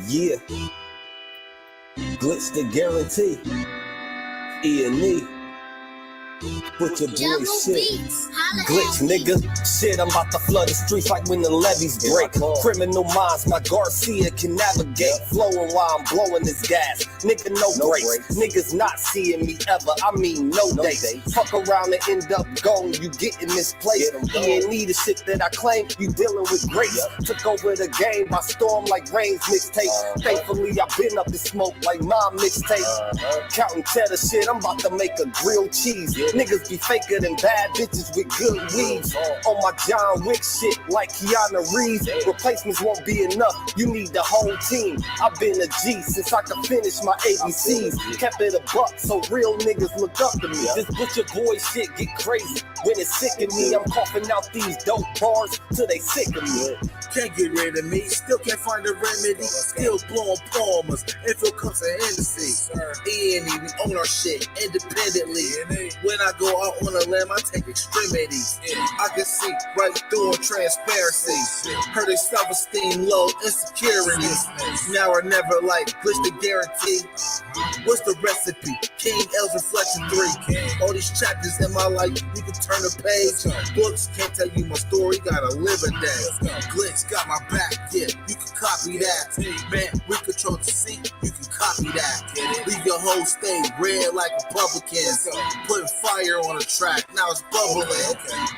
Yeah, glitch the guarantee. E&E. Put your boy shit. Glitch, nigga. Shit, I'm about to flood the streets like when the levees break. Criminal minds, my Garcia can navigate. Flowing while I'm blowing this gas. Nigga, no brakes. Niggas not seeing me ever. I mean, no dates. Fuck around and end up going. You getting misplaced. E&E, the shit that I claim. You dealing with grace. Took over the game by storm like Rain's mixtape. Thankfully, I've been up in smoke like my mixtape. Counting cheddar shit, I'm about to make a grilled cheese. Niggas be faker than bad bitches with good weeds. On my John Wick shit like Keanu Reeves. Replacements won't be enough, you need the whole team. I've been a G since I could finish my ABCs. Kept it a buck so real niggas look up to me. This butcher boy shit get crazy when it's sick of me. I'm coughing out these dope bars till they sick of me. Can't get rid of me, still can't find a remedy. Still blowing palmers, if it comes to Hennessy. E&E, we own our shit independently. When I go out on a limb, I take extremities. I can see right through on transparency. Heard they self-esteem low, insecurities. Now or never, like glitch the guarantee. What's the recipe? King L's Reflection 3. All these chapters in my life, you can turn a page. Books can't tell you my story, gotta live a day. Glitch got my back, yeah, you can copy that. Man, we control the seat, you can copy that. Leave your whole state red like Republicans. Putting fire on the track, now it's bubbling.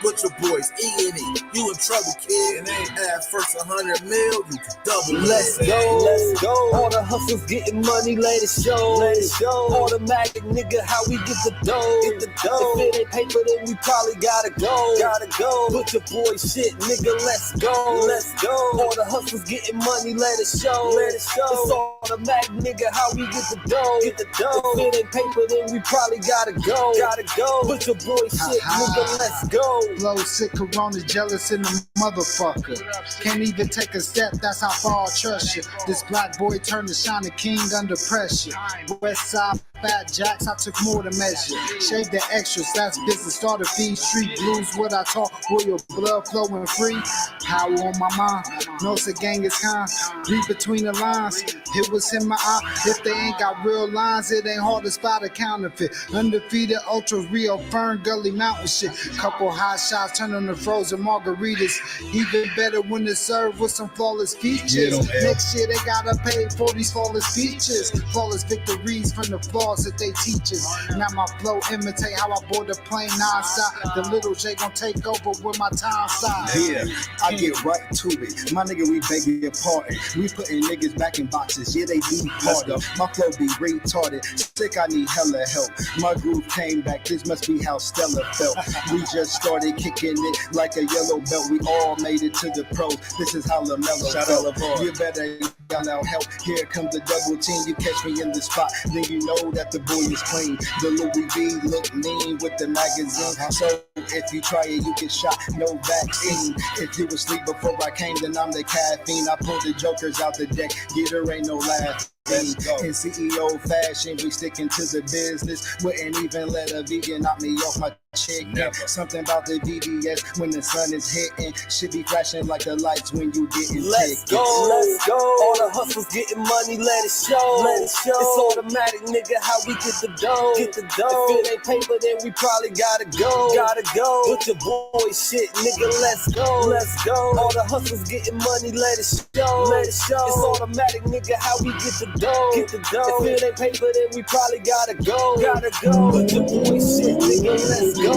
Butcher boys, E&E, you in trouble, kid. At first 100 mil, you can double it. Let's go, let's go. All the hustles getting money, let it show. Let it show. Automatic nigga, how we get the dough. Get the dough. If it ain't paper, then we probably gotta go. Gotta go. Butcher boy shit, nigga, let's go. Let's go. All the hustles getting money, let it show. Let it show. It's automatic, nigga, how we get the dough. Get the dough. If it ain't paper, then we probably gotta go. Gotta go. Butcher boy shit, nigga, let's go. Flow sick, corona, jealous in the motherfucker. Can't even take a step, that's how far I trust you. This black boy turned to shining king under pressure. West side, fat jacks, I took more to measure. Shave the extras, that's business. Started feed street blues, what I talk, royal blood flowing free. Power on my mind, no it's a gang is kind. Read between the lines, it was in my eye. If they ain't got real lines, it ain't hard to spot a counterfeit. Undefeated, ultra real, Fern Gully Mountain shit. Couple hot shots, turn on the frozen margaritas. Even better when it's served with some flawless features. Next year they gotta pay for these flawless features. Flawless victories from the flaws that they teach us. Now my flow imitate how I board the plane non-stop. The little J gon' take over with my time side. Yeah, I get right to it. My nigga, we beg your pardon. We putting niggas back in boxes. Yeah, they be part of. My flow be retarded. Sick, I need hella help. My groove came back. This must be how Stella felt. We just started kicking it like a yellow belt. We all made it to the pros. This is how LaMelo felt. You better got out help. Here comes the double team. You catch me in the spot, then you know that the boy is clean. The Louis V look mean with the magazine. So if you try it, you get shot. No vaccine. If you was asleep before I came, then I'm the caffeine. I pulled the jokers out the deck. Get her ain't no laugh. In CEO fashion, we sticking to the business. Wouldn't even let a vegan knock me off my chick. Something about the VDS when the sun is hitting. Should be flashing like the lights when you getting Let's go, let's go. All the hustles getting money, let it show. Let it show. It's automatic, nigga, how we get the dough. Get the dough. If it ain't paper, then we probably gotta go. Gotta go. Put your boy shit, nigga, let's go. Let's go. All the hustles getting money, let it show. Let it show. It's automatic, nigga, how we get the dough. Get the dough. If it ain't paper, then we probably gotta go. Gotta go. Put your boy shit, nigga, let's go.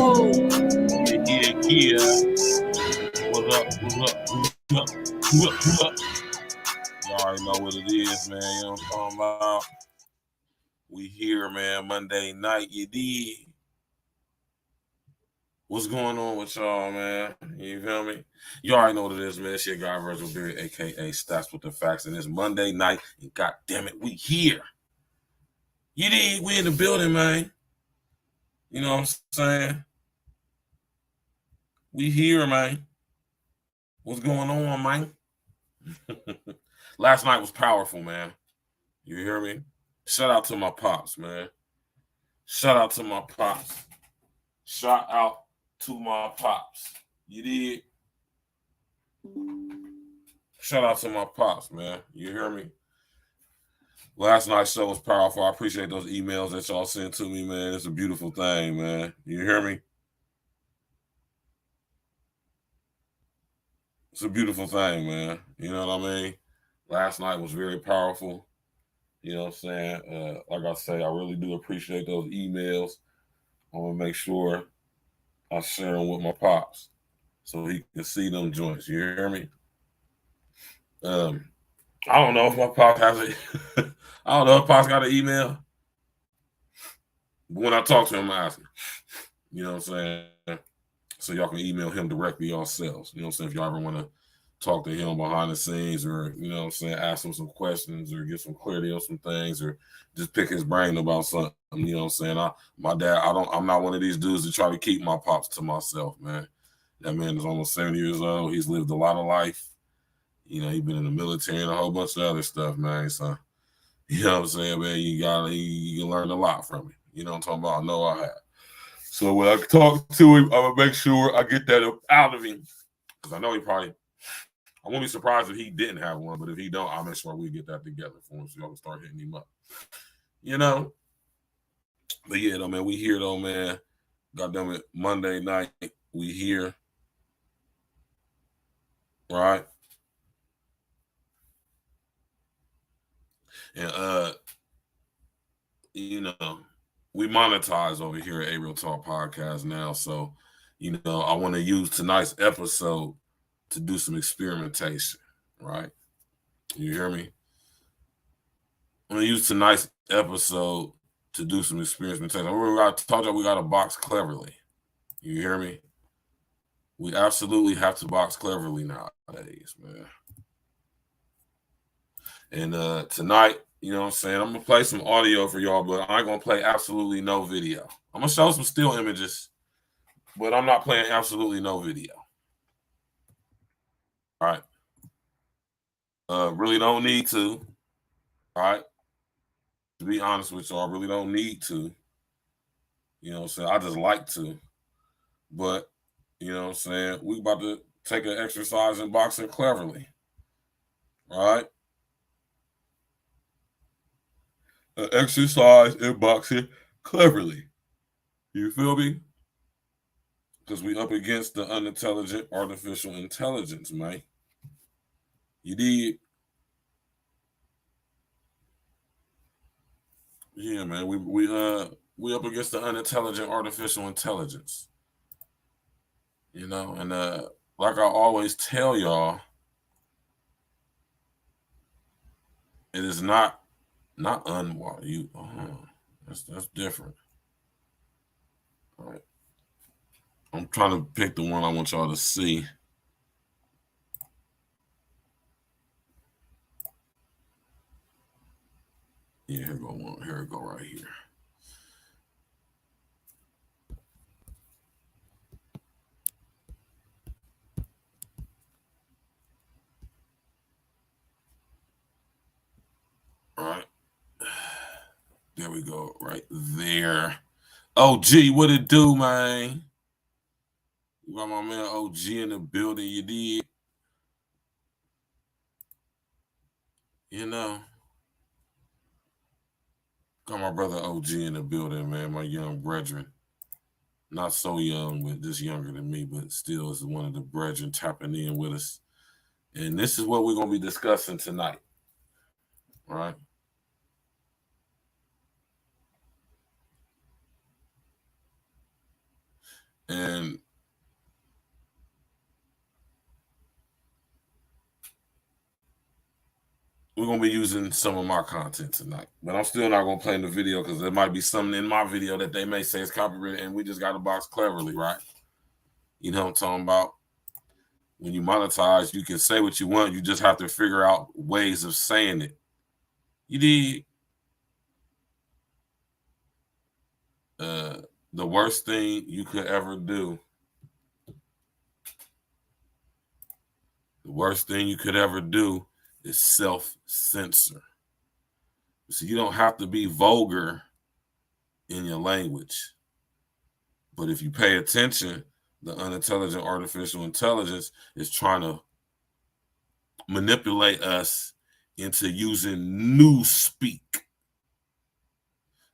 Yeah. What's up? Y'all already know what it is, man. You know what I'm talking about? We here, man. Monday night, you dig? What's going on with y'all, man? You feel me? You already know what it is, man. It's your guy, Virgil Berry, a.k.a. Stats with the Facts. And it's Monday night, and God damn it, we here. You dig? We in the building, man. You know what I'm saying? We here, man. What's going on, man? Last night was powerful, man. You hear me? Shout out to my pops, man. Shout out to my pops. Shout out to my pops. You did? Shout out to my pops, man. You hear me? Last night's show was powerful. I appreciate those emails that y'all sent to me, man. It's a beautiful thing, man. You hear me? It's a beautiful thing, man. You know what I mean? Last night was very powerful. You know what I'm saying? Like I say, I really do appreciate those emails. I'm going to make sure I share them with my pops so he can see them joints. You hear me? I don't know if my pop has it. I don't know if Pop's got an email. But when I talk to him, I ask him. You know what I'm saying? So y'all can email him directly yourselves. You know what I'm saying? If y'all ever want to talk to him behind the scenes or, you know what I'm saying, ask him some questions or get some clarity on some things or just pick his brain about something. You know what I'm saying? My dad, I'm not one of these dudes that try to keep my pops to myself, man. That man is almost 70 years old. He's lived a lot of life. You know, he's been in the military and a whole bunch of other stuff, man. So, you know what I'm saying, man? You can learn a lot from him. You know what I'm talking about? I know I have. So when I talk to him, I'm going to make sure I get that out of him. Because I know I won't be surprised if he didn't have one, but if he don't, I'll make sure we get that together for him so y'all can start hitting him up. You know? But yeah, though, man, we here, though, man. Goddamn it, Monday night, we here. Right? And, you know, we monetize over here at A Real Talk Podcast now. So, you know, I want to use tonight's episode to do some experimentation, right? You hear me? I'm going to use tonight's episode to do some experimentation. I told you we got to box cleverly. You hear me? We absolutely have to box cleverly nowadays, man. And tonight, you know what I'm saying, I'm going to play some audio for y'all, but I ain't going to play absolutely no video. I'm going to show some still images, but I'm not playing absolutely no video. All right. Really don't need to. All right. To be honest with y'all, I really don't need to. You know what I'm saying? I just like to. But, you know what I'm saying? We about to take an exercise in boxing cleverly. All right? An exercise in boxing cleverly. You feel me? Because we up against the unintelligent artificial intelligence, man. You did. Yeah, man. We up against the unintelligent artificial intelligence. You know, and like I always tell y'all, it is not unwise. That's different. All right. I'm trying to pick the one I want y'all to see. Yeah, here we go right here. All right. There we go, right there. OG, what it do, man? You got my man OG in the building, you did. You know. Got my brother OG in the building, man, my young brethren. Not so young, but just younger than me, but still is one of the brethren tapping in with us. And this is what we're going to be discussing tonight. All right. And we're going to be using some of my content tonight. But I'm still not going to play in the video because there might be something in my video that they may say is copyrighted, and we just got to box cleverly, right? You know what I'm talking about? When you monetize, you can say what you want. You just have to figure out ways of saying it. You did. The worst thing you could ever do. The worst thing you could ever do is self-censor. So you don't have to be vulgar in your language. But if you pay attention, the unintelligent artificial intelligence is trying to manipulate us into using new speak.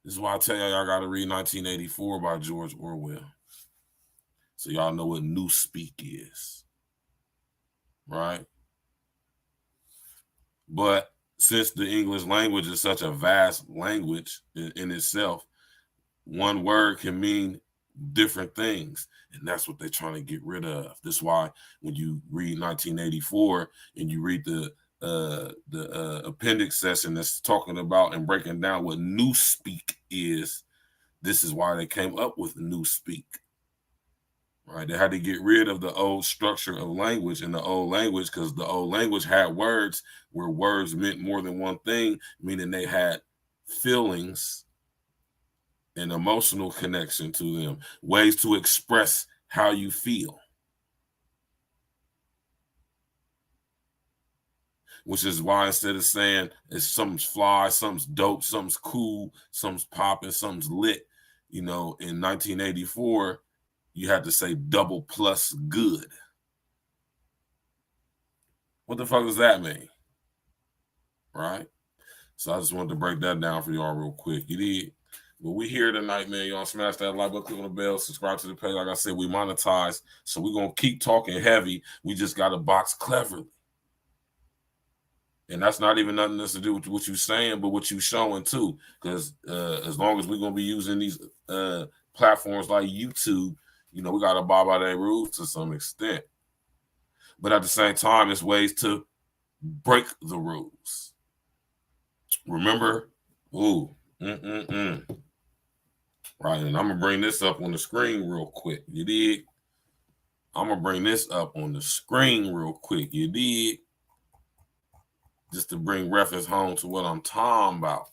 This is why I tell y'all got to read 1984 by George Orwell. So y'all know what new speak is. Right? But since the English language is such a vast language in itself, one word can mean different things. And that's what they're trying to get rid of. That's why when you read 1984 and you read the appendix session that's talking about and breaking down what new speak is, this is why they came up with new speak. Right? They had to get rid of the old structure of language in the old language, because the old language had words where words meant more than one thing, meaning they had feelings and emotional connection to them, ways to express how you feel. Which is why instead of saying it's something's fly, something's dope, something's cool, something's popping, something's lit, in 1984, you had to say double plus good. What the fuck does that mean? Right? So I just wanted to break that down for y'all real quick. You did. But we here tonight, man. Y'all smash that like button, click on the bell, subscribe to the page. Like I said, we monetize. So we're going to keep talking heavy. We just got to box cleverly. And that's not even nothing to do with what you're saying, but what you're showing too. Because as long as we're going to be using these platforms like YouTube, we got to abide by their rules to some extent. But at the same time, it's ways to break the rules. Remember? Ooh. Right, and I'm going to bring this up on the screen real quick. You dig? I'm going to bring this up on the screen real quick. You dig? Just to bring reference home to what I'm talking about.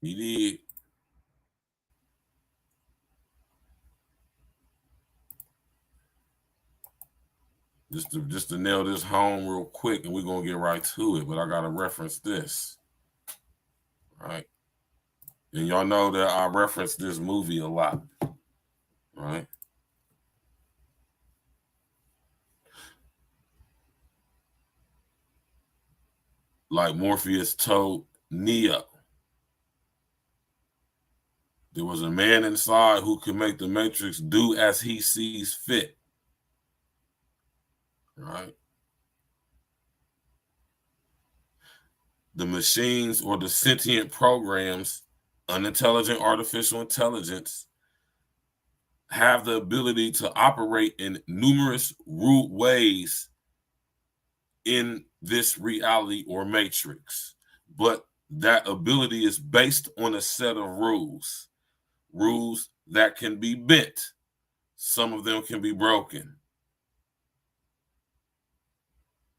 You dig? Just to nail this home real quick, and we're going to get right to it, but I got to reference this. Right? And y'all know that I reference this movie a lot. Right? Like Morpheus told Neo, there was a man inside who could make the Matrix do as he sees fit. Right? The machines or the sentient programs, unintelligent artificial intelligence, have the ability to operate in numerous root ways in this reality or matrix. But that ability is based on a set of rules that can be bent. Some of them can be broken.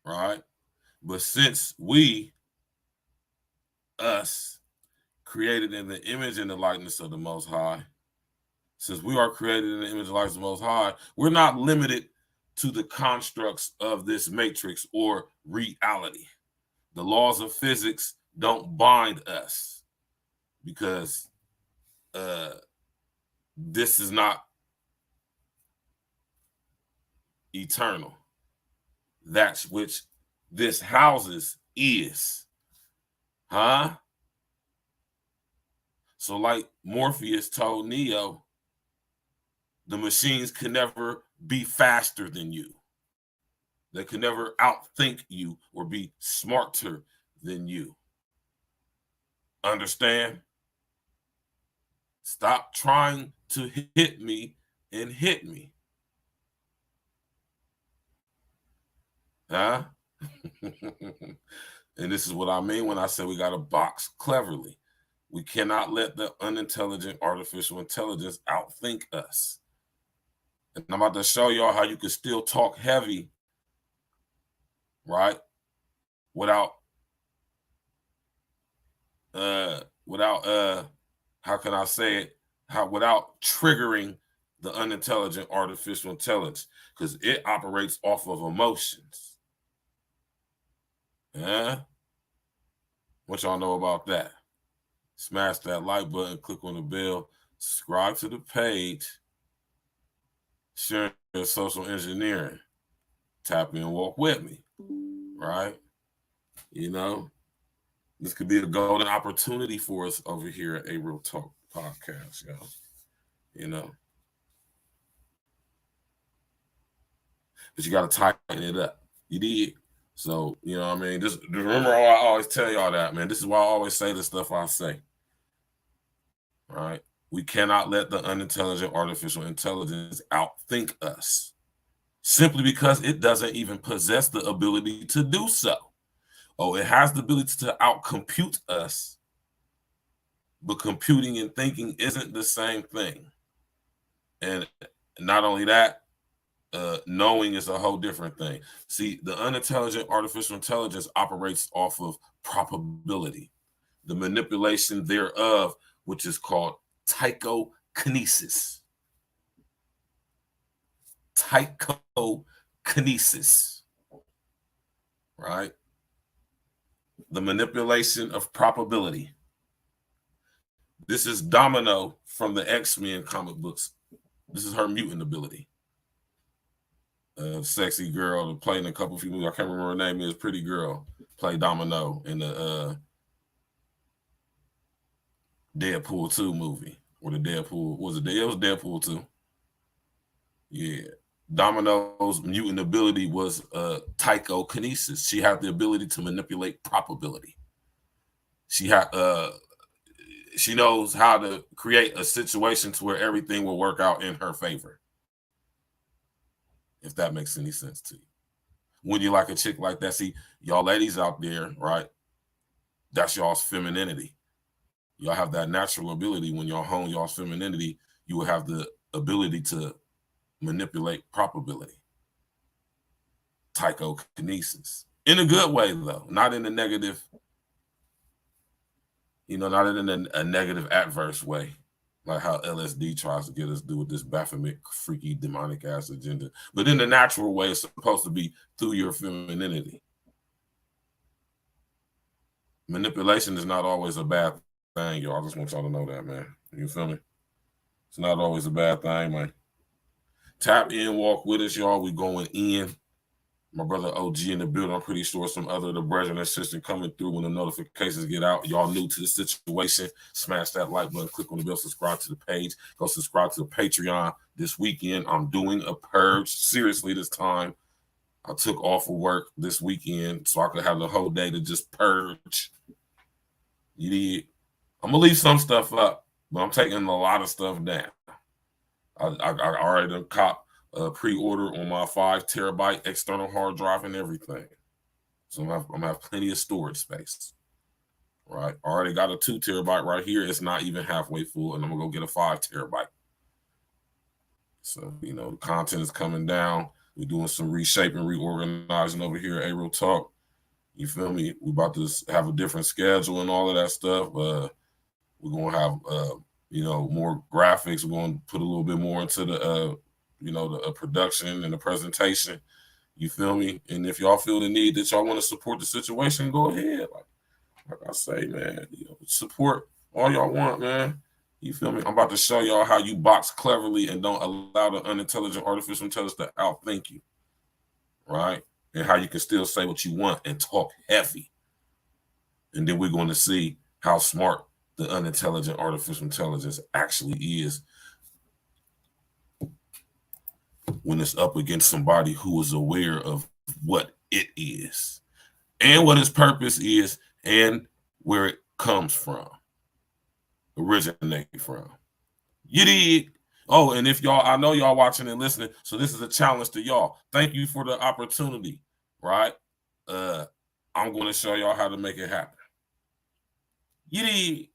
Right? But since us, created in the image and the likeness of the Most High, since we are created in the image and likeness of the Most High, we're not limited to the constructs of this matrix or reality. The laws of physics don't bind us, because this is not eternal. That which this houses is. Huh? So like Morpheus told Neo, the machines can never be faster than you. They can never outthink you or be smarter than you. Understand? Stop trying to hit me and hit me. Huh? And this is what I mean when I say we got to box cleverly. We cannot let the unintelligent artificial intelligence outthink us. And I'm about to show y'all how you can still talk heavy, right? Without how can I say it? Without triggering the unintelligent artificial intelligence, because it operates off of emotions. Yeah? What y'all know about that? Smash that like button, click on the bell, subscribe to the page, sharing social engineering. Tap in, walk with me, right? You know, this could be a golden opportunity for us over here at A Real Talk Podcast, yo. You know, but you got to tighten it up. You did. So, you know what I mean? Just remember, I always tell y'all that, man. This is why I always say the stuff I say. Right? We cannot let the unintelligent artificial intelligence outthink us simply because it doesn't even possess the ability to do so. Oh, it has the ability to outcompute us, but computing and thinking isn't the same thing. And not only that, knowing is a whole different thing. See, the unintelligent artificial intelligence operates off of probability, the manipulation thereof, which is called psychokinesis. Psychokinesis, right? The manipulation of probability. This is Domino from the X-Men comic books. This is her mutant ability. Sexy girl that played in a couple of movies. I can't remember her name is. Pretty girl played Domino in the Deadpool 2 movie. Or the Deadpool, was it? It was Deadpool 2. Yeah. Domino's mutant ability was psychokinesis. She had the ability to manipulate probability. She knows how to create a situation to where everything will work out in her favor. If that makes any sense to you. When you like a chick like that, see, y'all ladies out there, right? That's y'all's femininity. Y'all have that natural ability. When y'all hone y'all's femininity, you will have the ability to manipulate probability. Psychokinesis. In a good way, though. Not in a negative, not in a negative adverse way. Like how LSD tries to get us to do with this Baphomet, freaky, demonic ass agenda. But in the natural way, it's supposed to be through your femininity. Manipulation is not always a bad thing, y'all. I just want y'all to know that, man. You feel me? It's not always a bad thing, man. Tap in, walk with us, y'all. We going in. My brother OG in the building. I'm pretty sure some other of the brethren and sisters coming through when the notifications get out. Y'all new to the situation, smash that like button, click on the bell, subscribe to the page. Go subscribe to the Patreon. This weekend, I'm doing a purge. Seriously, this time. I took off of work this weekend so I could have the whole day to just purge. You did. I'm going to leave some stuff up, but I'm taking a lot of stuff down. I already done cop pre-order on my 5 terabyte external hard drive and everything. So I'm gonna have plenty of storage space. Right. I already got a 2 terabyte right here. It's not even halfway full, and I'm gonna go get a 5 terabyte. So, the content is coming down. We're doing some reshaping, reorganizing over here at A Real Talk. You feel me? We're about to have a different schedule and all of that stuff. We're gonna have more graphics. We're gonna put a little bit more into the the production and the presentation. You feel me? And if y'all feel the need that y'all want to support the situation, go ahead. Like I say, man, support all y'all want, man. You feel me? I'm about to show y'all how you box cleverly and don't allow the unintelligent artificial intelligence to outthink you, right? And how you can still say what you want and talk heavy. And then we're going to see how smart the unintelligent artificial intelligence actually is when it's up against somebody who is aware of what it is and what its purpose is and where it comes from, originating from. You dig? Oh, and if y'all, I know y'all watching and listening, so this is a challenge to y'all. Thank you for the opportunity, right? I'm going to show y'all how to make it happen. You dig?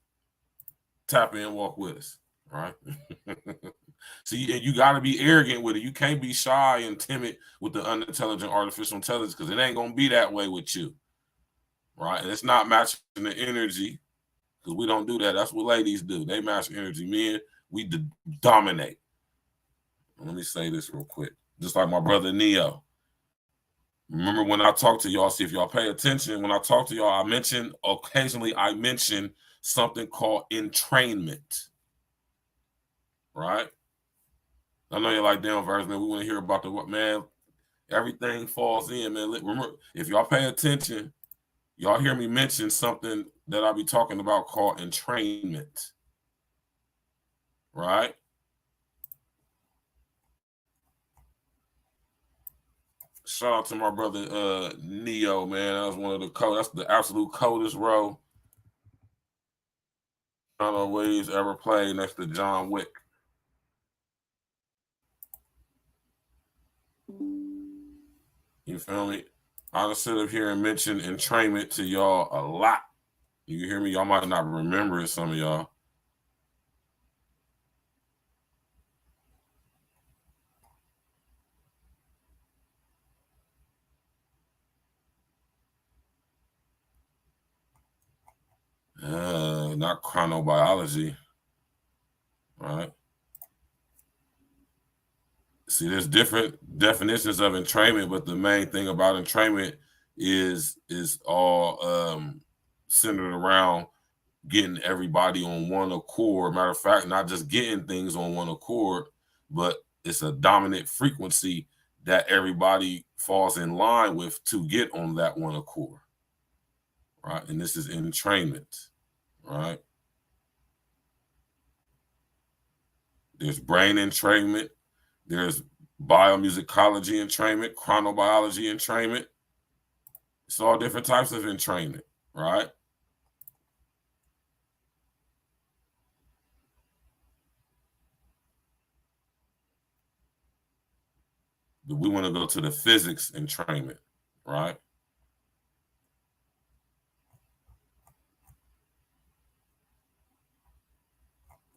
Tap in, walk with us, right? See, and you got to be arrogant with it. You can't be shy and timid with the unintelligent artificial intelligence because it ain't going to be that way with you, right? And it's not matching the energy because we don't do that. That's what ladies do. They match energy. Men, we dominate. Let me say this real quick. Just like my brother Neo. Remember when I talk to y'all, see if y'all pay attention, when I talk to y'all, occasionally I mention something called entrainment, right? I know you're like, damn, Verse, man, we want to hear about the what, man. Everything falls in, man. Remember, if y'all pay attention, y'all hear me mention something that I'll be talking about called entrainment. Right? Shout out to my brother Neo, man. That was one of the that's the absolute coldest role Keanu Reeves ever played next to John Wick. You feel me? I just sit up here and mention entrainment to y'all a lot. You hear me? Y'all might not remember it, some of y'all. Not chronobiology. Right? See, there's different definitions of entrainment, but the main thing about entrainment is all centered around getting everybody on one accord. Matter of fact, not just getting things on one accord, but it's a dominant frequency that everybody falls in line with to get on that one accord. Right? And this is entrainment. Right? There's brain entrainment. There's biomusicology entrainment, chronobiology entrainment. It's all different types of entrainment, right? But we want to go to the physics entrainment, right?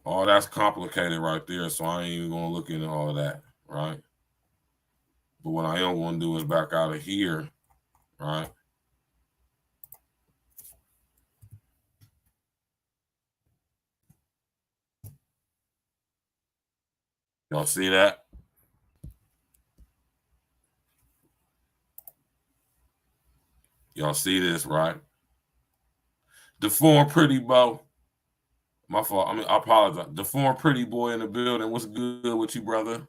All that's complicated right there, so I ain't even going to look into all of that, right? But what I am going to do is back out of here, right? Y'all see that? Y'all see this, right? Deformed Pretty Boy. My fault. I mean, I apologize. Deformed Pretty Boy in the building. What's good with you, brother?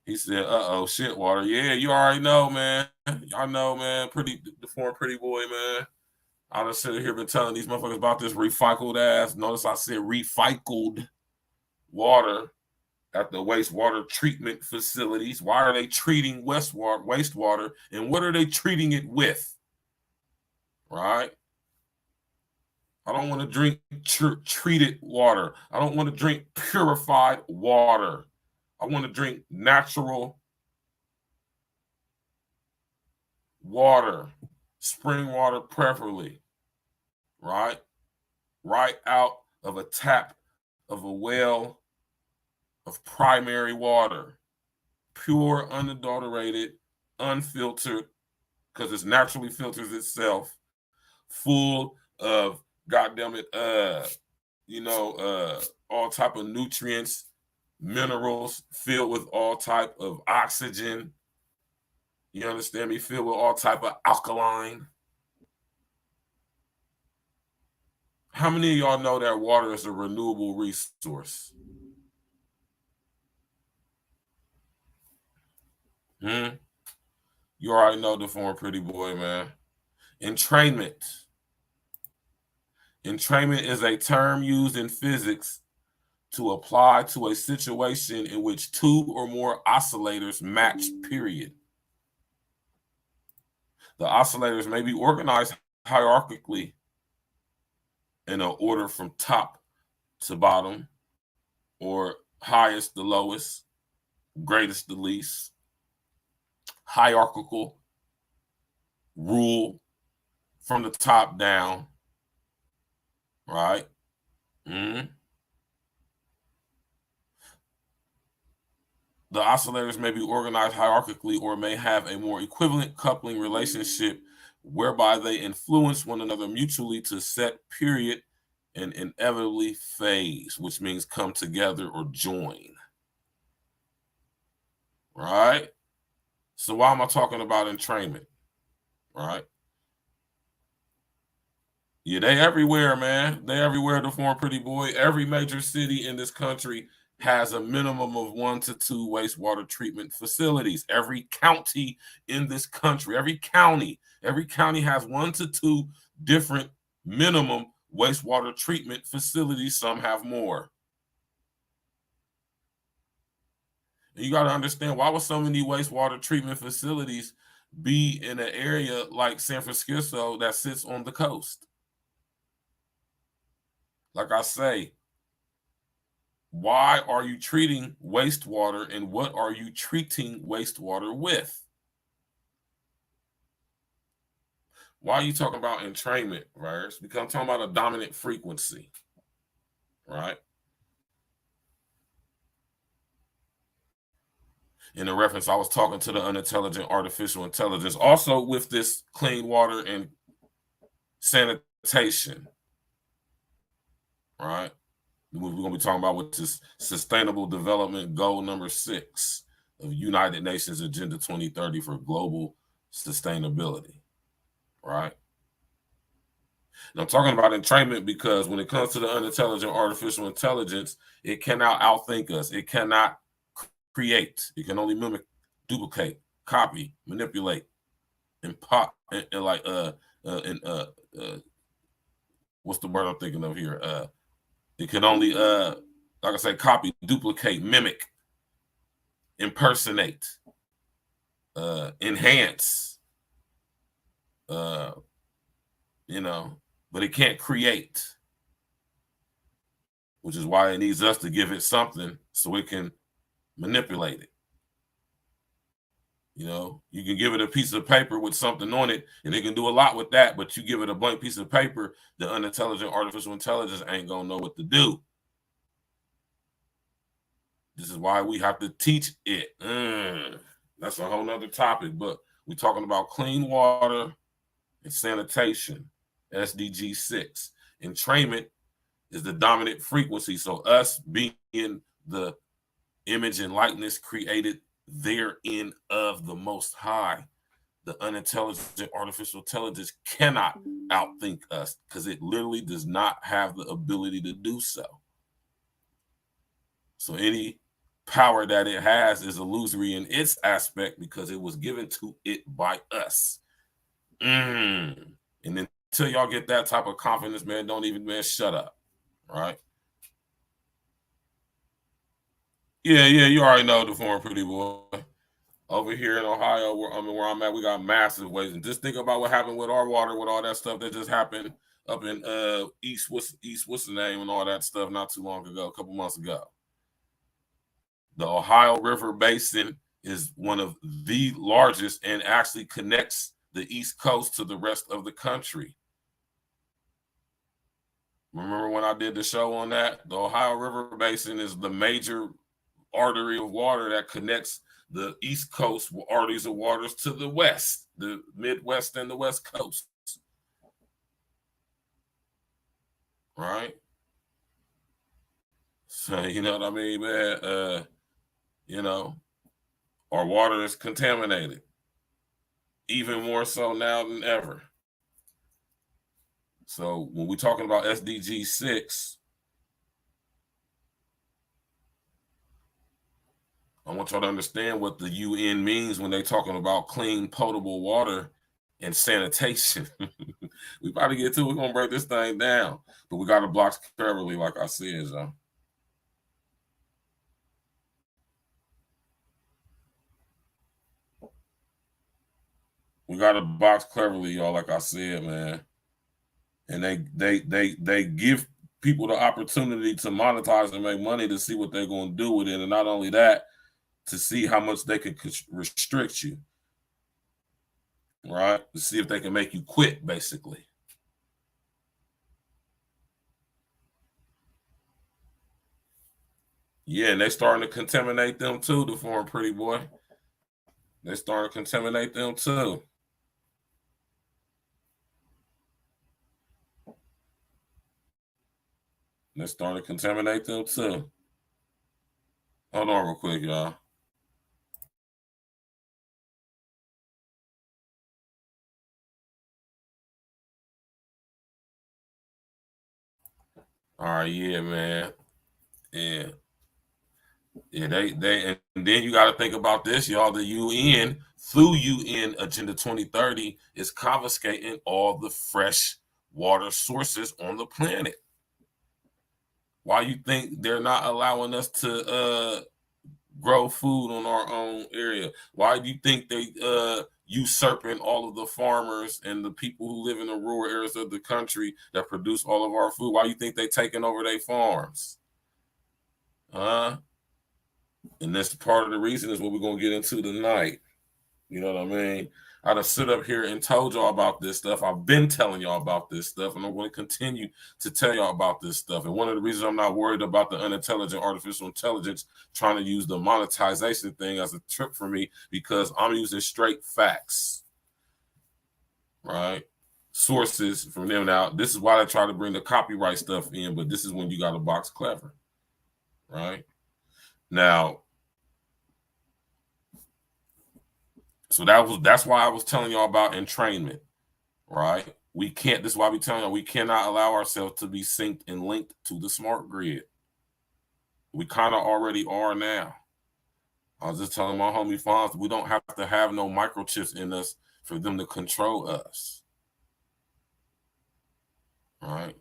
He said, uh-oh, shit water. Yeah, you already know, man. Y'all know, man. Deformed Pretty Boy, man. I just sit here been telling these motherfuckers about this recycled ass. Notice I said recycled water at the wastewater treatment facilities. Why are they treating wastewater, and what are they treating it with? Right? I don't want to drink treated water. I don't want to drink purified water. I want to drink natural water, spring water preferably, right? Right out of a tap of a well of primary water, pure, unadulterated, unfiltered, because it naturally filters itself, full of all type of nutrients, minerals, filled with all type of oxygen. You understand me? Filled with all type of alkaline. How many of y'all know that water is a renewable resource? You already know Deformed Pretty Boy, man. Entrainment. Entrainment is a term used in physics to apply to a situation in which two or more oscillators match, period. The oscillators may be organized hierarchically in an order from top to bottom, or highest to lowest, greatest to least. Hierarchical rule from the top down, right? The oscillators may be organized hierarchically or may have a more equivalent coupling relationship whereby they influence one another mutually to set period and inevitably phase, which means come together or join. Right? So why am I talking about entrainment? Right? Yeah, they everywhere, man. They everywhere, Deformed Pretty Boy. Every major city in this country has a minimum of 1 to 2 wastewater treatment facilities. Every county in this country, every county has 1 to 2 different minimum wastewater treatment facilities. Some have more. And you got to understand, why would so many wastewater treatment facilities be in an area like San Francisco that sits on the coast? Like I say, why are you treating wastewater, and what are you treating wastewater with? Why are you talking about entrainment, right? Because I'm talking about a dominant frequency, right? In the reference, I was talking to the unintelligent artificial intelligence, also with this clean water and sanitation, right? We're going to be talking about what is Sustainable Development Goal number 6 of United Nations Agenda 2030 for global sustainability, right? And I'm talking about entrainment because when it comes to the unintelligent artificial intelligence, it cannot outthink us. It cannot create. It can only mimic, duplicate, copy, manipulate, and pop, and like what's the word I'm thinking of here? It can only like I said, copy, duplicate, mimic, impersonate, enhance, you know, but it can't create, which is why it needs us to give it something so it can manipulate it. You know, you can give it a piece of paper with something on it, and it can do a lot with that, but you give it a blank piece of paper, the unintelligent artificial intelligence ain't gonna know what to do. This is why we have to teach it. That's a whole nother topic, but we're talking about clean water and sanitation, SDG 6. Entrainment is the dominant frequency. So us being the image and likeness created therein of the Most High, the unintelligent artificial intelligence cannot outthink us because it literally does not have the ability to do so. So any power that it has is illusory in its aspect because it was given to it by us. And then until y'all get that type of confidence, man, don't even, man, shut up, right? Yeah, you already know the former pretty boy. Over here in Ohio, where I'm at, we got massive waste. And just think about what happened with our water, with all that stuff that just happened up in East, what's the name, and all that stuff not too long ago, a couple months ago. The Ohio River Basin is one of the largest and actually connects the East Coast to the rest of the country. Remember when I did the show on that? The Ohio River Basin is the major artery of water that connects the East Coast arteries of waters to the West, the Midwest and the West Coast. Right? So, you know what I mean, man? You know, our water is contaminated, even more so now than ever. So when we're talking about SDG 6, I want y'all to understand what the UN means when they're talking about clean, potable water and sanitation. We about to get to it. We're going to break this thing down. But we got to block Cleverly, like I said, so. We got to box Cleverly, y'all, like I said, man. And they give people the opportunity to monetize and make money to see what they're going to do with it. And not only that, to see how much they can restrict you, right? To see if they can make you quit, basically. Yeah, and they starting to contaminate them too, the foreign pretty boy. They starting to contaminate them too. They're starting to contaminate them too. Hold on real quick, y'all. All right, yeah, man. Yeah. Yeah, and then you got to think about this, y'all. The UN, through UN Agenda 2030, is confiscating all the fresh water sources on the planet. Why you think they're not allowing us to grow food on our own area? Why do you think they usurping all of the farmers and the people who live in the rural areas of the country that produce all of our food? Why do you think they taking over their farms? And that's part of the reason is what we're going to get into tonight. You know what I mean? I done sit up here and told y'all about this stuff. I've been telling y'all about this stuff, and I'm going to continue to tell y'all about this stuff. And one of the reasons I'm not worried about the unintelligent artificial intelligence trying to use the monetization thing as a trip for me, because I'm using straight facts, right? Sources from them. Now, this is why they try to bring the copyright stuff in, but this is when you got to box clever, right? Now, so that's why I was telling y'all about entrainment, right? We can't, this is why we telling y'all we cannot allow ourselves to be synced and linked to the smart grid. We kind of already are now. I was just telling my homie Fonz, we don't have to have no microchips in us for them to control us. Right?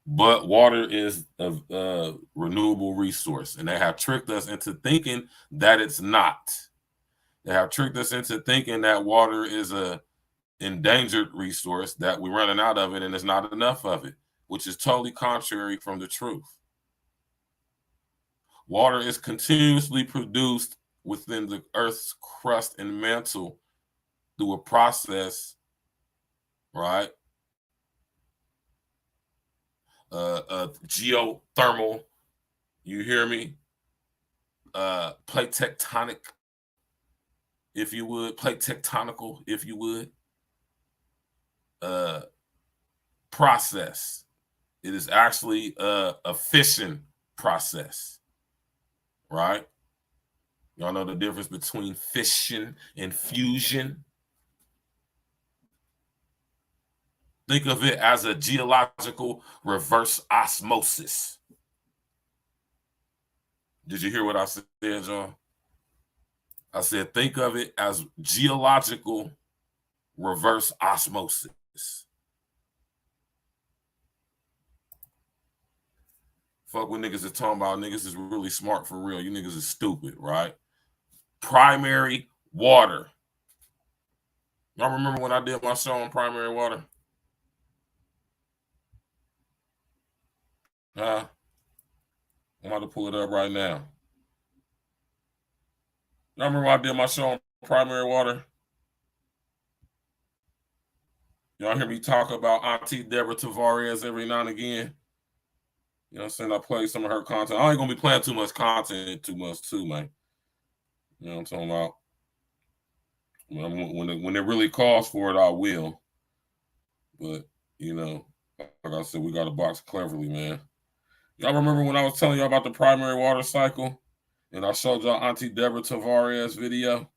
But water is a renewable resource, and they have tricked us into thinking that it's not. They have tricked us into thinking that water is a endangered resource, that we're running out of it and there's not enough of it, which is totally contrary from the truth. Water is continuously produced within the Earth's crust and mantle through a process, right? Geothermal, you hear me? Plate tectonic, if you would, plate tectonical, if you would. Process. It is actually a fission process, right? Y'all know the difference between fission and fusion. Think of it as a geological reverse osmosis. Did you hear what I said, John? I said, think of it as geological reverse osmosis. Fuck what niggas is talking about. Niggas is really smart for real. You niggas is stupid, right? Primary water. Y'all remember when I did my show on primary water? I'm about to pull it up right now. Y'all remember when I did my show on primary water? Y'all hear me talk about Auntie Deborah Tavares every now and again? You know what I'm saying? I play some of her content. I ain't gonna be playing too much content too much too, man. You know what I'm talking about? When it really calls for it, I will. But, you know, like I said, we got to box cleverly, man. Y'all remember when I was telling y'all about the primary water cycle? And I showed y'all Auntie Deborah Tavares video?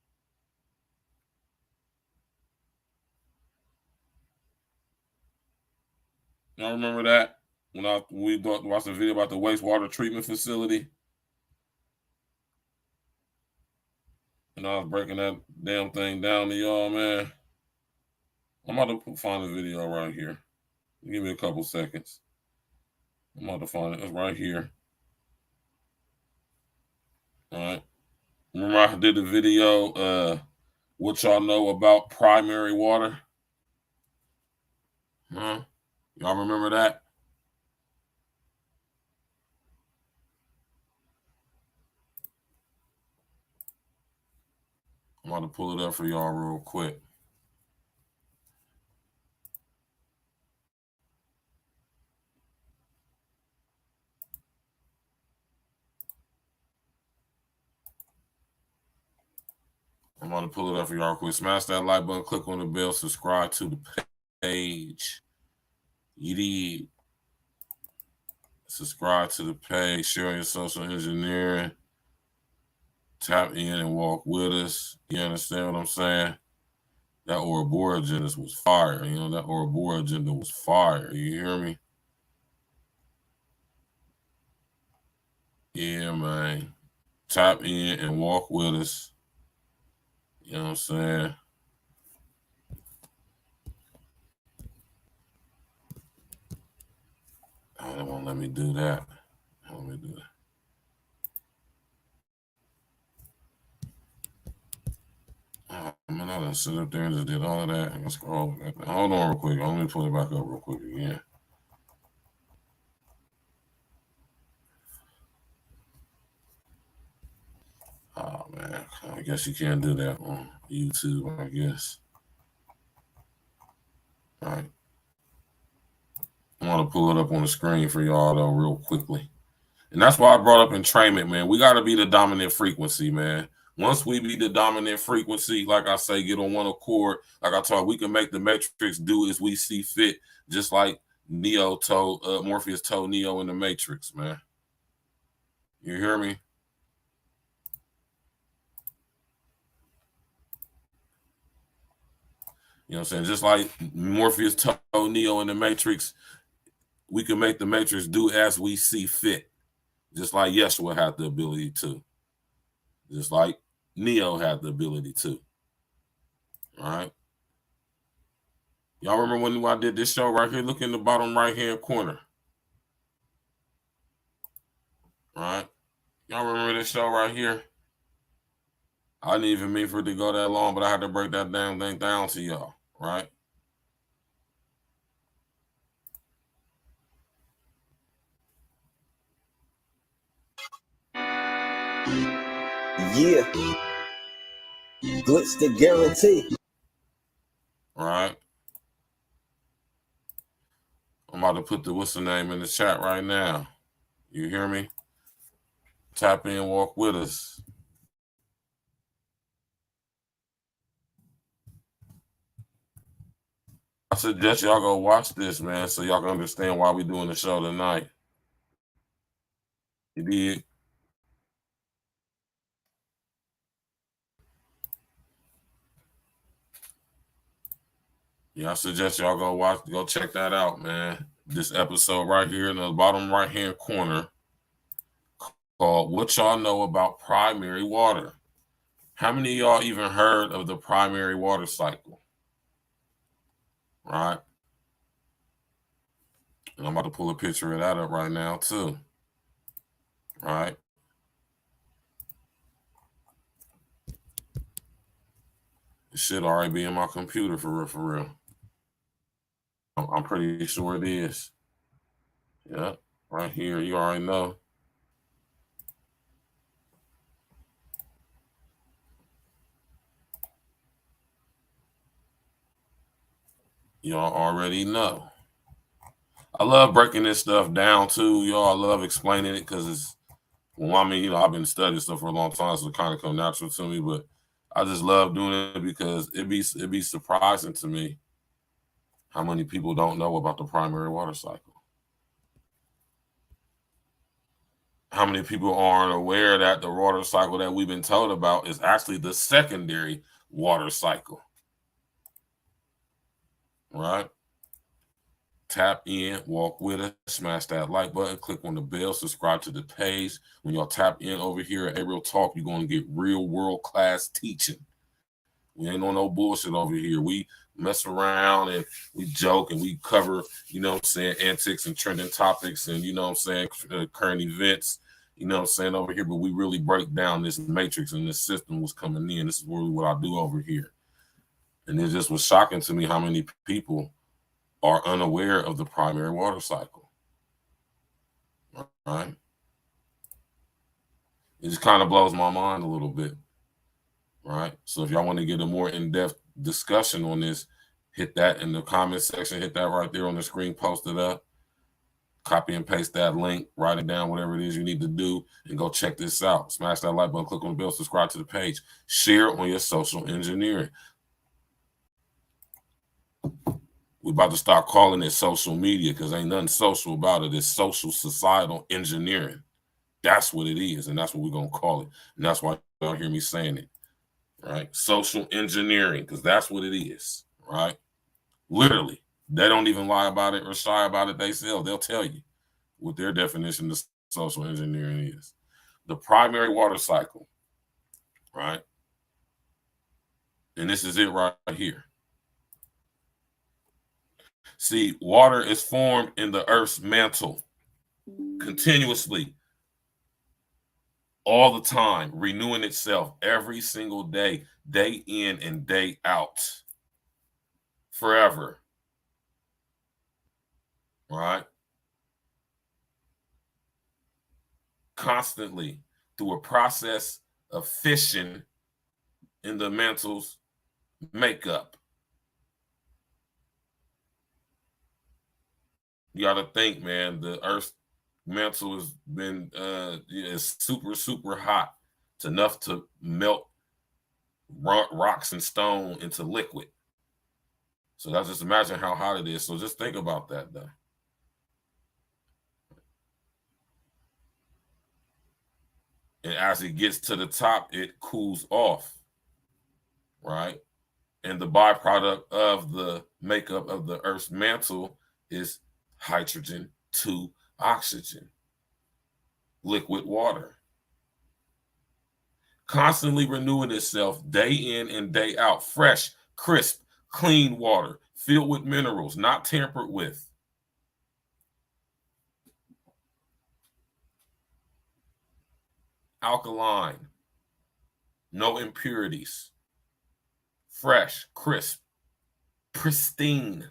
Y'all remember that? When we watched a video about the wastewater treatment facility? And I was breaking that damn thing down to y'all, man. I'm about to find the video right here. Give me a couple seconds. I'm about to find it. It's right here. All right. Remember I did the video, what y'all know about primary water? Huh? Y'all remember that? I'm about to pull it up for y'all real quick. I'm going to pull it up for y'all quick. Smash that like button, click on the bell, subscribe to the page. You did. Subscribe to the page, share your social engineering. Tap in and walk with us. You understand what I'm saying? That Ouroboros agenda was fire. You know, that Ouroboros agenda was fire. You hear me? Yeah, man. Tap in and walk with us. You know what I'm saying? Oh, they won't let me do that. Let me do that. Oh, man, I done sit up there and just did all of that. I'm gonna scroll back. Hold on real quick. Let me pull it back up real quick again. Oh, man. I guess you can't do that on YouTube, I guess. All right. I want to pull it up on the screen for y'all, though, real quickly. And that's why I brought up entrainment, man. We got to be the dominant frequency, man. Once we be the dominant frequency, like I say, get on one accord. Like I told, we can make the Matrix do as we see fit, just like Morpheus told Neo in the Matrix, man. You hear me? You know what I'm saying? Just like Morpheus told Neo in the Matrix, we can make the Matrix do as we see fit. Just like Yeshua had the ability to. Just like Neo had the ability to. All right. Y'all remember when I did this show right here? Look in the bottom right-hand corner. All right. Y'all remember this show right here? I didn't even mean for it to go that long, but I had to break that damn thing down to y'all. Right? Yeah. Glitch the guarantee. All right. I'm about to put the what's the name in the chat right now. You hear me? Tap in, walk with us. I suggest y'all go watch this, man, so y'all can understand why we doing the show tonight. You did? Yeah, I suggest y'all go check that out, man. This episode right here in the bottom right-hand corner called What Y'all Know About Primary Water. How many of y'all even heard of the primary water cycle? Right? And I'm about to pull a picture of that up right now, too. Right? It should already be in my computer for real. I'm pretty sure it is. Yeah, right here. You already know. Y'all already know. I love breaking this stuff down too, y'all. I love explaining it because it's, well, I mean, I've been studying stuff for a long time, so it kind of come natural to me. But I just love doing it because it'd be surprising to me how many people don't know about the primary water cycle. How many people aren't aware that the water cycle that we've been told about is actually the secondary water cycle, right? Tap in, walk with us, smash that like button, click on the bell, subscribe to the page. When y'all tap in over here at Real Talk, you're going to get real world-class teaching. We ain't on no bullshit over here. We mess around and we joke and we cover, you know what I'm saying, antics and trending topics and, you know what I'm saying, current events, you know what I'm saying, over here. But we really break down this matrix and this system was coming in. This is really what I do over here. And it just was shocking to me how many people are unaware of the primary water cycle. Right? It just kind of blows my mind a little bit. Right? So if y'all want to get a more in-depth discussion on this, hit that in the comment section, hit that right there on the screen, post it up, copy and paste that link, write it down, whatever it is you need to do, and go check this out. Smash that like button, click on the bell, subscribe to the page, share on your social engineering. We're about to start calling it social media because ain't nothing social about it. It's social societal engineering. That's what it is, and that's what we're going to call it. And that's why y'all hear me saying it, right? Social engineering, because that's what it is, right? Literally. They don't even lie about it or shy about it themselves. They'll tell you what their definition of social engineering is. the primary water cycle, right? And this is it right here. See, water is formed in the Earth's mantle continuously, all the time, renewing itself every single day, day in and day out, forever, right? Constantly through a process of fission in the mantle's makeup. You got to think, man, the Earth's mantle has been is super, super hot. It's enough to melt rocks and stone into liquid. So that's just imagine how hot it is. So just think about that, though. And as it gets to the top, it cools off, right? And the byproduct of the makeup of the Earth's mantle is hydrogen to oxygen, liquid water. Constantly renewing itself day in and day out, fresh, crisp, clean water, filled with minerals, not tampered with. Alkaline, no impurities, fresh, crisp, pristine.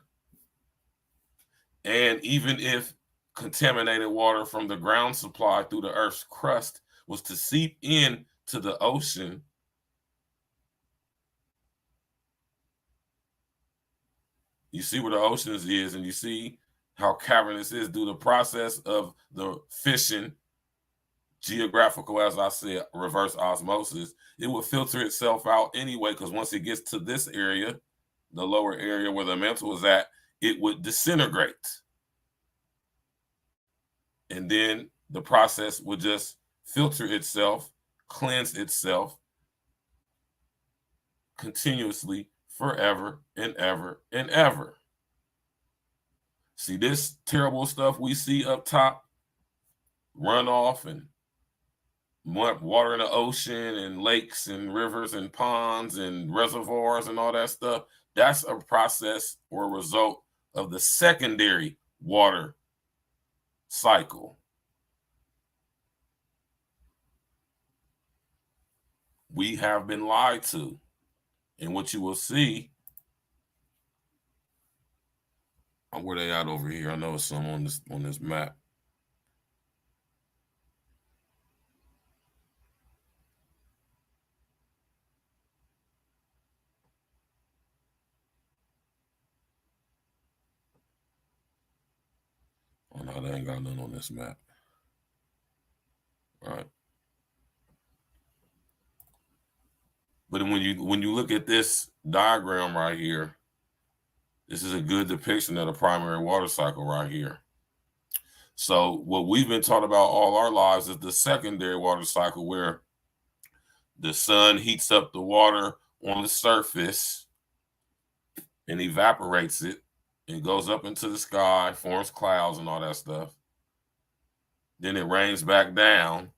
And even if contaminated water from the ground supply through the Earth's crust was to seep in to the ocean, you see where the oceans is, and you see how cavernous it is due to the process of the fission, geographical, as I said, reverse osmosis. It will filter itself out anyway, because once it gets to this area, the lower area where the mantle is at, it would disintegrate. And then the process would just filter itself, cleanse itself continuously forever and ever and ever. See, this terrible stuff we see up top, runoff and water in the ocean and lakes and rivers and ponds and reservoirs and all that stuff, that's a process or a result of the secondary water cycle. We have been lied to. And what you will see, where they at over here? I know it's some on this map. Oh no, they ain't got none on this map. All right. But when you look at this diagram right here, this is a good depiction of the primary water cycle right here. So what we've been taught about all our lives is the secondary water cycle, where the sun heats up the water on the surface and evaporates it and goes up into the sky, forms clouds and all that stuff. Then it rains back down.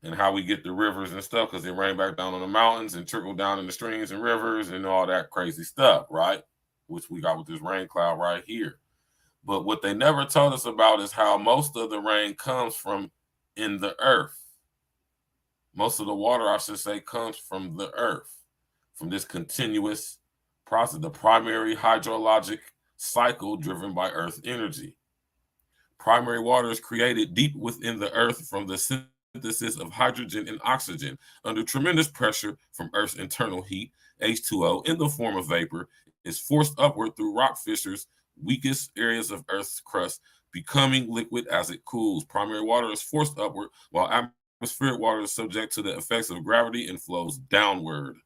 And how we get the rivers and stuff, because it rain back down on the mountains and trickle down in the streams and rivers and all that crazy stuff, right? Which we got with this rain cloud right here. But what they never told us about is how most of the rain comes from in the earth. Most of the water, I should say, comes from the earth, from this continuous process, the primary hydrologic cycle driven by earth energy. Primary water is created deep within the earth from the synthesis of hydrogen and oxygen under tremendous pressure from Earth's internal heat. H2O, in the form of vapor, is forced upward through rock fissures, weakest areas of Earth's crust, becoming liquid as it cools. Primary water is forced upward, while atmospheric water is subject to the effects of gravity and flows downward.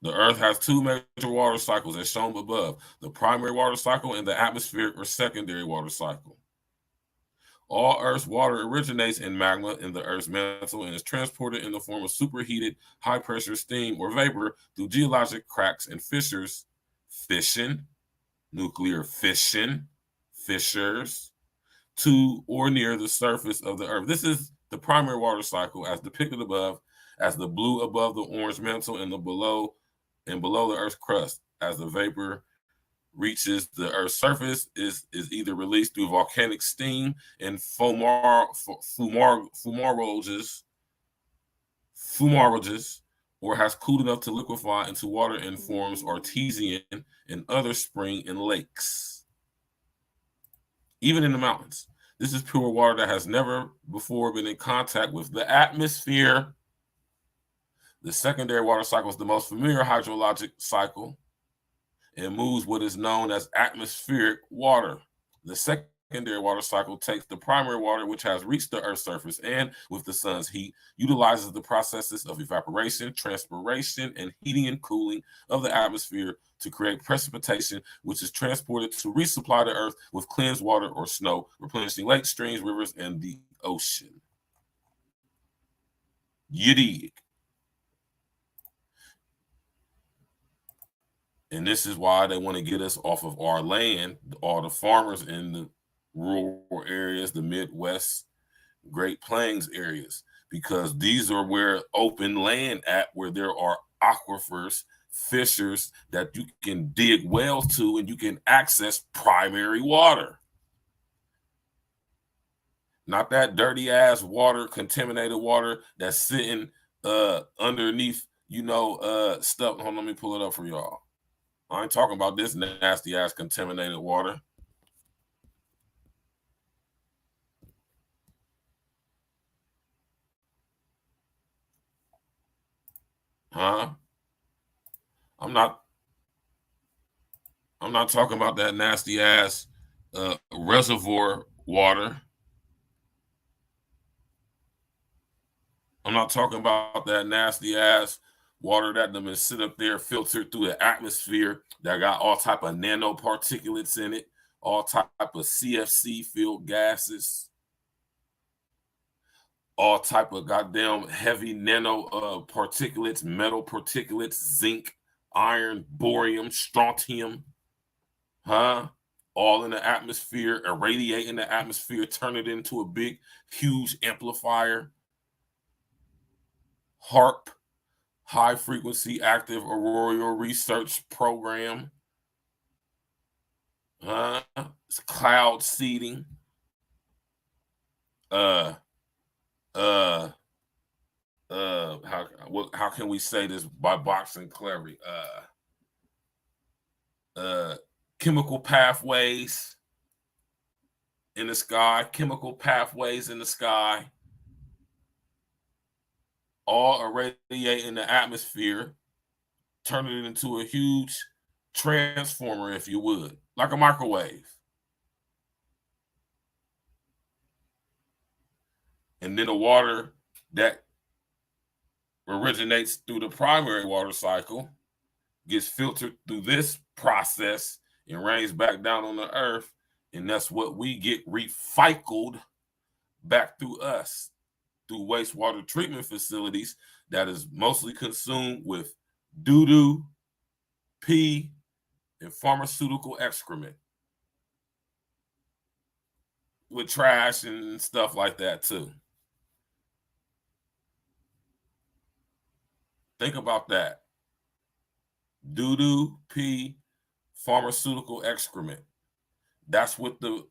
The Earth has two major water cycles, as shown above: the primary water cycle and the atmospheric or secondary water cycle. All Earth's water originates in magma in the Earth's mantle and is transported in the form of superheated, high-pressure steam or vapor through geologic cracks and fissures, fission, nuclear fission, fissures, to or near the surface of the earth. This is the primary water cycle as depicted above, as the blue above the orange mantle and below the earth's crust. As the vapor reaches the earth's surface, is either released through volcanic steam and fumaroles, or has cooled enough to liquefy into water and forms artesian and other spring and lakes. Even in the mountains, this is pure water that has never before been in contact with the atmosphere. The secondary water cycle is the most familiar hydrologic cycle and moves what is known as atmospheric water. The secondary water cycle takes the primary water, which has reached the Earth's surface and, with the sun's heat, utilizes the processes of evaporation, transpiration, and heating and cooling of the atmosphere to create precipitation, which is transported to resupply the Earth with cleansed water or snow, replenishing lakes, streams, rivers, and the ocean. You dig? And this is why they want to get us off of our land, all the farmers in the rural areas, the Midwest, Great Plains areas, because these are where open land at, where there are aquifers, fissures that you can dig wells to and you can access primary water. Not that dirty ass water, contaminated water that's sitting underneath, stuff. Hold on, let me pull it up for y'all. I ain't talking about this nasty ass contaminated water. Huh? I'm not talking about that nasty ass reservoir water. I'm not talking about that nasty ass water that them is sit up there filtered through the atmosphere that got all type of nanoparticulates in it, all type of CFC filled gases, all type of goddamn heavy nano particulates, metal particulates, zinc, iron, borium, strontium, all in the atmosphere, irradiating the atmosphere, turn it into a big, huge amplifier. HARP, High Frequency Active Auroral Research Program. It's cloud seeding. How can we say this by boxing clarity? Chemical pathways in the sky, all irradiating the atmosphere, turning it into a huge transformer, if you would, like a microwave. And then the water that originates through the primary water cycle gets filtered through this process and rains back down on the earth, and that's what we get recycled back through us, through wastewater treatment facilities that is mostly consumed with doo-doo, pee, and pharmaceutical excrement, with trash and stuff like that too. Think about that. Doo-doo, pee, pharmaceutical excrement. That's what the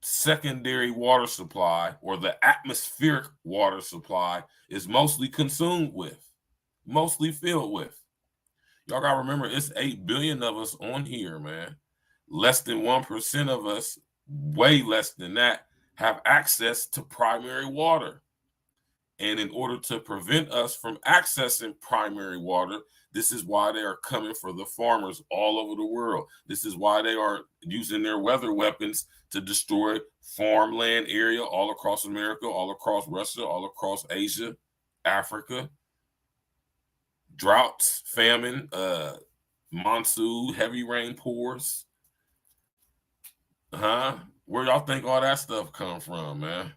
secondary water supply, or the atmospheric water supply, is mostly consumed with, mostly filled with. Y'all gotta remember, it's 8 billion of us on here, man. Less than 1% of us, way less than that, have access to primary water. And in order to prevent us from accessing primary water, this is why they are coming for the farmers all over the world. This is why they are using their weather weapons to destroy farmland area all across America, all across Russia, all across Asia, Africa. Droughts, famine, monsoon, heavy rain pours. Where y'all think all that stuff come from, man?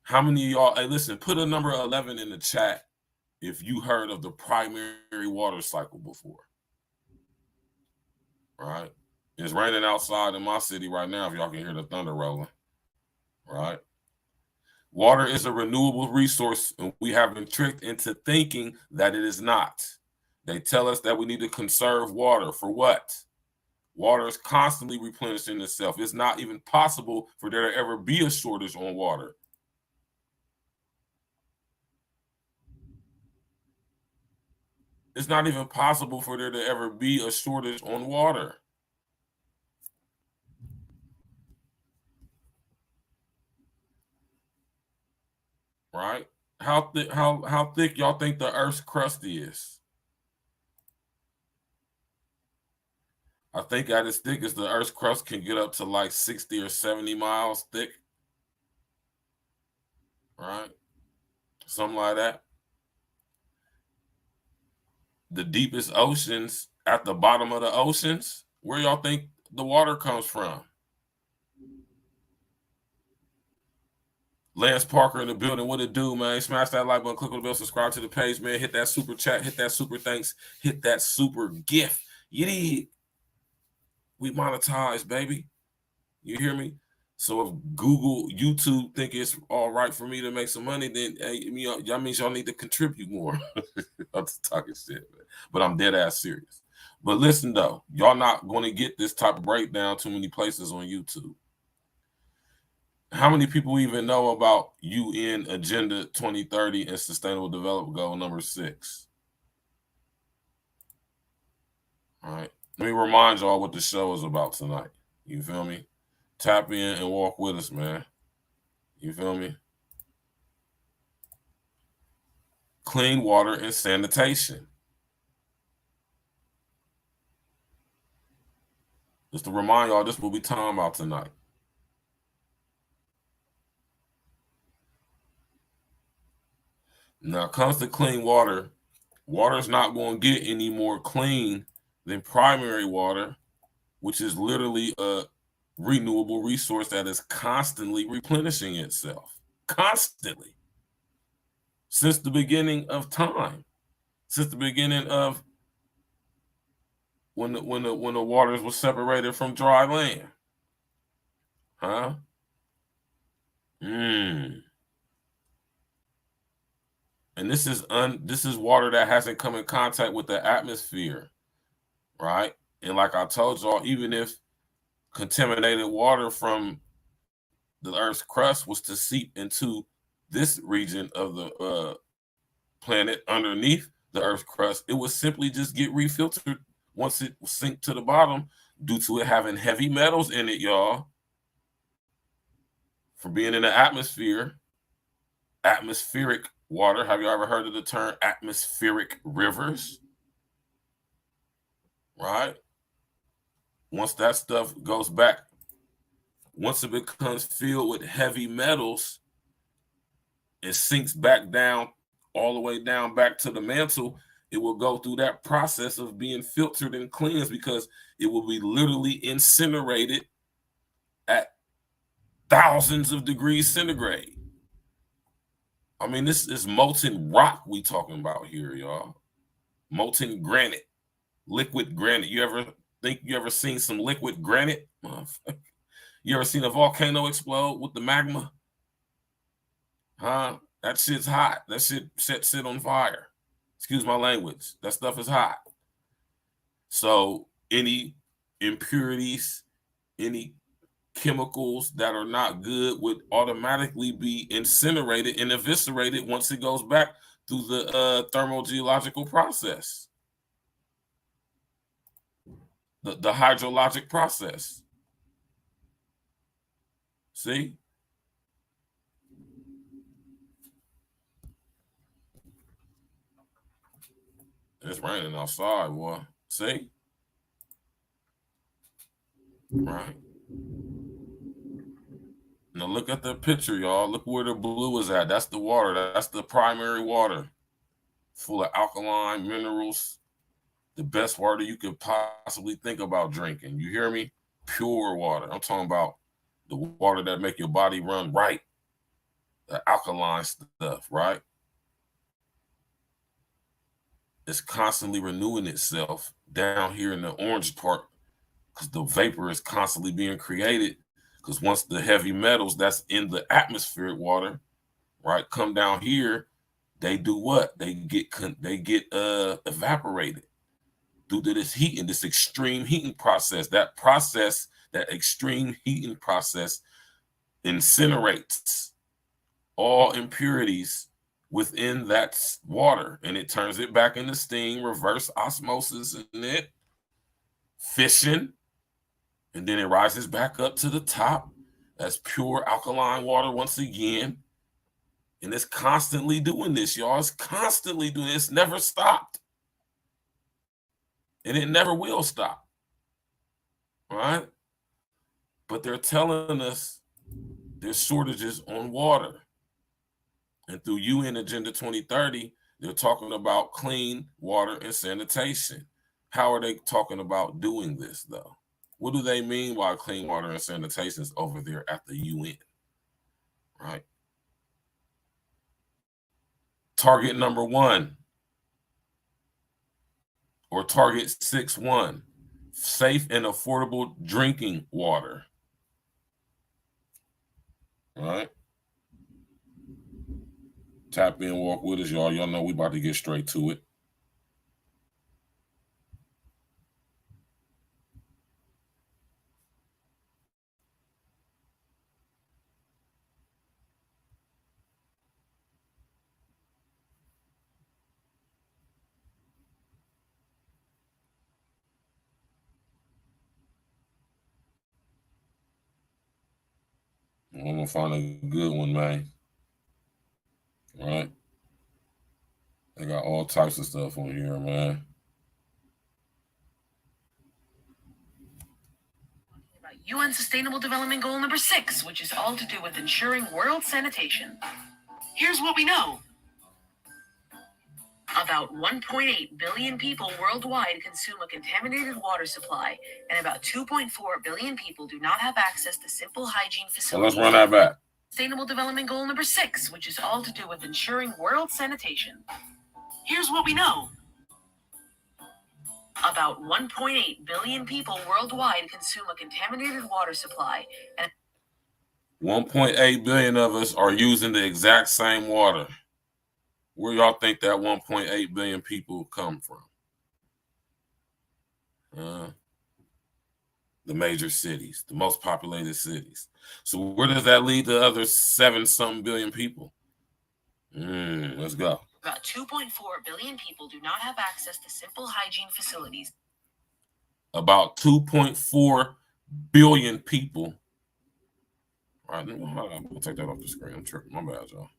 How many of y'all, hey, listen, put a number 11 in the chat if you heard of the primary water cycle before. Right? It's raining outside in my city right now, if y'all can hear the thunder rolling, right? Water is a renewable resource, and we have been tricked into thinking that it is not. They tell us that we need to conserve water. For what? Water is constantly replenishing itself. It's not even possible for there to ever be a shortage on water. It's not even possible for there to ever be a shortage on water. Right? How thick y'all think the Earth's crust is? I think at its thickest, the Earth's crust can get up to like 60 or 70 miles thick. Right? Something like that. The deepest oceans, at the bottom of the oceans, where y'all think the water comes from? Lance Parker in the building. What it do, man? Smash that like button, click on the bell, subscribe to the page, man. Hit that super chat, hit that super thanks, hit that super gift. You need. We monetize, baby. You hear me? So if Google, YouTube think it's all right for me to make some money, then hey, y'all means y'all need to contribute more. I'm just talking shit, man. But I'm dead ass serious. But listen though, y'all not going to get this type of breakdown too many places on YouTube. How many people even know about UN Agenda 2030 and Sustainable Development Goal number 6? All right. Let me remind y'all what the show is about tonight. You feel me? Tap in and walk with us, man. You feel me? Clean water and sanitation. Just to remind y'all, this is what we talking about tonight. Now, it comes to clean water, water's not going to get any more clean than primary water, which is literally a renewable resource that is constantly replenishing itself. Constantly. Since the beginning of time. Since the beginning of when the waters were separated from dry land. Huh? And this is water that hasn't come in contact with the atmosphere, right? And like I told y'all, even if contaminated water from the Earth's crust was to seep into this region of the planet underneath the Earth's crust, it would simply just get refiltered once it sink to the bottom due to it having heavy metals in it, y'all. From being in the atmosphere, atmospheric water. Have you ever heard of the term atmospheric rivers? Right? Once that stuff goes back, once it becomes filled with heavy metals, it sinks back down, all the way down back to the mantle. It will go through that process of being filtered and cleansed because it will be literally incinerated at thousands of degrees centigrade. I mean, this is molten rock we talking about here, y'all. Molten granite, liquid granite. You ever seen some liquid granite? You ever seen a volcano explode with the magma? Huh? That shit's hot. That shit sit on fire. Excuse my language. That stuff is hot. So any impurities, any chemicals that are not good would automatically be incinerated and eviscerated once it goes back through the thermogeological process, the hydrologic process. See? It's raining outside, boy. See? Right. Now look at the picture, y'all. Look where the blue is at. That's the water. That's the primary water. Full of alkaline minerals. The best water you could possibly think about drinking. You hear me? Pure water. I'm talking about the water that make your body run right. The alkaline stuff, right? It's constantly renewing itself down here in the orange part because the vapor is constantly being created. Because once the heavy metals that's in the atmospheric water, right, come down here, they do what? They get evaporated due to this heat and this extreme heating process. That extreme heating process incinerates all impurities within that water, and it turns it back into steam, reverse osmosis in it, fission, and then it rises back up to the top as pure alkaline water once again. And it's constantly doing this, y'all. It's constantly doing it. It's never stopped. And it never will stop. All right? But they're telling us there's shortages on water. And through UN Agenda 2030, they're talking about clean water and sanitation. How are they talking about doing this, though? What do they mean by clean water and sanitation is over there at the UN? Right? Target number 1, or target 6.1, safe and affordable drinking water. All right? Tap in, walk with us, y'all. Y'all know we about to get straight to it. I'm gonna find a good one, man. All right. They got all types of stuff on here, man. UN Sustainable Development Goal number 6, which is all to do with ensuring world sanitation. Here's what we know. About 1.8 billion people worldwide consume a contaminated water supply, and about 2.4 billion people do not have access to simple hygiene facilities. So let's run that back. Sustainable Development Goal number 6, which is all to do with ensuring world sanitation. Here's what we know. About 1.8 billion people worldwide consume a contaminated water supply, and 1.8 billion of us are using the exact same water. Where y'all think that 1.8 billion people come from? The major cities, the most populated cities. So where does that lead the other 7-something billion people? Let's go. About 2.4 billion people do not have access to simple hygiene facilities. About 2.4 billion people. All right, I'm gonna take that off the screen. I'm tripping. My bad, y'all.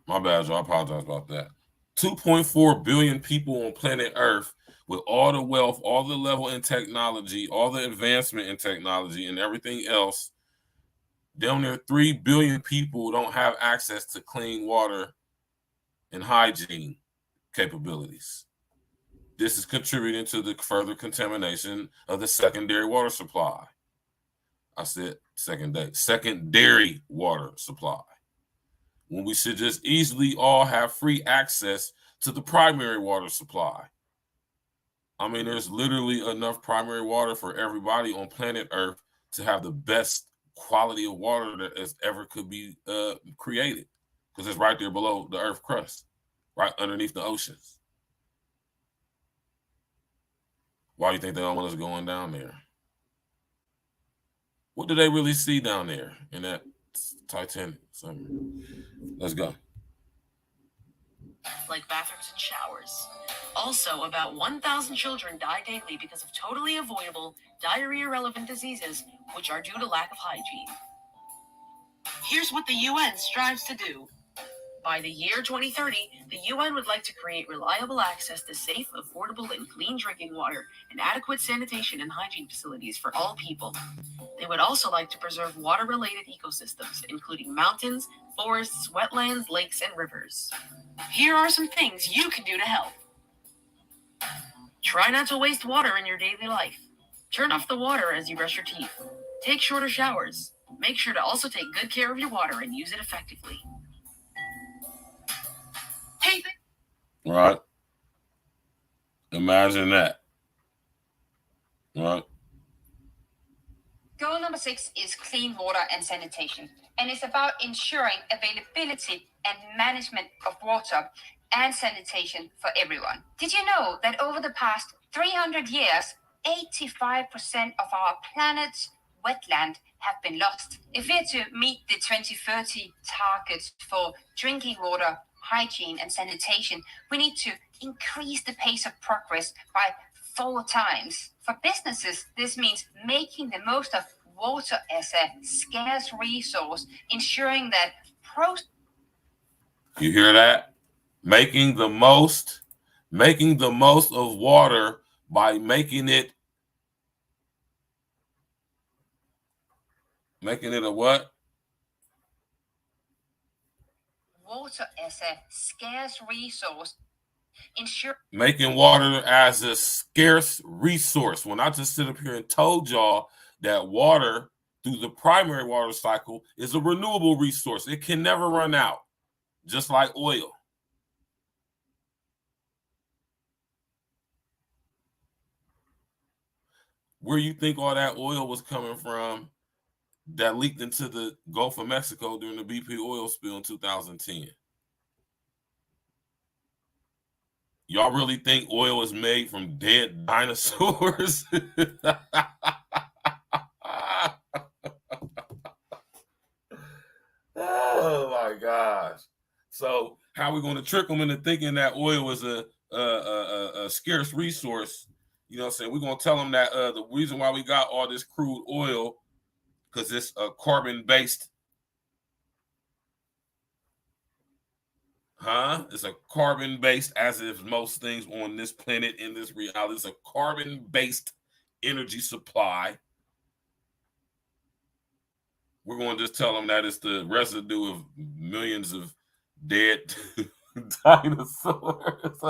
My bad, y'all. I apologize about that. 2.4 billion people on planet Earth with all the wealth, all the level in technology, all the advancement in technology and everything else. Down there, 3 billion people don't have access to clean water and hygiene capabilities. This is contributing to the further contamination of the secondary water supply. I said secondary water supply. When we should just easily all have free access to the primary water supply. I mean, there's literally enough primary water for everybody on planet Earth to have the best quality of water that has ever could be created, because it's right there below the Earth crust, right underneath the oceans. Why do you think they don't want us going down there? What do they really see down there in that Titanic? Let's go. Like bathrooms and showers. Also, about 1,000 children die daily because of totally avoidable diarrhea-relevant diseases, which are due to lack of hygiene. Here's what the UN strives to do. By the year 2030, the UN would like to create reliable access to safe, affordable, and clean drinking water and adequate sanitation and hygiene facilities for all people. They would also like to preserve water-related ecosystems, including mountains, forests, wetlands, lakes, and rivers. Here are some things you can do to help. Try not to waste water in your daily life. Turn off the water as you brush your teeth. Take shorter showers. Make sure to also take good care of your water and use it effectively. Hey. All right. Imagine that. Right? Goal number 6 is clean water and sanitation, and it's about ensuring availability and management of water and sanitation for everyone. Did you know that over the past 300 years, 85% of our planet's wetland have been lost? If we're to meet the 2030 targets for drinking water, hygiene, and sanitation, we need to increase the pace of progress by 4 times. For businesses, this means making the most of water as a scarce resource, ensuring that You hear that? Making the most of water by making it a what? Water as a scarce resource. Making water as a scarce resource. When I just sit up here and told y'all that water through the primary water cycle is a renewable resource. It can never run out, just like oil. Where you think all that oil was coming from that leaked into the Gulf of Mexico during the BP oil spill in 2010? Y'all really think oil is made from dead dinosaurs? Oh my gosh. So how are we going to trick them into thinking that oil is a scarce resource? You know what I'm saying? We're going to tell them that the reason why we got all this crude oil, because it's a carbon-based. It's a carbon-based, as if most things on this planet, in this reality, it's a carbon-based energy supply. We're going to just tell them that it's the residue of millions of dead dinosaurs.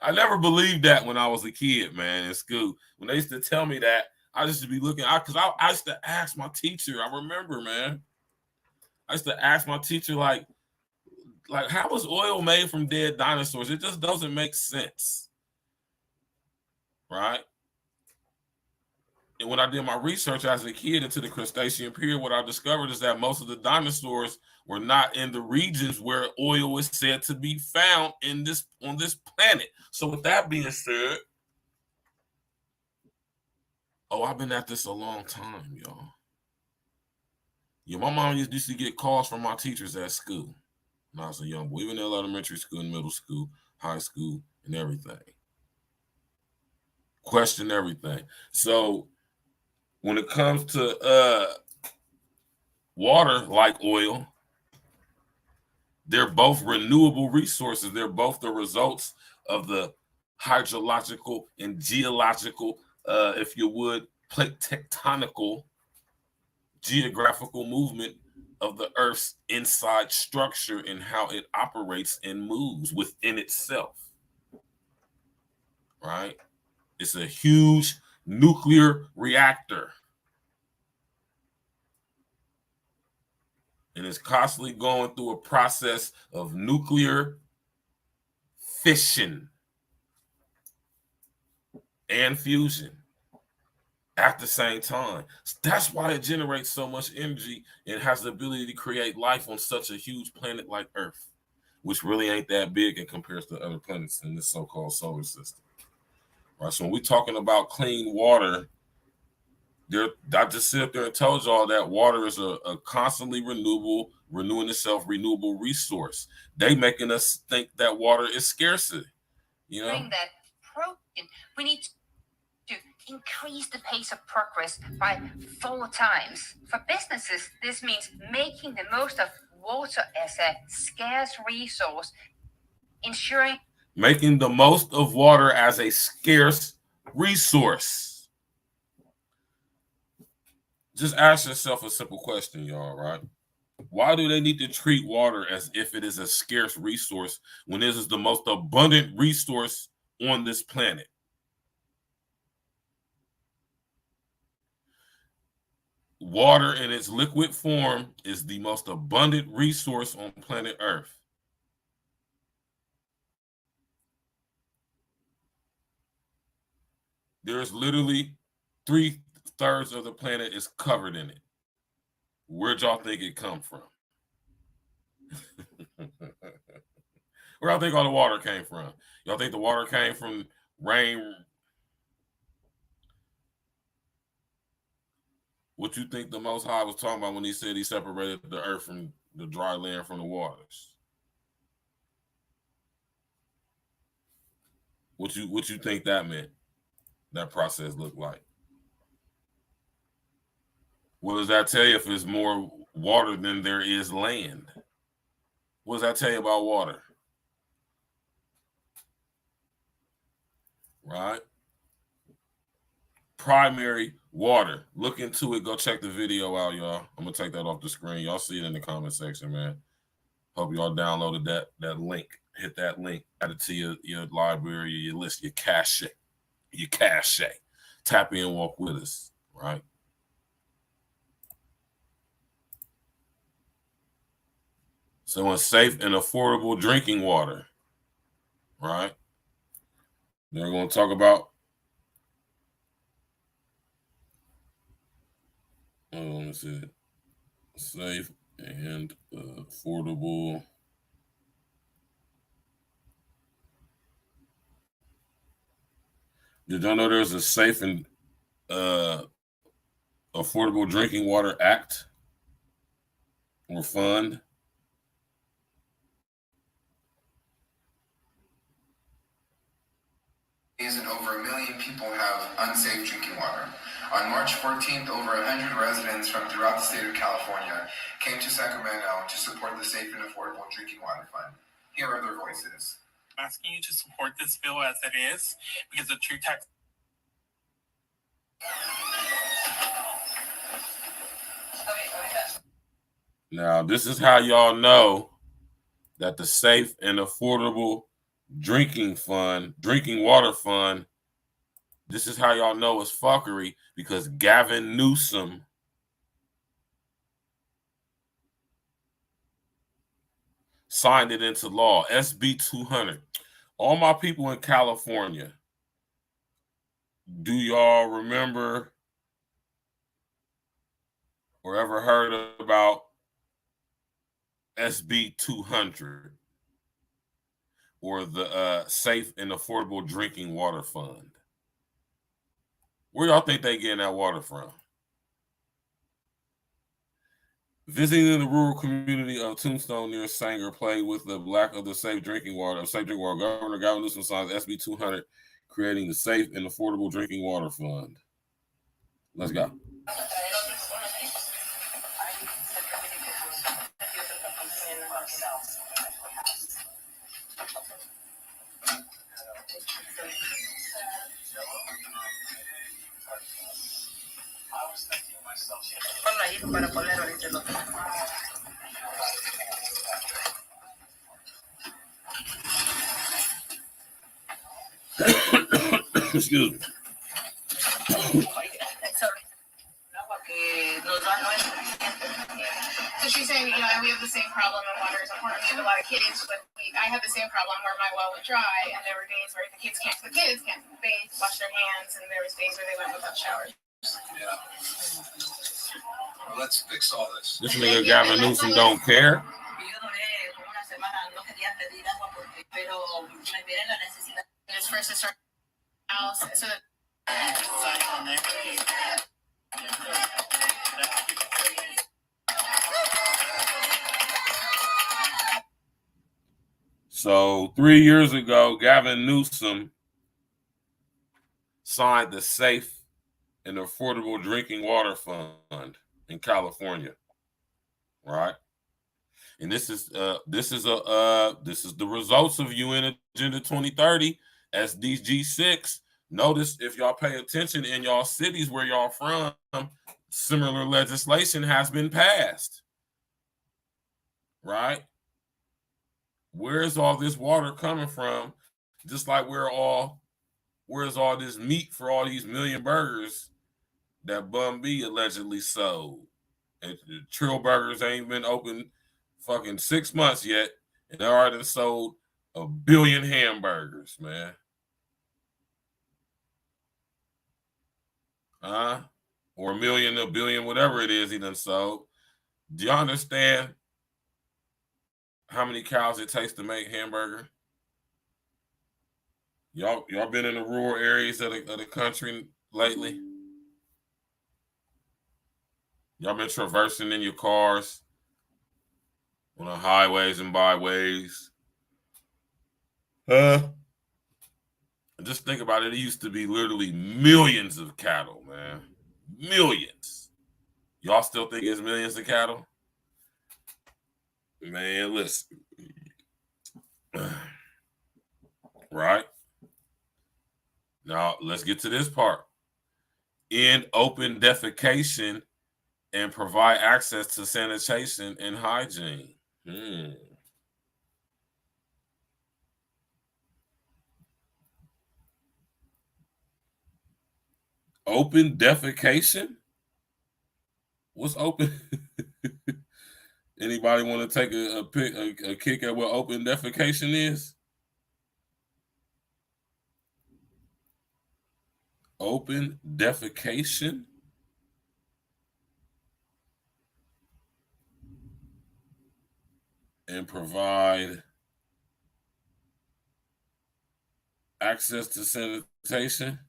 I never believed that when I was a kid, man, in school. When they used to tell me that, I used to be looking out, because I used to ask my teacher. I remember, man. I used to ask my teacher, like, how was oil made from dead dinosaurs? It just doesn't make sense, right? And when I did my research as a kid into the Cretaceous period, what I discovered is that most of the dinosaurs were not in the regions where oil is said to be found on this planet. So with that being said, I've been at this a long time, y'all. Yeah, my mom used to get calls from my teachers at school when I was a young boy, even in elementary school and middle school, high school, and everything. Question everything. So when it comes to water, like oil, they're both renewable resources. They're both the results of the hydrological and geological, if you would, plate tectonical, geographical movement of the Earth's inside structure and how it operates and moves within itself, right? It's a huge nuclear reactor. And it's constantly going through a process of nuclear fission and fusion at the same time. That's why it generates so much energy and has the ability to create life on such a huge planet like Earth, which really ain't that big in comparison to other planets in this so-called solar system. Right? So when we're talking about clean water, I just sit up there and told y'all that water is a constantly renewing itself, renewable resource. They making us think that water is scarcity. You know? That protein, we need to increase the pace of progress by 4 times. For businesses, this means making the most of water as a scarce resource, ensuring making the most of water as a scarce resource. Just ask yourself a simple question, y'all, right? Why do they need to treat water as if it is a scarce resource when this is the most abundant resource on this planet? Water in its liquid form is the most abundant resource on planet Earth. There's literally 3/3 of the planet is covered in it. Where'd y'all think it come from? Where y'all think all the water came from? Y'all think the water came from rain? What you think the Most High was talking about when he said he separated the earth from the dry land from the waters? What you think that meant? That process looked like? What does that tell you if it's more water than there is land? What does that tell you about water? Right? Primary water. Look into it. Go check the video out, y'all. I'm gonna take that off the screen. Y'all see it in the comment section, man. Hope y'all downloaded that link. Hit that link. Add it to your library, your list, your cache. Tap in, walk with us, right? So it's safe and affordable drinking water, right? They're going to talk about let me see. Safe and affordable. Did y'all know there's a Safe and Affordable Drinking Water Act or fund? And over 1 million people have unsafe drinking water. On March 14th, over 100 residents from throughout the state of California came to Sacramento to support the Safe and Affordable Drinking Water Fund. Here are their voices. I'm asking you to support this bill as it is, because the true tax. Now, this is how y'all know that the Safe and Affordable Drinking Water Fund, this is how y'all know it's fuckery, because Gavin Newsom signed it into law, SB 200. All my people in California, do y'all remember or ever heard about SB 200? Or the Safe and Affordable Drinking Water Fund? Where y'all think they getting that water from? Visiting the rural community of Tombstone near Sanger, played with the Black of the Safe Drinking Water. Governor Gavin Newsom signs SB 200, creating the Safe and Affordable Drinking Water Fund. Let's go. Excuse me. So she's saying, we have the same problem in water is important. We have a lot of kids, but I had the same problem where my well would dry, and there were days where the kids can't bathe, wash their hands, and there was days where they went without showers. Yeah. Well, let's fix all this. This nigga Gavin Newsom don't care. Just first to start house, so that So 3 years ago, Gavin Newsom signed the Safe and Affordable Drinking Water Fund in California, right? And this is the results of UN Agenda 2030, SDG 6. Notice, if y'all pay attention in y'all cities where y'all from, similar legislation has been passed, right? Where's all this water coming from? Just like where's all this meat for all these million burgers that Bun B allegedly sold? And the Trill Burgers ain't been open fucking 6 months yet, and they already sold 1 billion hamburgers, man. Or $1 billion, whatever it is he done sold. Do y'all understand how many cows it takes to make hamburger? Y'all been in the rural areas of the country lately? Y'all been traversing in your cars on the highways and byways? Just think about it. It used to be literally millions of cattle, man. Millions. Y'all still think it's millions of cattle? Man, listen. Right? Now, let's get to this part. End open defecation and provide access to sanitation and hygiene. Open defecation? What's open? Anybody want to take a kick at what open defecation is? Open defecation? And provide access to sanitation?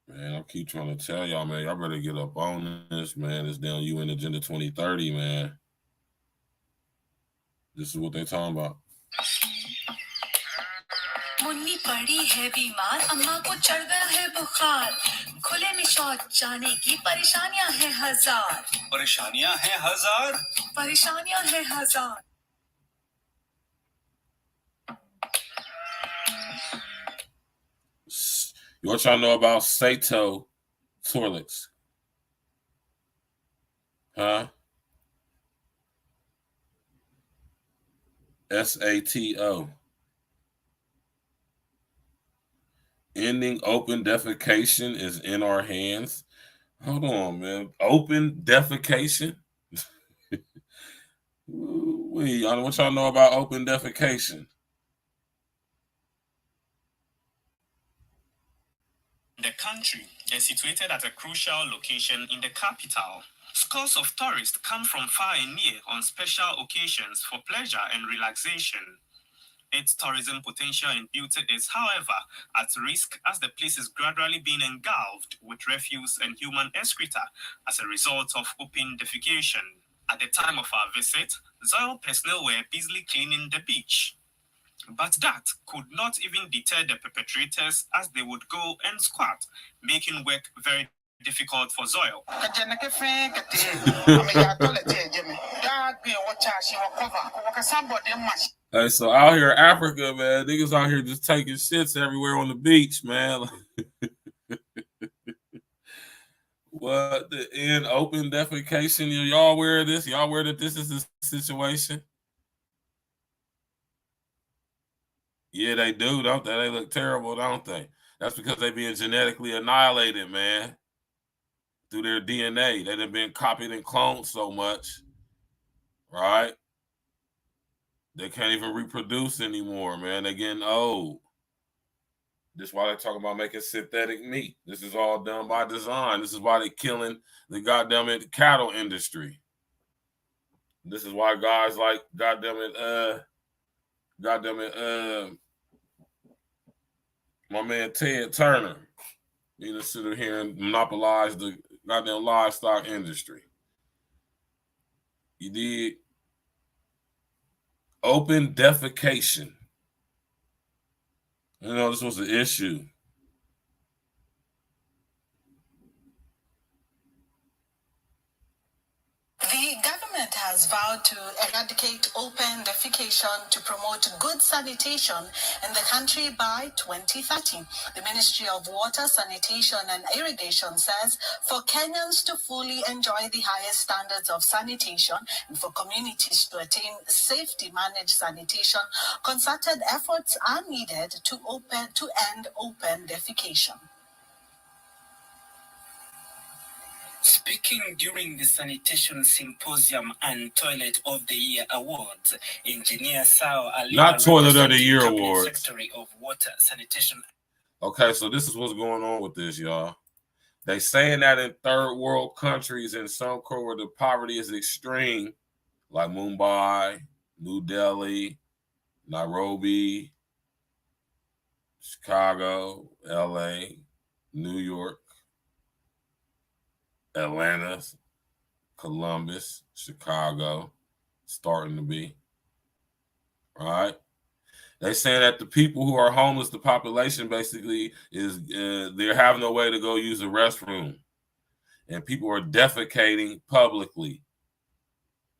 Man, I keep trying to tell y'all, man, y'all better get up on this, man. It's down UN Agenda 2030, man. This is what they're talking about. Munni पड़ी है बीमार, अम्मा को चढ़ गया है बुखार, खुले में शौच जाने की परेशानियां हैं हजार। परेशानियां हैं हजार? परेशानियां हैं हजार। What y'all know about Sato toilets? Huh? SATO. Ending open defecation is in our hands. Hold on, man. Open defecation? What y'all know about open defecation? The country is situated at a crucial location in the capital. Scores of tourists come from far and near on special occasions for pleasure and relaxation. Its tourism potential and beauty is, however, at risk as the place is gradually being engulfed with refuse and human excreta as a result of open defecation. At the time of our visit, Zoil personnel were busily cleaning the beach. But that could not even deter the perpetrators as they would go and squat, making work very difficult for Zoil. Hey, so out here in Africa, man, niggas out here just taking shits everywhere on the beach, man. What, the end open defecation? Y'all aware of this? Y'all aware that this is the situation? Yeah, they do, don't they? They look terrible, don't they? That's because they being genetically annihilated, man. Through their DNA. They done been copied and cloned so much, right? They can't even reproduce anymore, man. They're getting old. This is why they're talking about making synthetic meat. This is all done by design. This is why they're killing the goddamn cattle industry. This is why guys like my man Ted Turner need to sit here and monopolize the goddamn livestock industry. You did open defecation. You know, this was an issue. The government has vowed to eradicate open defecation to promote good sanitation in the country by 2030. The Ministry of Water, Sanitation and Irrigation says for Kenyans to fully enjoy the highest standards of sanitation and for communities to attain safety managed sanitation, concerted efforts are needed to end open defecation. Speaking during the Sanitation Symposium and Toilet of the Year Awards, Engineer Sao Ali, not Toilet of the Year Awards, Secretary of Water, Sanitation. Okay, so this is what's going on with this, y'all. They saying that in third world countries and some where the poverty is extreme, like Mumbai, New Delhi, Nairobi, Chicago, LA, New York, Atlanta, Columbus, Chicago, starting to be. All right. They saying that the people who are homeless, the population basically is they're having no way to go use the restroom, and people are defecating publicly,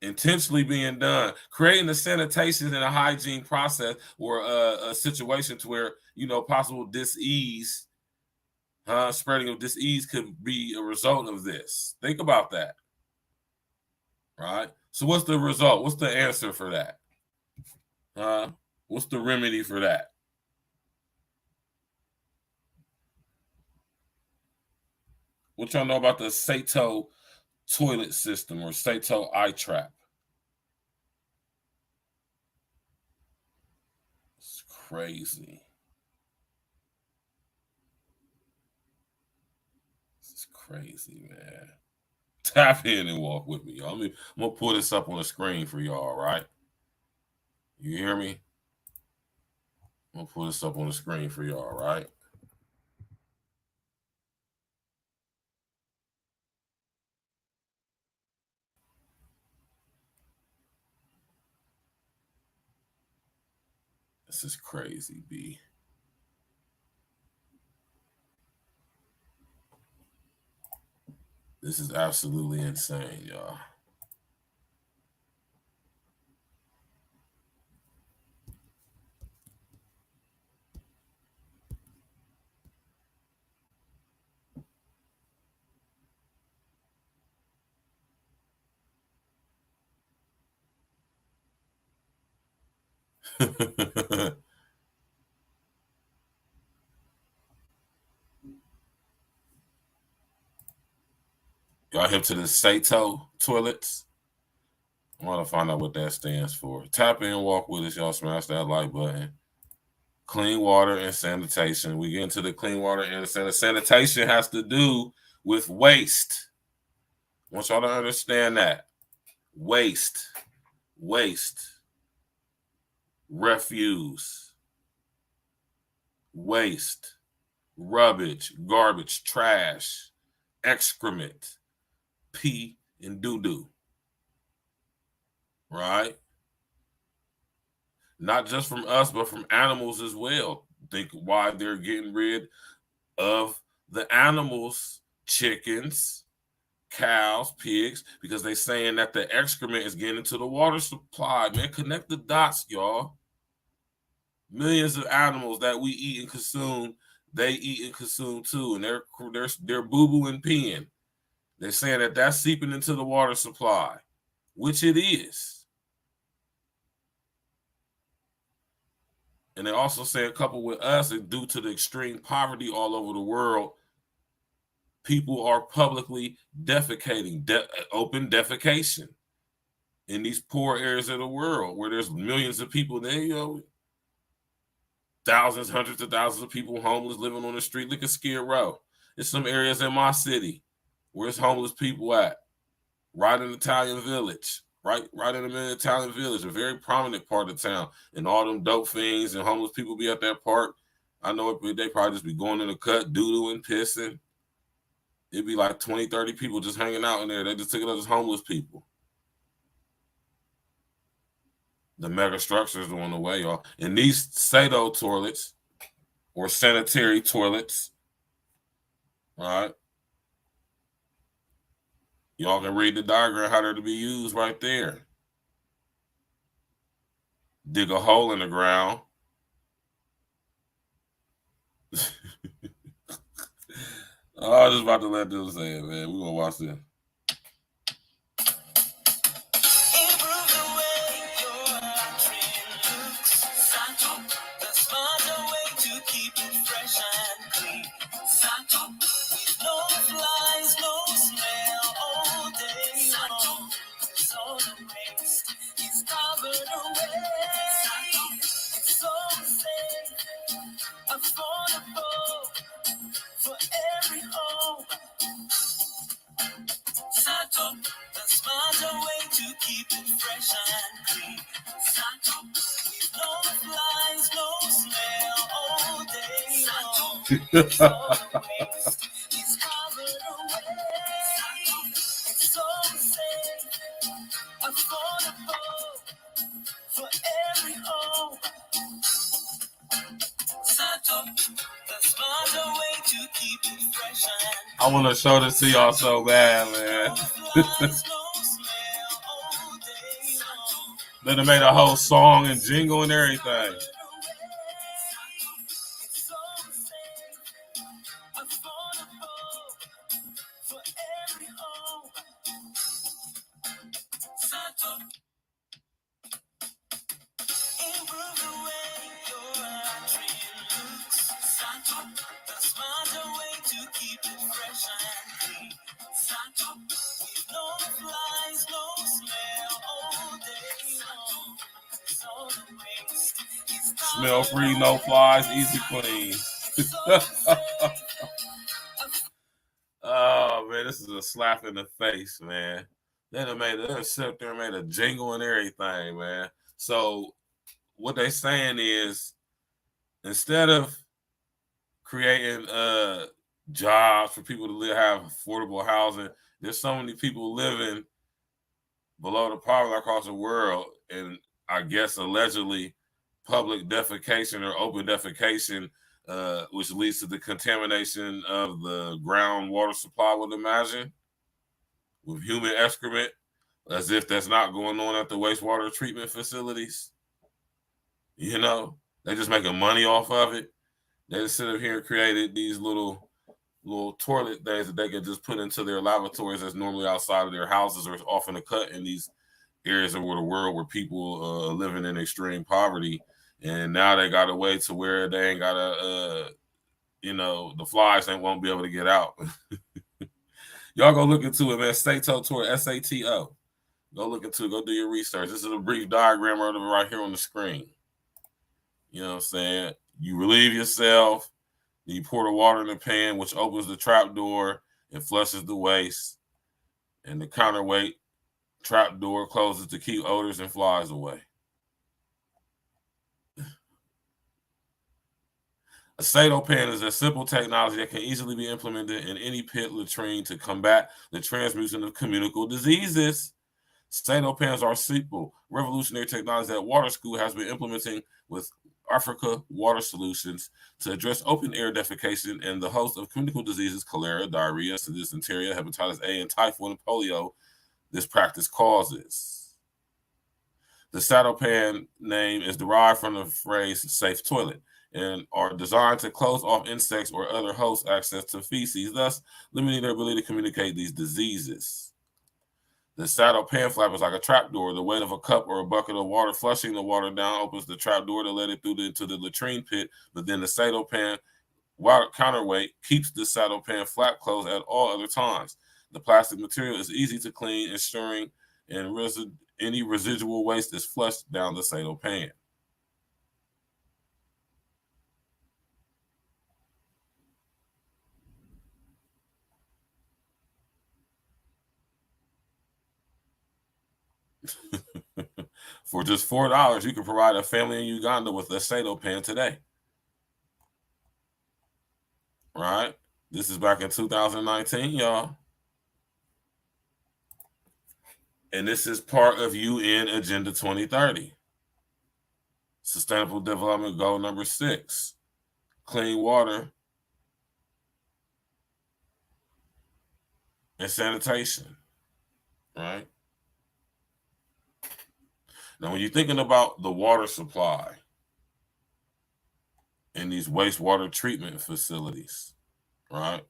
intentionally being done, creating a sanitation and a hygiene process or a situation to where possible disease, spreading of disease could be a result of this. Think about that, right? So what's the result? What's the answer for that? What's the remedy for that? What y'all know about the Sato toilet system or Sato eye trap? It's crazy. It's crazy, man. Tap in and walk with me, y'all. I'm gonna pull this up on the screen for y'all, right? You hear me? I'm gonna pull this up on the screen for y'all, right? This is crazy, B. This is absolutely insane, y'all. Y'all hip to the Sato toilets? I want to find out what that stands for. Tap in, walk with us, y'all. Smash that like button. Clean water and sanitation. We get into the clean water and sanitation has to do with waste. I want y'all to understand that. Waste, refuse, waste, rubbish, garbage, trash, excrement, pee, and doo-doo. Right? Not just from us, but from animals as well. Think why they're getting rid of the animals, chickens, cows, pigs, because they're saying that the excrement is getting into the water supply. Man, connect the dots, y'all. Millions of animals that we eat and consume, they eat and consume too, and they're boo-boo and peeing. They're saying that that's seeping into the water supply, which it is. And they also say a couple with us, and due to the extreme poverty all over the world, people are publicly defecating, open defecation in these poor areas of the world where there's millions of people there, thousands, hundreds of thousands of people homeless living on the street. Look at Skid Row. There's some areas in my city where there's homeless people at, right in the Italian Village. Right in the middle of Italian Village, a very prominent part of town. And all them dope fiends and homeless people be at that park. I know they probably just be going in the cut, doo-dooing, pissing. It'd be like 20, 30 people just hanging out in there. They just took it as homeless people. The mega structures are on the way, y'all. And these Sato toilets or sanitary toilets, all right, y'all can read the diagram how they're to be used right there. Dig a hole in the ground. Oh, I was just about to let them say it, man. We're going to watch this. fresh and clean. Sato, with no flies, no smell all day long. All the waste is covered away. It's so safe, affordable for every home. Sato, the smarter way to keep it fresh and I want to show this to y'all so bad, man. Then they made a whole song and jingle and everything. Smell free, no flies, easy clean. Oh man, this is a slap in the face, man. They sit there and made a jingle and everything, man. So what they saying is, instead of creating jobs for people to have affordable housing, there's so many people living below the poverty line across the world, and I guess allegedly public defecation or open defecation, which leads to the contamination of the groundwater supply, I would imagine, with human excrement, as if that's not going on at the wastewater treatment facilities. You know, they just making money off of it. They just sit up here and created these little toilet things that they can just put into their lavatories that's normally outside of their houses or often a cut in these areas of the world where people living in extreme poverty. And now they got a way to where they ain't got to, the flies won't be able to get out. Y'all go look into it, man. Sato Tour, SATO. Go look into it. Go do your research. This is a brief diagram right here on the screen. You know what I'm saying? You relieve yourself. Then you pour the water in the pan, which opens the trap door and flushes the waste. And the counterweight trap door closes to keep odors and flies away. A Sato pan is a simple technology that can easily be implemented in any pit latrine to combat the transmission of communicable diseases. Sato pans are simple, revolutionary technology that Water School has been implementing with Africa Water Solutions to address open air defecation and the host of communicable diseases, cholera, diarrhea, dysentery, hepatitis A, and typhoid and polio this practice causes. The Sato pan name is derived from the phrase safe toilet and are designed to close off insects or other hosts' access to feces, thus limiting their ability to communicate these diseases. The Sato pan flap is like a trap door. The weight of a cup or a bucket of water flushing the water down opens the trap door to let it through into the latrine pit, but then the Sato pan counterweight keeps the Sato pan flap closed at all other times. The plastic material is easy to clean, ensuring any residual waste is flushed down the Sato pan. For just $4, you can provide a family in Uganda with a Sato pan today. Right? This is back in 2019, y'all. And this is part of UN Agenda 2030. Sustainable Development Goal number 6. Clean water and sanitation. Right? Now, when you're thinking about the water supply in these wastewater treatment facilities, right?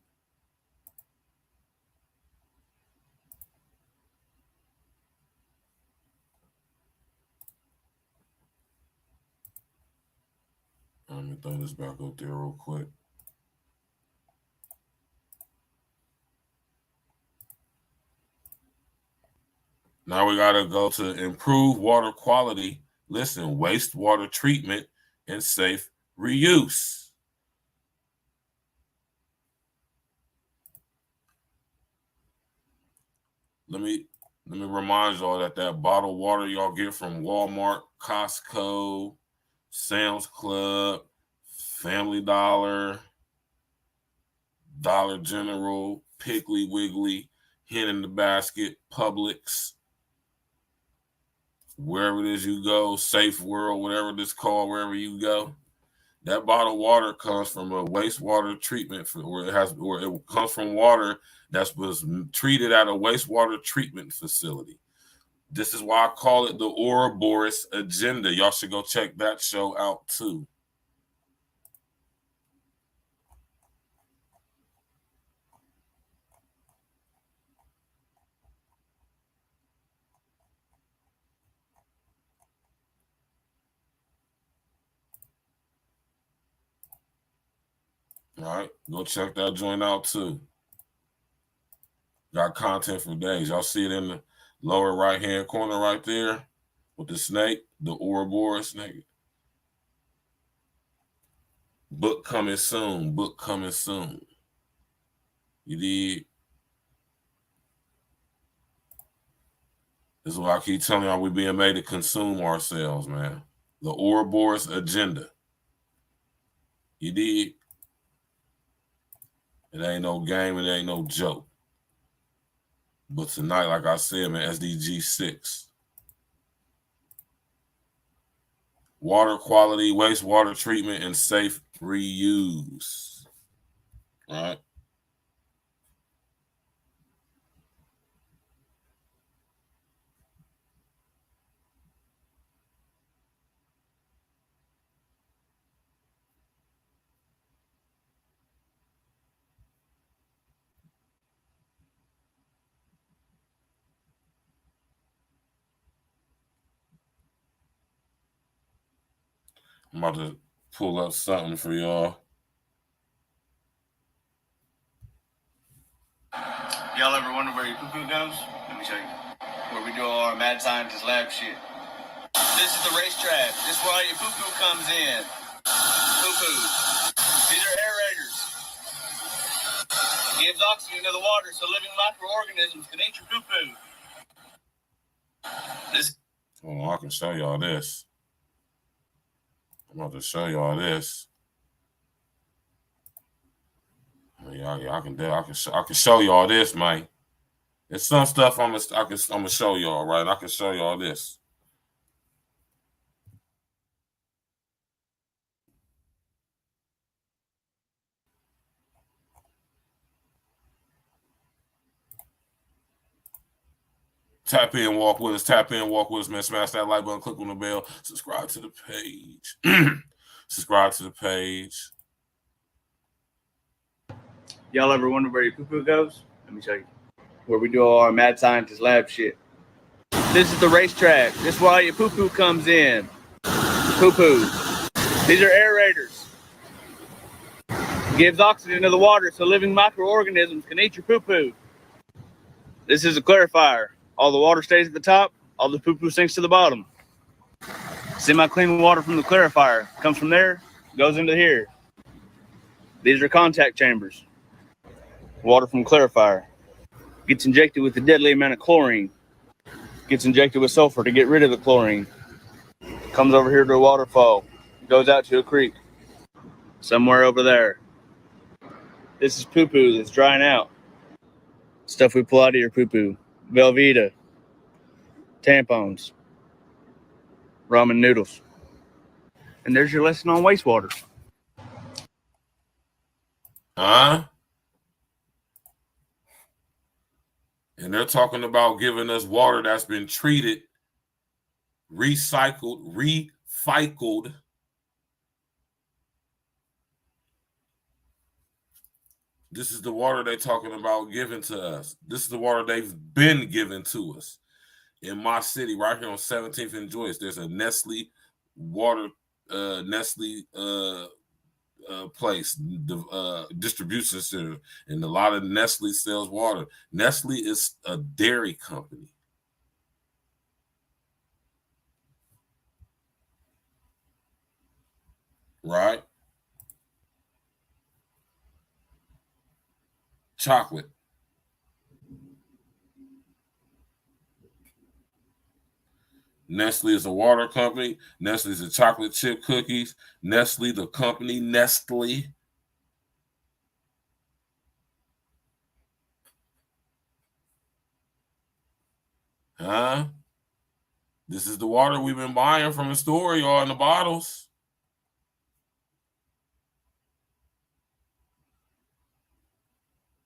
Let me throw this back up there real quick. Now we got to go to improve water quality. Listen, wastewater treatment and safe reuse. Let me Let me remind y'all that bottled water y'all get from Walmart, Costco, Sam's Club, Family Dollar, Dollar General, Piggly Wiggly, Hen in the Basket, Publix, wherever it is you go, Safe World, whatever this called, wherever you go. That bottled water comes from a wastewater treatment, where it comes from water that was treated at a wastewater treatment facility. This is why I call it the Ouroboros Agenda. Y'all should go check that show out too. All right, go check that joint out too. Got content for days. Y'all see it in the lower right-hand corner right there with the snake, the Ouroboros snake. Book coming soon. Book coming soon. You did. This is why I keep telling y'all we being made to consume ourselves, man. The Ouroboros Agenda. You did. It ain't no game. It ain't no joke. But tonight, like I said, man, SDG 6. Water quality, wastewater treatment, and safe reuse. All right. I'm about to pull up something for y'all. Y'all ever wonder where your poo-poo goes? Let me show you. Where we do all our mad scientist lab shit. This is the racetrack. This is where all your poo-poo comes in. Poo-poo. These are aerators. Gives oxygen to the water so living microorganisms can eat your poo-poo. Hold on, I can show y'all this. I'm about to show y'all this. I can show y'all this, man. There's some stuff I'm gonna show y'all, right? I can show y'all this. Tap in, walk with us. Tap in, walk with us, man. Smash that like button, click on the bell, subscribe to the page. Subscribe to the page. Y'all ever wonder where your poo-poo goes? Let me show you. Where we do all our mad scientist lab shit. This is the racetrack. This is where all your poo-poo comes in. Poo-poo. These are aerators. Gives oxygen to the water so living microorganisms can eat your poo-poo. This is a clarifier. All the water stays at the top, all the poo-poo sinks to the bottom. Semi-clean water from the clarifier comes from there, goes into here. These are contact chambers. Water from clarifier. Gets injected with a deadly amount of chlorine. Gets injected with sulfur to get rid of the chlorine. Comes over here to a waterfall. Goes out to a creek. Somewhere over there. This is poo-poo that's drying out. Stuff we pull out of your poo-poo. Velveeta. Tampons. Ramen noodles. And there's your lesson on wastewater. Huh? And they're talking about giving us water that's been treated, recycled. This is the water they're talking about giving to us. This is the water they've been giving to us. In my city, right here on 17th and Joyce, there's a Nestle water, place, the distribution center, and a lot of Nestle sells water. Nestle is a dairy company. Right? Chocolate. Nestle is a water company. Nestle is a chocolate chip cookies. Nestle, the company, Nestle. Huh? This is the water we've been buying from the store, y'all, in the bottles.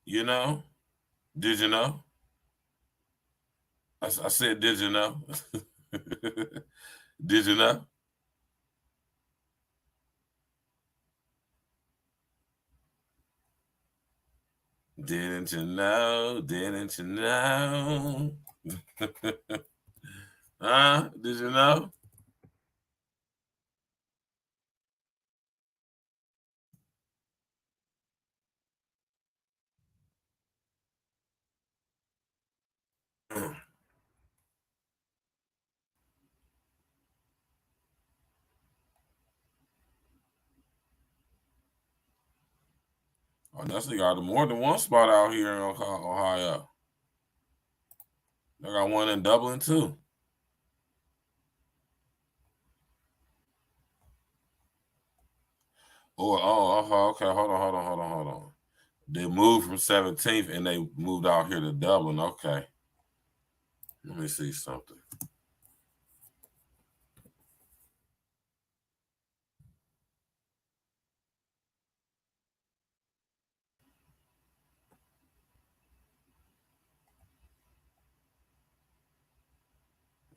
You know? Did you know? I said, did you know? Did you know? Didn't you know? Didn't you know? Huh? Did you know? Oh, Nestle got more than one spot out here in Ohio. They got one in Dublin too. Okay. Hold on. They moved from 17th and they moved out here to Dublin. Okay. Let me see something.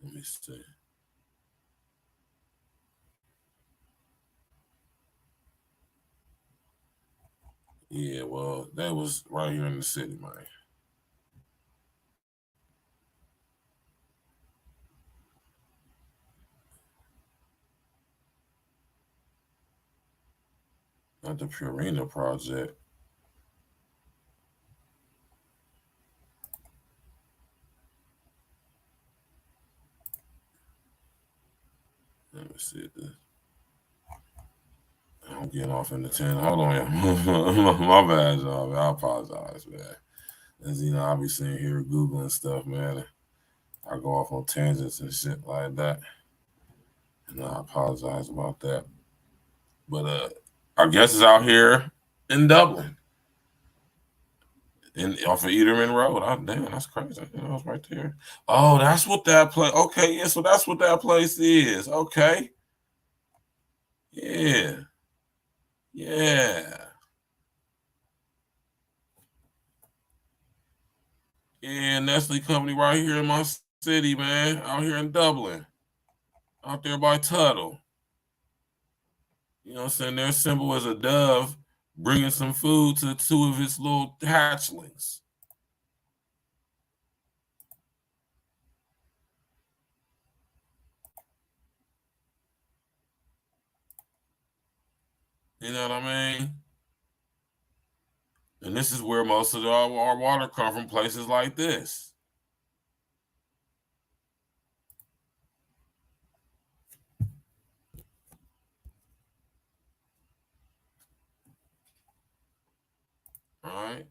Let me see. Yeah, well, that was right here in the city, man. Not the Purina project. Let me see this. I'm getting off in the 10. Hold on. My bad, y'all. Man. I apologize, man. As you know, I'll be sitting here Googling stuff, man. I go off on tangents and shit like that. And I apologize about that. But our guest is out here in Dublin. And off of Eterman Road. Oh, damn, that's crazy. I was right there. Oh, that's what that place. Okay, yeah, so that's what that place is. Okay. Yeah. Yeah. Yeah, Nestle Company right here in my city, man. Out here in Dublin. Out there by Tuttle. You know what I'm saying? Their symbol is a dove bringing some food to two of its little hatchlings. You know what I mean? And this is where most of our water come from, places like this. All right.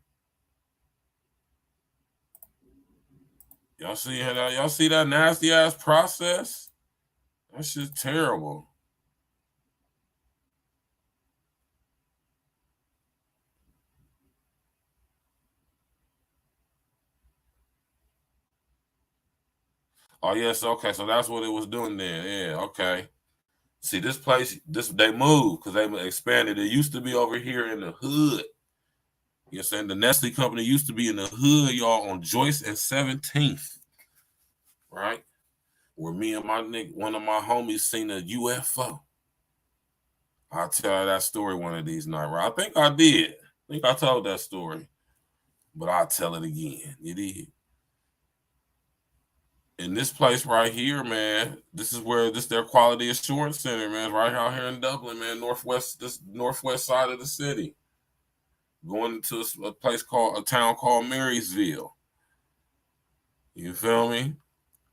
Y'all see that? Y'all see that nasty ass process? That shit's terrible. Oh yes, okay. So that's what it was doing then. Yeah, okay. See, this place, they moved because they expanded. It used to be over here in the hood. You know what I'm saying? The Nestle company used to be in the hood, y'all, on Joyce and 17th, right? Where me and my nigga, one of my homies seen a UFO. I'll tell you that story one of these nights, right? I think I did. I think I told that story. But I'll tell it again. You did. In this place right here, man, this is where their quality assurance center, man, right out here in Dublin, man, this northwest side of the city. Going to a town called Marysville. You feel me?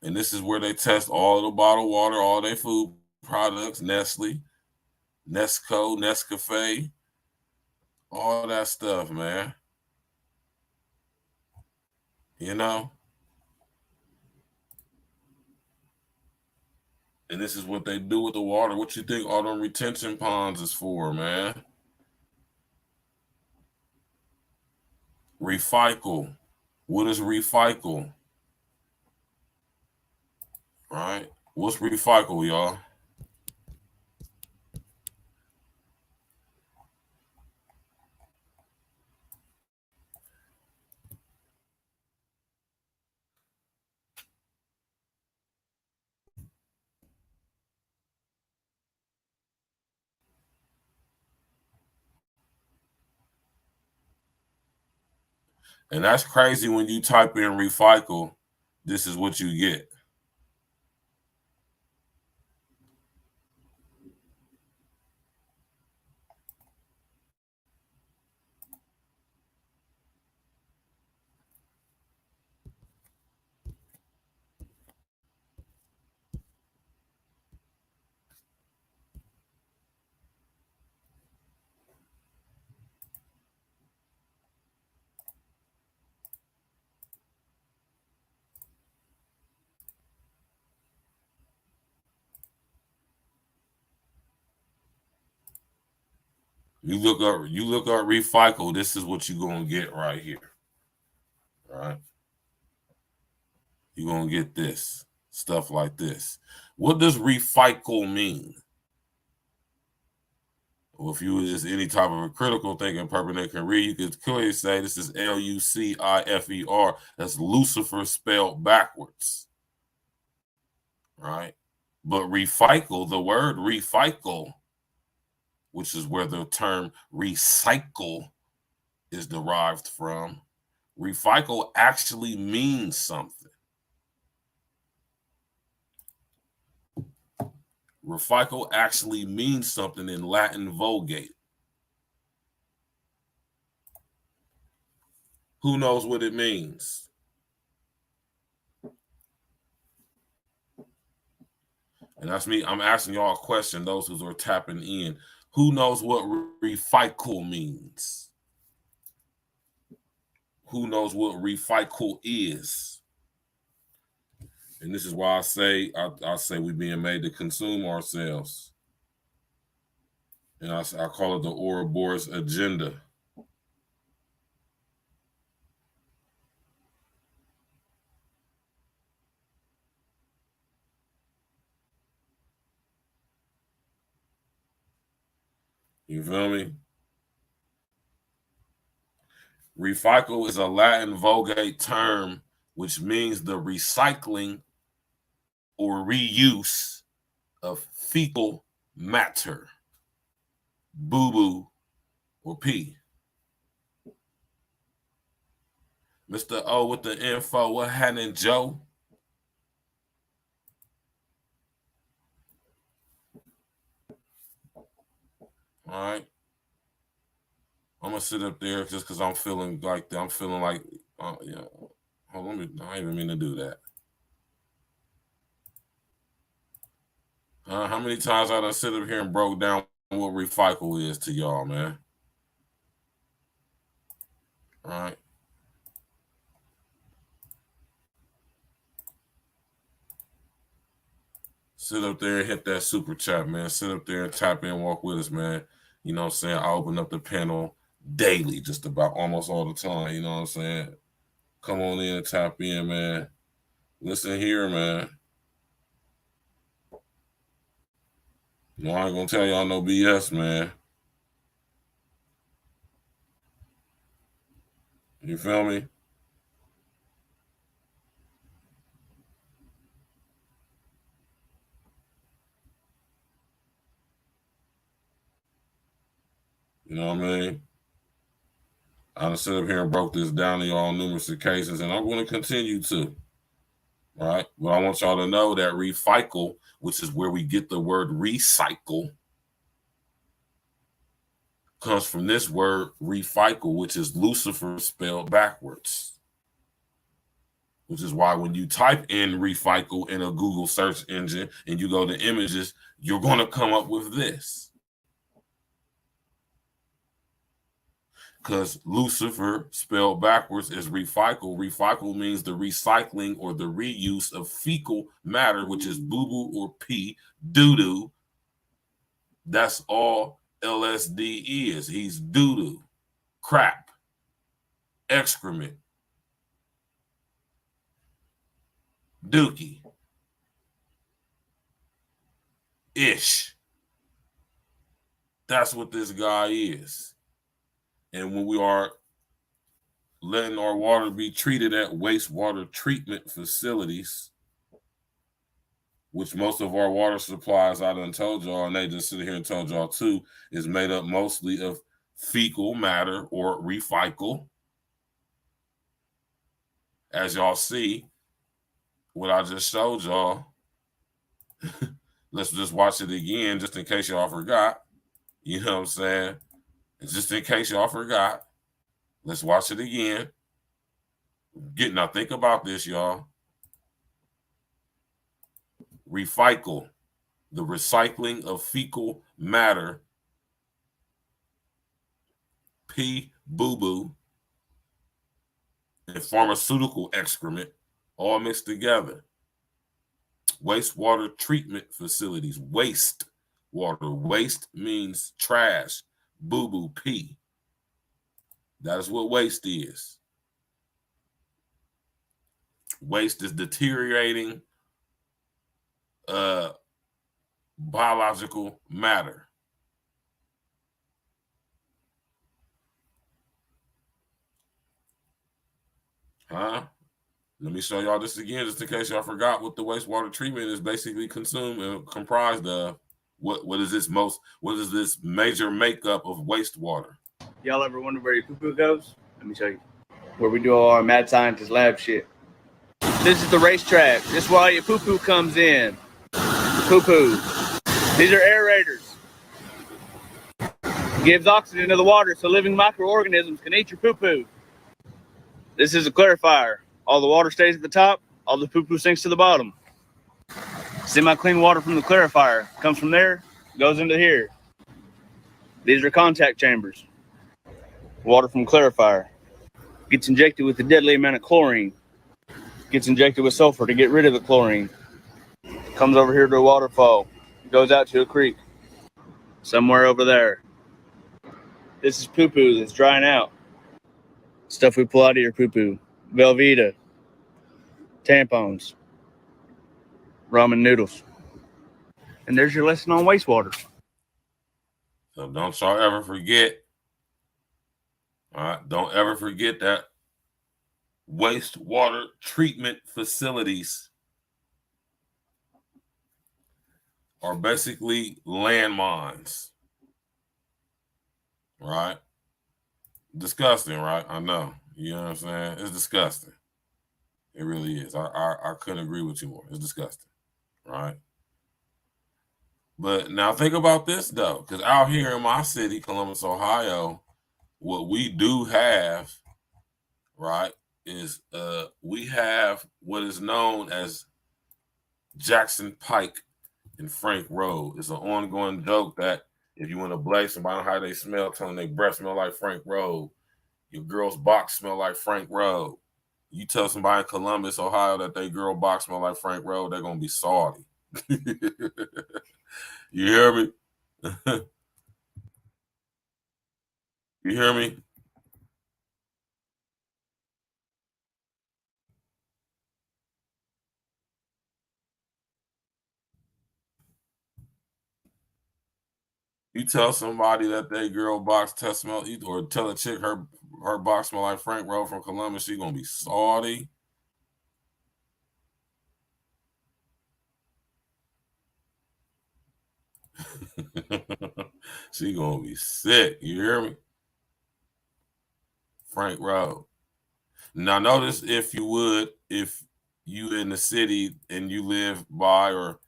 And this is where they test all of the bottled water, all their food products, Nestle, Nesco, Nescafe, all that stuff, man. You know? And this is what they do with the water. What you think all them retention ponds is for, man? Recycle. What is recycle? Right? What's recycle, y'all? And that's crazy when you type in recycle, this is what you get. You look up recycle, this is what you're gonna get right here. Right? You're gonna get this stuff like this. What does recycle mean? Well, if you is any type of a critical thinking person that can read, you could clearly say this is Lucifer. That's Lucifer spelled backwards. Right? But recycle, the word recycle, which is where the term recycle is derived from, recycle actually means something. Recycle actually means something in Latin Vulgate. Who knows what it means? And that's me. I'm asking y'all a question, those who are tapping in. Who knows what recycle means? Who knows what recycle is? And this is why I say we're being made to consume ourselves. And I call it the Ouroboros agenda. You feel me? Recycle is a Latin Vulgate term which means the recycling or reuse of fecal matter, boo-boo, or pee. Mr. O with the info, what happening, Joe? All right. I'm gonna sit up there just because I'm feeling like yeah. Hold on, I didn't even mean to do that. How many times I done sit up here and broke down what recycle is to y'all, man? All right. Sit up there and hit that super chat, man. Sit up there and tap in, walk with us, man. You know what I'm saying? I open up the panel daily, just about almost all the time. You know what I'm saying? Come on in and tap in, man. Listen here, man. No, I ain't gonna tell y'all no BS, man. You feel me? You know what I mean? I done sit up here and broke this down to y'all on numerous occasions, and I'm going to continue to. Right? But I want y'all to know that recycle, which is where we get the word recycle, comes from this word recycle, which is Lucifer spelled backwards. Which is why when you type in recycle in a Google search engine and you go to images, you're going to come up with this. because Lucifer, spelled backwards, is recycle. Recycle means the recycling or the reuse of fecal matter, which is boo-boo or pee, doo-doo. That's all LSD is. He's doo-doo, crap, excrement, dookie, ish. That's what this guy is. And when we are letting our water be treated at wastewater treatment facilities, which most of our water supplies, I done told y'all, and they just sit here and told y'all too, is made up mostly of fecal matter or recycle. As y'all see, what I just showed y'all, let's just watch it again just in case y'all forgot. You know what I'm saying? Just in case y'all forgot, let's watch it again. Now think about this, y'all. Recycle, the recycling of fecal matter, pee, boo-boo, and pharmaceutical excrement all mixed together. Wastewater treatment facilities, waste water. Waste means trash, boo-boo, pee. That is what waste is. Waste is deteriorating biological matter. Let me show y'all this again, just in case y'all forgot what the wastewater treatment is basically consumed and comprised of. What is this major makeup of wastewater? Y'all ever wonder where your poo-poo goes? Let me show you. Where we do all our mad scientist lab shit. This is the racetrack. This is where all your poo-poo comes in. Poo-poo. These are aerators. Gives oxygen to the water so living microorganisms can eat your poo-poo. This is a clarifier. All the water stays at the top, all the poo-poo sinks to the bottom. Semi-clean water from the clarifier comes from there, goes into here. These are contact chambers. Water from clarifier gets injected with a deadly amount of chlorine. Gets injected with sulfur to get rid of the chlorine. Comes over here to a waterfall. Goes out to a creek. Somewhere over there. This is poo-poo that's drying out. Stuff we pull out of your poo-poo. Velveeta. Tampons. Ramen noodles. And there's your lesson on wastewater. So don't y'all ever forget. All right, don't ever forget that wastewater treatment facilities are basically landmines. Right? Disgusting, right? I know. You know what I'm saying? It's disgusting. It really is. I couldn't agree with you more. It's disgusting. Right? But now think about this though, because out here in my city, Columbus, Ohio, what we do have, right, is we have what is known as Jackson Pike and Frank Road. It's an ongoing joke that if you want to blame somebody on how they smell, tell them their breath smell like Frank Road, your girl's box smell like Frank Road. You tell somebody in Columbus, Ohio that their girl box smell like Frank Road, they're gonna be salty. You hear me? You hear me? You tell somebody that they girl box test smell, or tell a chick her box smell like Frank Road from Columbus, she gonna be salty. She gonna be sick. You hear me? Frank Road. Now notice, if you in the city and you live by, or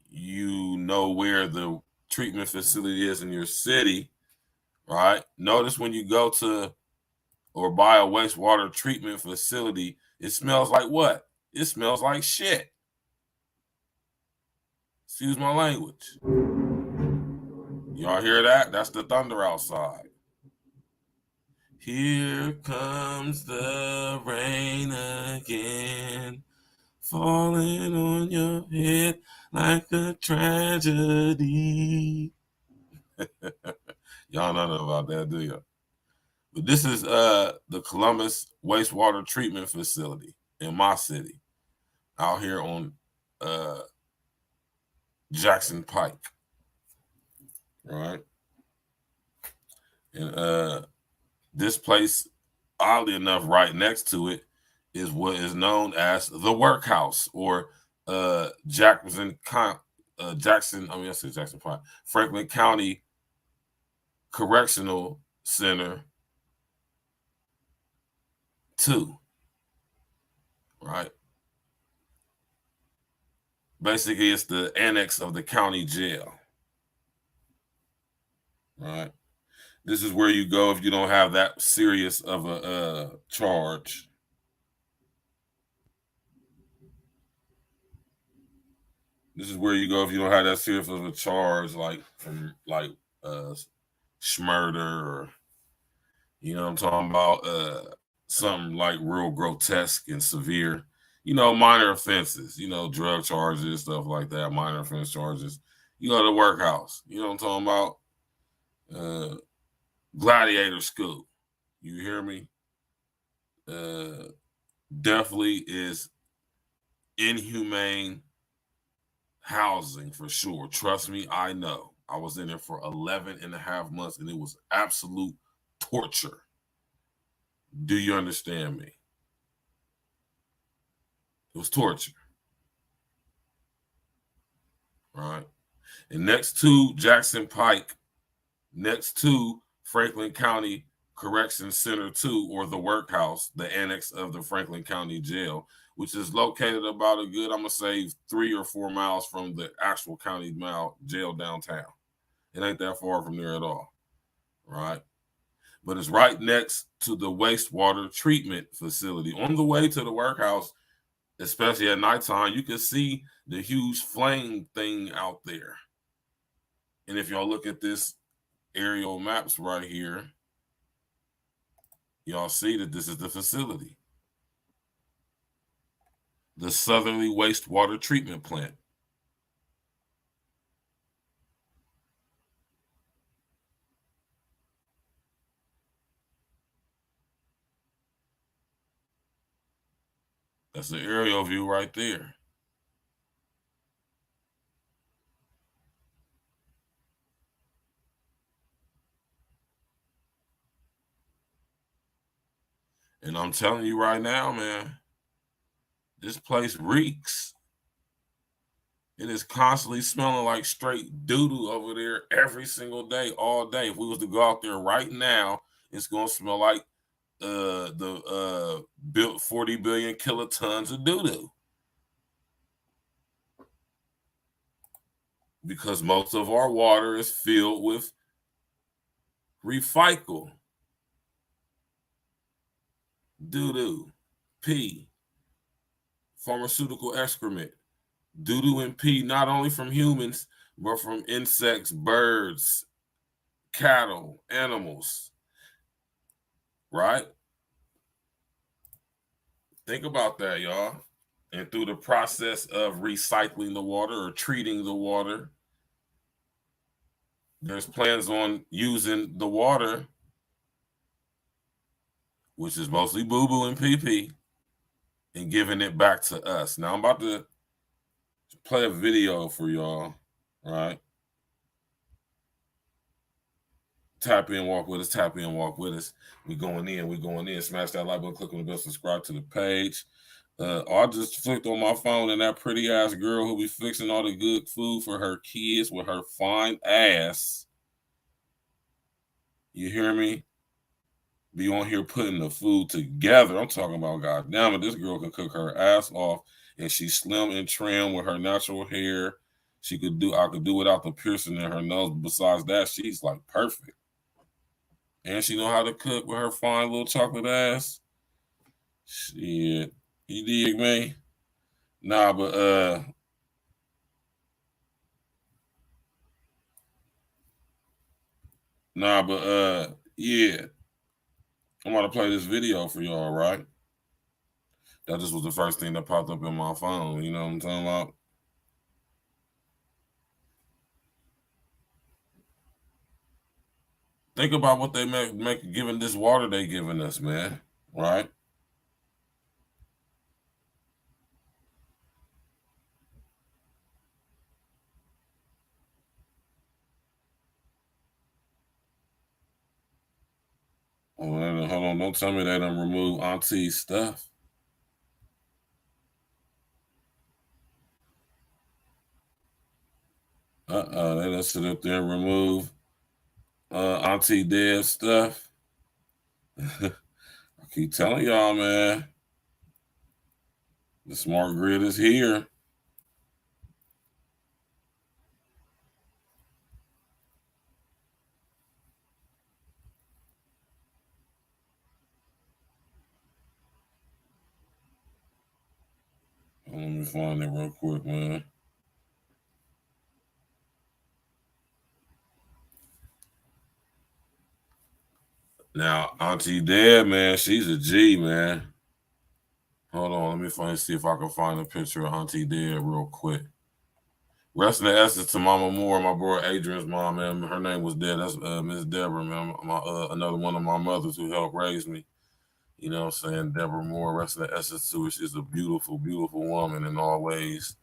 you know where the treatment facility is in your city, right? Notice when you go to or buy a wastewater treatment facility, it smells like what? It smells like shit. Excuse my language. Y'all hear that? That's the thunder outside. Here comes the rain again, falling on your head like a tragedy. Y'all don't know about that, do you? But this is the Columbus wastewater treatment facility in my city, out here on Jackson Pike, right? And this place, oddly enough, right next to it is what is known as the workhouse, or Jackson Pike, Franklin County Correctional Center 2, right? Basically, it's the annex of the county jail, right? This is where you go if you don't have that serious of a charge. This is where you go if you don't have that serious of a charge, like from murder, or you know what I'm talking about, something like real grotesque and severe. Minor offenses. Drug charges, stuff like that. Minor offense charges. You go to the workhouse. You know what I'm talking about? Gladiator school. You hear me? Definitely is inhumane housing for sure. Trust me, I know. I was in there for 11 and a half months, and it was absolute torture. Do you understand me? It was torture. Right? And next to Jackson Pike, next to Franklin County Correction Center 2, or the workhouse, the annex of the Franklin County Jail, which is located about a good, I'm going to say, 3 or 4 miles from the actual county jail downtown. It ain't that far from there at all, right? But it's right next to the wastewater treatment facility. On the way to the workhouse, especially at nighttime, you can see the huge flame thing out there. And if y'all look at this aerial maps right here, y'all see that this is the facility. The Southerly Wastewater Treatment Plant. That's the aerial view right there. And I'm telling you right now, man, this place reeks. It is constantly smelling like straight doo-doo over there every single day, all day. If we was to go out there right now, it's going to smell like the built 40 billion kilotons of doo-doo. Because most of our water is filled with recycle, doo-doo, pee, pharmaceutical excrement, doo-doo and pee, not only from humans, but from insects, birds, cattle, animals, right? Think about that, y'all. And through the process of recycling the water or treating the water, there's plans on using the water, which is mostly boo-boo and pee-pee, and giving it back to us. Now, I'm about to play a video for y'all, right? Tap in, walk with us, tap in, walk with us. We going in. Smash that like button, click on the bell, subscribe to the page. I just flicked on my phone, and that pretty ass girl who be fixing all the good food for her kids with her fine ass. You hear me? Be on here putting the food together. I'm talking about, God damn it, this girl can cook her ass off, and she's slim and trim with her natural hair. I could do without the piercing in her nose. But besides that, she's like perfect. And she know how to cook with her fine little chocolate ass. Shit. You dig me? Nah, but yeah. I'm going to play this video for y'all, right? That just was the first thing that popped up in my phone. You know what I'm talking about? Think about what they make giving this water they giving us, man. Right? Hold on. Don't tell me they done remove Auntie's stuff. They done sit up there and remove Auntie Deb's stuff. I keep telling y'all, man. The smart grid is here. Let me find it real quick, man. Now, Auntie Deb, man, she's a G, man. Hold on, let me see if I can find a picture of Auntie Deb real quick. Rest in the essence to Mama Moore, my boy Adrian's mom, man. Her name was Deb. That's Miss Deborah, man. Another one of my mothers who helped raise me. You know what I'm saying? Deborah Moore, rest in the essence to her. She's a beautiful, beautiful woman in all ways.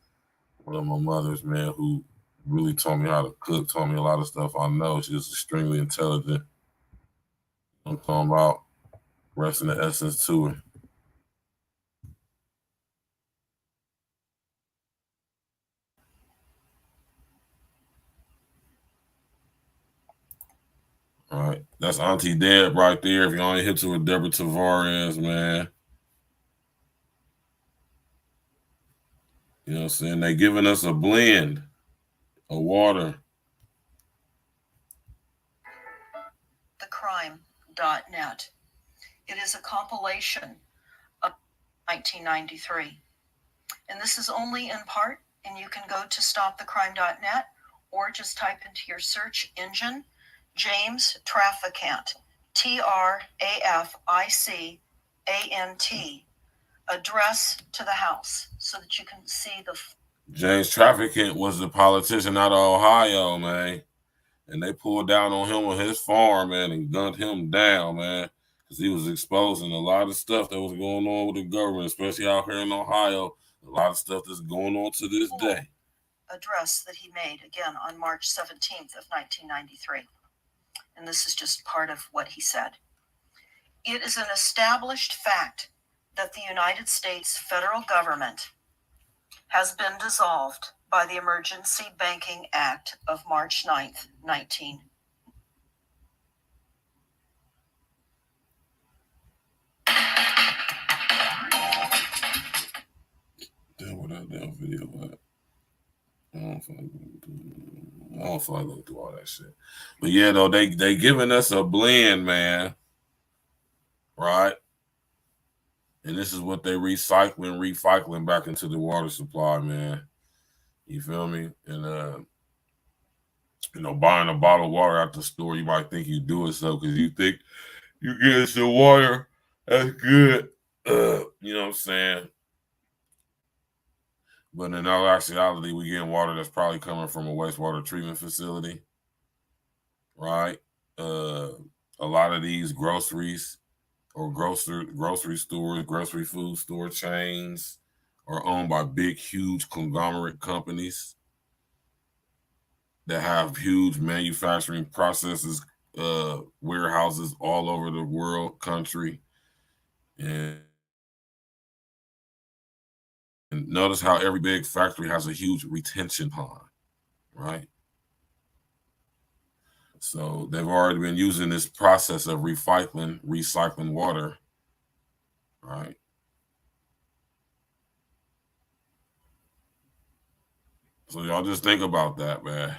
One of my mothers, man, who really taught me how to cook, taught me a lot of stuff I know. She's extremely intelligent. I'm talking about rest in the essence to her. All right. That's Auntie Deb right there. If you only hit to with Deborah Tavares, man. You know what I'm saying? They giving us a blend of water. Thecrime.net. It is a compilation of 1993. And this is only in part, and you can go to stopthecrime.net or just type into your search engine James Traficant, Traficant, address to the house so that you can see the. James Traficant was a politician out of Ohio, man. And they pulled down on him on his farm, man, and gunned him down, man. Because he was exposing a lot of stuff that was going on with the government, especially out here in Ohio. A lot of stuff that's going on to this day. Address that he made, again, on March 17th of 1993. And this is just part of what he said. It is an established fact that the United States federal government has been dissolved by the Emergency Banking Act of March 9th, 19. Damn, what that damn video at? I don't feel like going through all that shit. But yeah, though, they giving us a blend, man. Right? And this is what they recycling back into the water supply, man. You feel me? And buying a bottle of water at the store, you might think you do it so because you think you get some water that's good. You know what I'm saying? But in all actuality, we getting water that's probably coming from a wastewater treatment facility, right? A lot of these groceries or grocery stores, grocery food store chains are owned by big, huge conglomerate companies that have huge manufacturing processes, warehouses all over the world, country. And notice how every big factory has a huge retention pond, right? So they've already been using this process of recycling water, right? So y'all just think about that, man.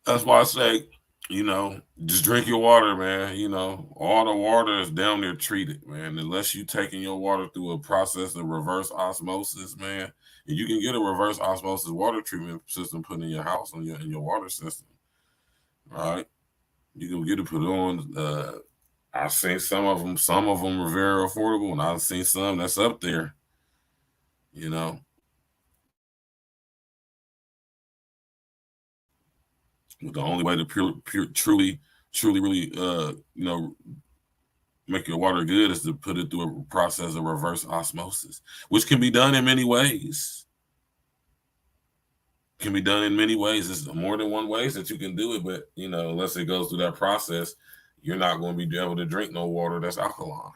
That's why I say, just drink your water, man. All the water is down there treated, man. Unless you taking your water through a process of reverse osmosis, man. And you can get a reverse osmosis water treatment system put in your house in your water system. All right. You can get it put on. I've seen some of them. Some of them are very affordable, and I've seen some that's up there. You know, the only way to truly, really, make your water good is to put it through a process of reverse osmosis, which can be done in many ways. There's more than one ways that you can do it, but unless it goes through that process, you're not going to be able to drink no water that's alkaline.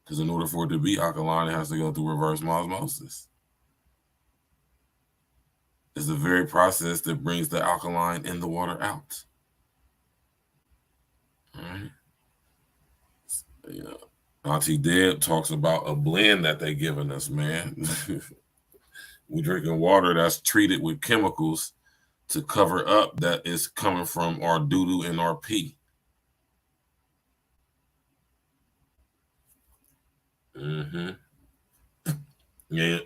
Because in order for it to be alkaline, it has to go through reverse osmosis. It's the very process that brings the alkaline in the water out. All right. Auntie Deb talks about a blend that they giving us, man. We drinking water that's treated with chemicals to cover up that is coming from our doo-doo and our pee. Mm-hmm. Yeah.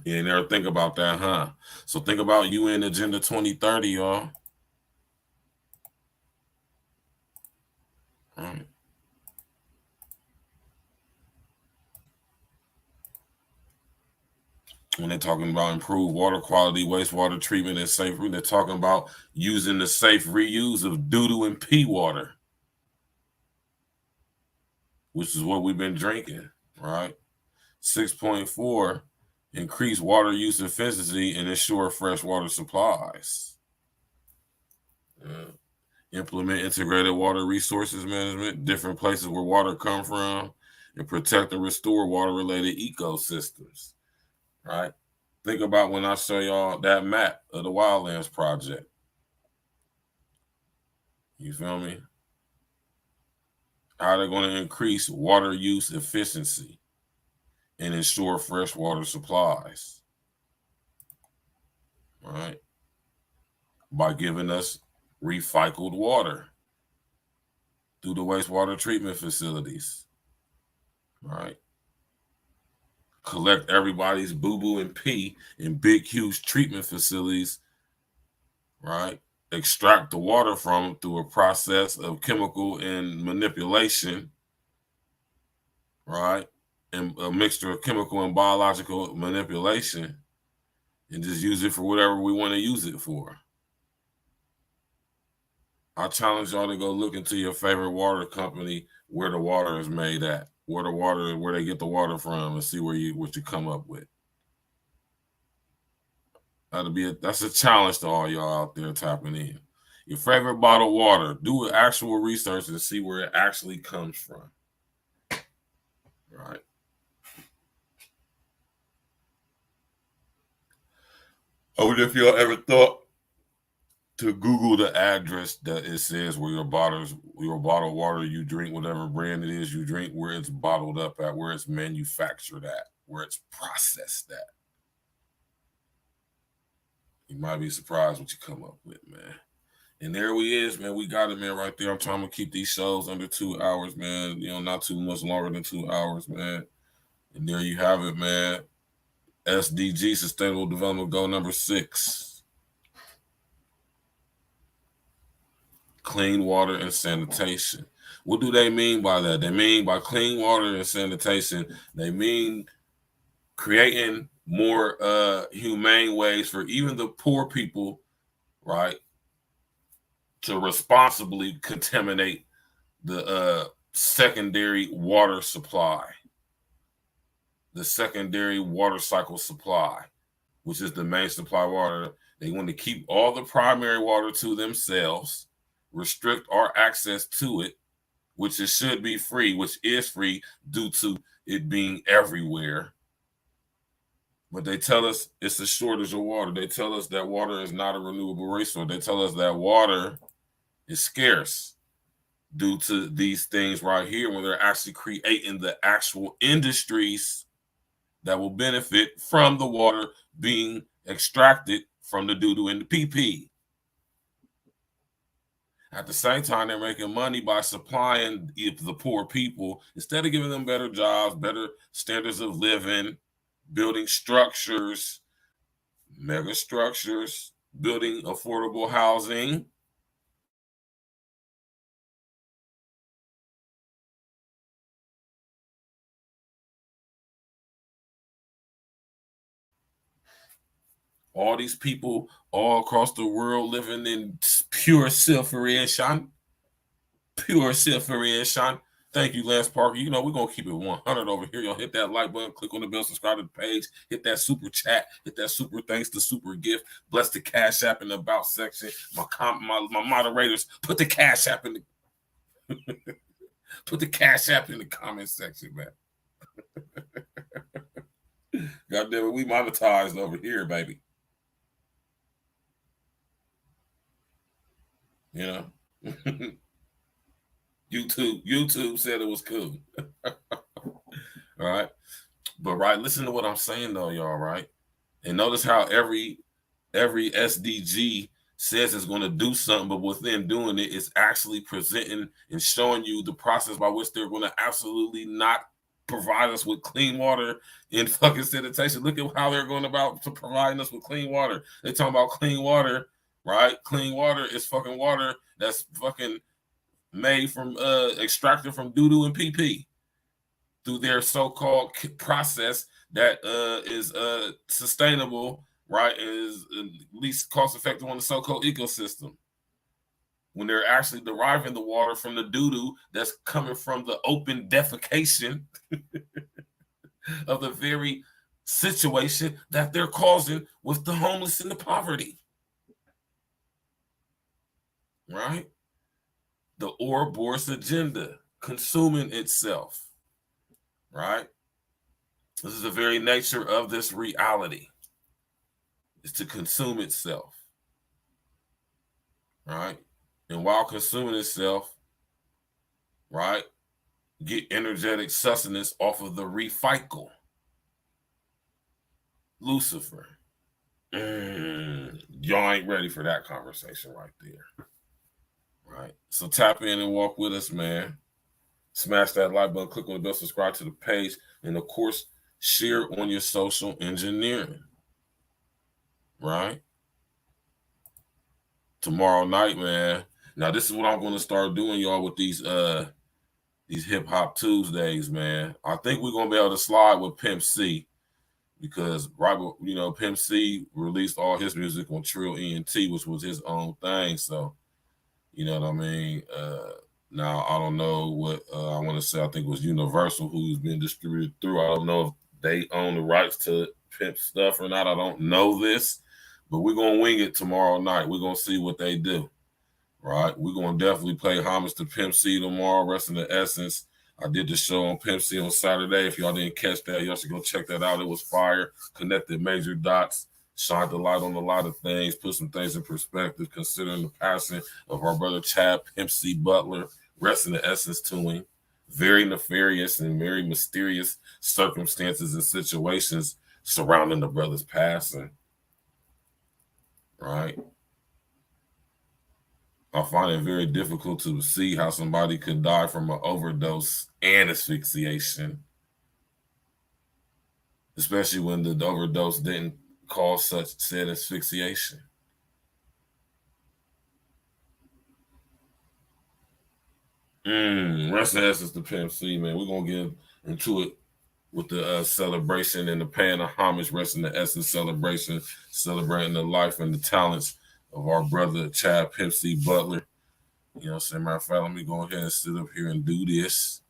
You never think about that, huh? So think about UN Agenda 2030, y'all. All right. When they're talking about improved water quality, wastewater treatment, and safe, they're talking about using the safe reuse of doo-doo and pee water, which is what we've been drinking, right? 6.4, increase water use efficiency and ensure fresh water supplies. Implement integrated water resources management, different places where water come from, and protect and restore water-related ecosystems, right? Think about when I show y'all that map of the Wildlands Project. You feel me? How they're going to increase water use efficiency and ensure fresh water supplies, right? By giving us recycled water through the wastewater treatment facilities, right? Collect everybody's boo-boo and pee in big, huge treatment facilities, right? Extract the water from them through a process of chemical and manipulation, right? And a mixture of chemical and biological manipulation, and just use it for whatever we want to use it for. I challenge y'all to go look into your favorite water company, where the water is made at, where they get the water from, and see what you come up with. That's a challenge to all y'all out there tapping in. Your favorite bottled water, do actual research and see where it actually comes from. Right. I wonder if y'all ever thought to Google the address that it says where your bottled water you drink, whatever brand it is you drink, where it's bottled up at, where it's manufactured at, where it's processed at. You might be surprised what you come up with, man. And there we is, man. We got it, man, right there. I'm trying to keep these shows under 2 hours, man. Not too much longer than 2 hours, man. And there you have it, man. SDG, Sustainable Development Goal number 6. Clean water and sanitation. What do they mean by that? They mean by clean water and sanitation, they mean creating more humane ways for even the poor people, right, to responsibly contaminate the secondary water supply, the secondary water cycle supply, which is the main supply water. They want to keep all the primary water to themselves, restrict our access to it, which it should be free, which is free due to it being everywhere. But they tell us it's a shortage of water. They tell us that water is not a renewable resource. They tell us that water is scarce due to these things right here, when they're actually creating the actual industries that will benefit from the water being extracted from the doo-doo and the pee-pee. At the same time, they're making money by supplying the poor people, instead of giving them better jobs, better standards of living, building structures, mega structures, building affordable housing. All these people all across the world living in pure separation. Pure separation. Thank you, Lance Parker. You know, we're going to keep it 100 over here. Y'all hit that like button, click on the bell, subscribe to the page, hit that super chat, hit that super thanks, the super gift. Bless the Cash App in the about section. My moderators, put the Cash App in the put the Cash App in the comment section, man. God damn it, we monetized over here, baby. You know? YouTube said it was cool. All right. But listen to what I'm saying though, y'all, right? And notice how every SDG says it's going to do something, but within doing it, it's actually presenting and showing you the process by which they're going to absolutely not provide us with clean water and fucking sanitation. Look at how they're going about to providing us with clean water. They're talking about clean water, right? Clean water is fucking water that's fucking made from extracted from doo-doo and pee-pee through their so-called process that is sustainable, right, is least cost-effective on the so-called ecosystem. When they're actually deriving the water from the doo-doo that's coming from the open defecation of the very situation that they're causing with the homeless and the poverty. Right? The Ouroboros agenda, consuming itself. Right? This is the very nature of this reality, is to consume itself. Right? And while consuming itself, right, get energetic sustenance off of the recycle. Lucifer. Y'all ain't ready for that conversation right there. Right? So tap in and walk with us, man. Smash that like button, click on the bell, subscribe to the page, and of course, share on your social engineering. Right? Tomorrow night, man. Now, this is what I'm going to start doing, y'all, with these Hip Hop Tuesdays, man. I think we're going to be able to slide with Pimp C because, Pimp C released all his music on Trill ENT, which was his own thing. So, you know what I mean? Now, I don't know what I want to say. I think it was Universal who's been distributed through. I don't know if they own the rights to Pimp stuff or not. I don't know this, but we're going to wing it tomorrow night. We're going to see what they do. Right, we're gonna definitely play homage to Pimp C tomorrow. Rest in the Essence. I did the show on Pimp C on Saturday. If y'all didn't catch that, y'all should go check that out. It was fire. Connected major dots, shined the light on a lot of things, put some things in perspective, considering the passing of our brother Chad Pimp C Butler. Rest in the Essence to him. Very nefarious and very mysterious circumstances and situations surrounding the brother's passing. Right. I find it very difficult to see how somebody could die from an overdose and asphyxiation, especially when the overdose didn't cause such said asphyxiation. Rest in essence to Pimp C, man. We're going to get into it with the celebration and the paying of homage. Rest in the Essence celebration, celebrating the life and the talents of our brother Chad Pimp C Butler. You know what I'm saying? Matter of fact, let me go ahead and sit up here and do this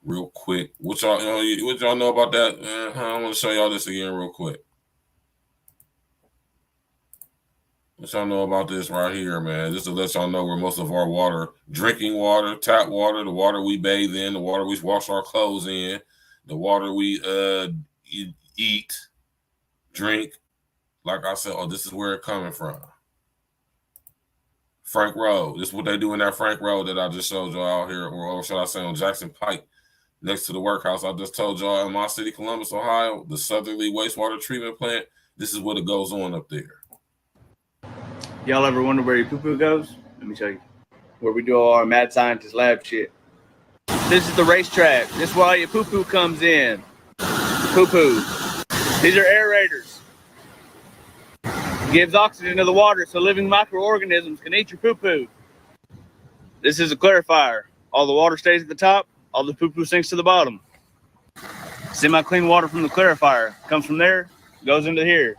real quick. What y'all know about that? I want to show y'all this again real quick. What y'all know about this right here, man? Just to let y'all know where most of our water, drinking water, tap water, the water we bathe in, the water we wash our clothes in, the water we eat, drink. Like I said, this is where it's coming from. Frank Road. This is what they do in that Frank Road that I just showed y'all out here, or should I say on Jackson Pike, next to the workhouse. I just told y'all in my city, Columbus, Ohio, the Southerly Wastewater Treatment Plant. This is what it goes on up there. Y'all ever wonder where your poo-poo goes? Let me show you. Where we do all our mad scientist lab shit. This is the racetrack. This is where all your poo-poo comes in. Poo-poo. These are aerators. Gives oxygen to the water so living microorganisms can eat your poo-poo. This is a clarifier. All the water stays at the top, all the poo-poo sinks to the bottom. Semi-clean water from the clarifier comes from there, goes into here.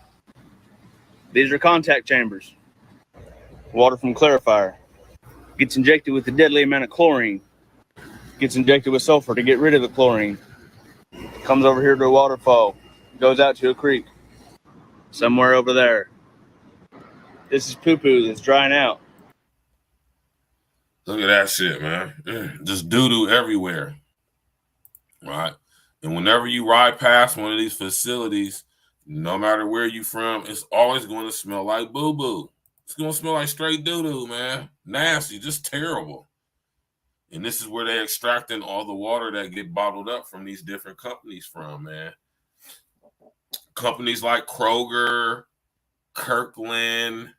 These are contact chambers. Water from clarifier. Gets injected with a deadly amount of chlorine. Gets injected with sulfur to get rid of the chlorine. Comes over here to a waterfall. Goes out to a creek. Somewhere over there. This is poo-poo that's drying out. Look at that shit, man. Just doo-doo everywhere. Right? And whenever you ride past one of these facilities, no matter where you from, it's always going to smell like boo-boo. It's going to smell like straight doo-doo, man. Nasty, just terrible. And this is where they're extracting all the water that get bottled up from these different companies from, man. Companies like Kroger, Kirkland,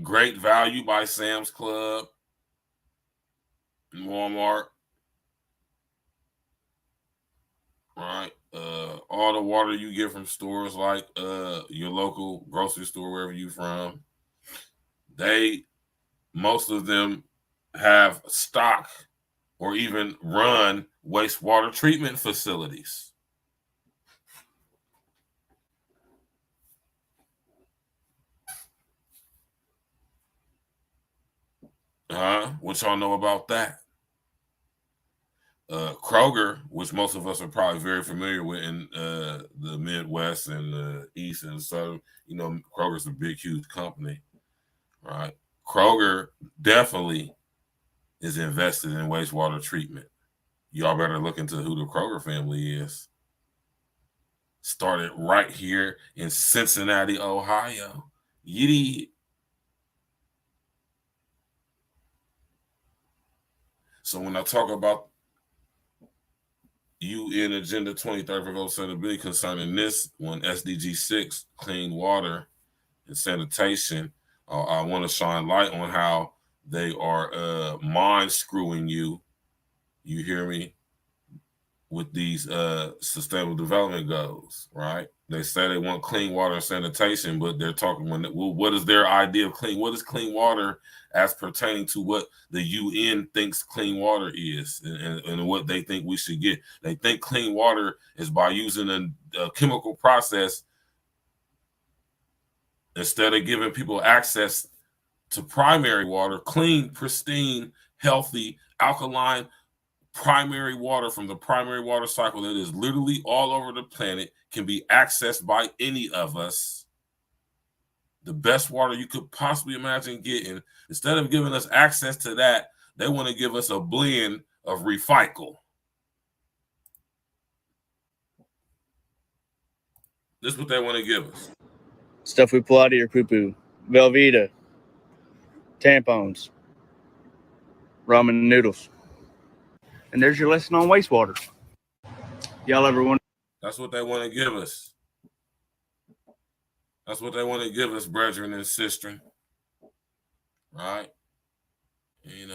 Great Value by Sam's Club, Walmart, right? All the water you get from stores like your local grocery store, wherever you from, most of them have stock or even run wastewater treatment facilities. What y'all know about that? Kroger, which most of us are probably very familiar with in the Midwest and the East and Southern, Kroger's a big, huge company, right? Kroger definitely is invested in wastewater treatment. Y'all better look into who the Kroger family is. Started right here in Cincinnati, Ohio. Yiddy. So when I talk about UN Agenda 2030 for Global Sustainability concerning this one, SDG 6, clean water and sanitation, I want to shine light on how they are mind screwing you. You hear me? With these sustainable development goals, right? They say they want clean water and sanitation, but they're talking what is their idea of clean? What is clean water as pertaining to what the UN thinks clean water is and what they think we should get? They think clean water is by using a chemical process instead of giving people access to primary water, clean, pristine, healthy, alkaline, primary water from the primary water cycle that is literally all over the planet, can be accessed by any of us. The best water you could possibly imagine getting. Instead of giving us access to that, they want to give us a blend of recycle. This is what they want to give us. Stuff we pull out of your poo-poo. Velveeta. Tampons. Ramen noodles. And there's your lesson on wastewater. Y'all ever wonder? That's what they want to give us. That's what they want to give us, brethren and sistren. Right? And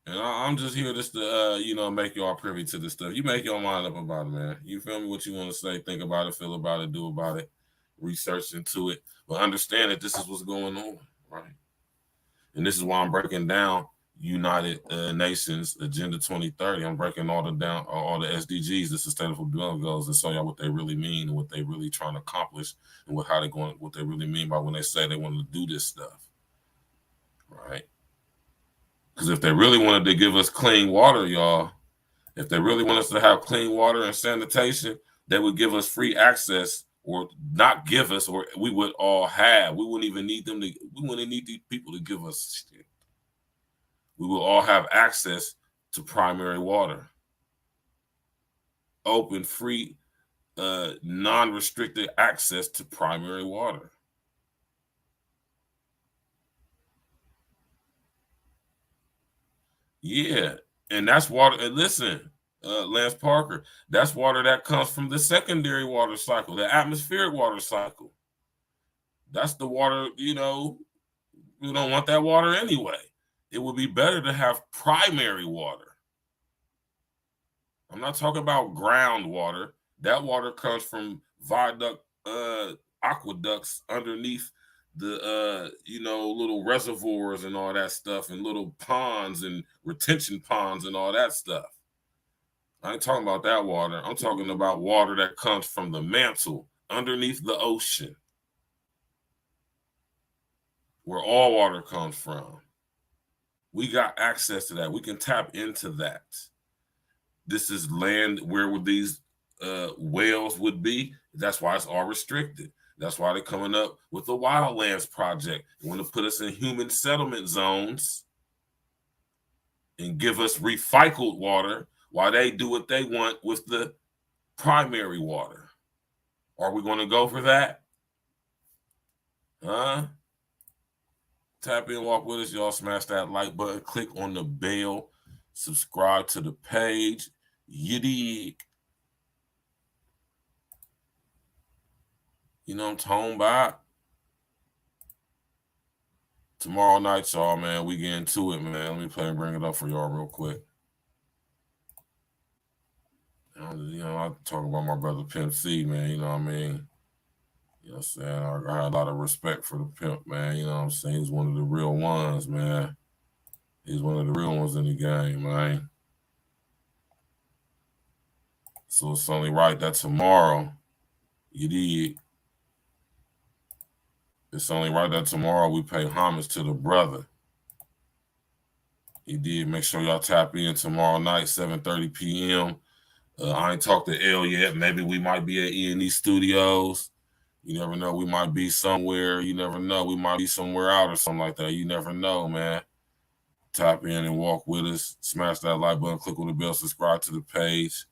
I'm just here just to, make y'all privy to this stuff. You make your mind up about it, man. You feel me? What you want to say, think about it, feel about it, do about it, research into it. But understand that this is what's going on, right? And this is why I'm breaking down United Nations Agenda 2030. I'm breaking all the SDGs, the Sustainable Development Goals, and show y'all what they really mean and what they really trying to accomplish and what they really mean by when they say they want to do this stuff, right? Because if they really wanted to give us clean water, y'all, if they really want us to have clean water and sanitation, they would give us free access, or not give us, or we would all have. We wouldn't even need we wouldn't need these people to give us shit. We will all have access to primary water. Open, free, non-restricted access to primary water. Yeah, and that's water. And listen, Lance Parker, that's water that comes from the secondary water cycle, the atmospheric water cycle. That's the water, we don't want that water anyway. It would be better to have primary water. I'm not talking about groundwater. That water comes from aqueducts underneath the little reservoirs and all that stuff, and little ponds and retention ponds and all that stuff. I ain't talking about that water. I'm talking about water that comes from the mantle underneath the ocean, where all water comes from. We got access to that. We can tap into that. This is land where these whales would be. That's why it's all restricted. That's why they're coming up with the Wildlands Project. They want to put us in human settlement zones and give us recycled water while they do what they want with the primary water. Are we going to go for that? Huh? Tap in, walk with us. Y'all smash that like button. Click on the bell. Subscribe to the page. You dig? You know what I'm talking about? Tomorrow night, y'all, man, we get into it, man. Let me play and bring it up for y'all real quick. You know, I talk about my brother Pimp C, man. You know what I mean? You know what I'm saying? I got a lot of respect for the pimp, man. You know what I'm saying? He's one of the real ones, man. He's one of the real ones in the game, man. So it's only right that tomorrow, you dig? It's only right that tomorrow we pay homage to the brother. He did. Make sure y'all tap in tomorrow night, 7:30 p.m. I ain't talked to L yet. Maybe we might be at E&E Studios. You never know. We might be somewhere. You never know. We might be somewhere out or something like that. You never know, man. Tap in and walk with us. Smash that like button. Click on the bell. Subscribe to the page.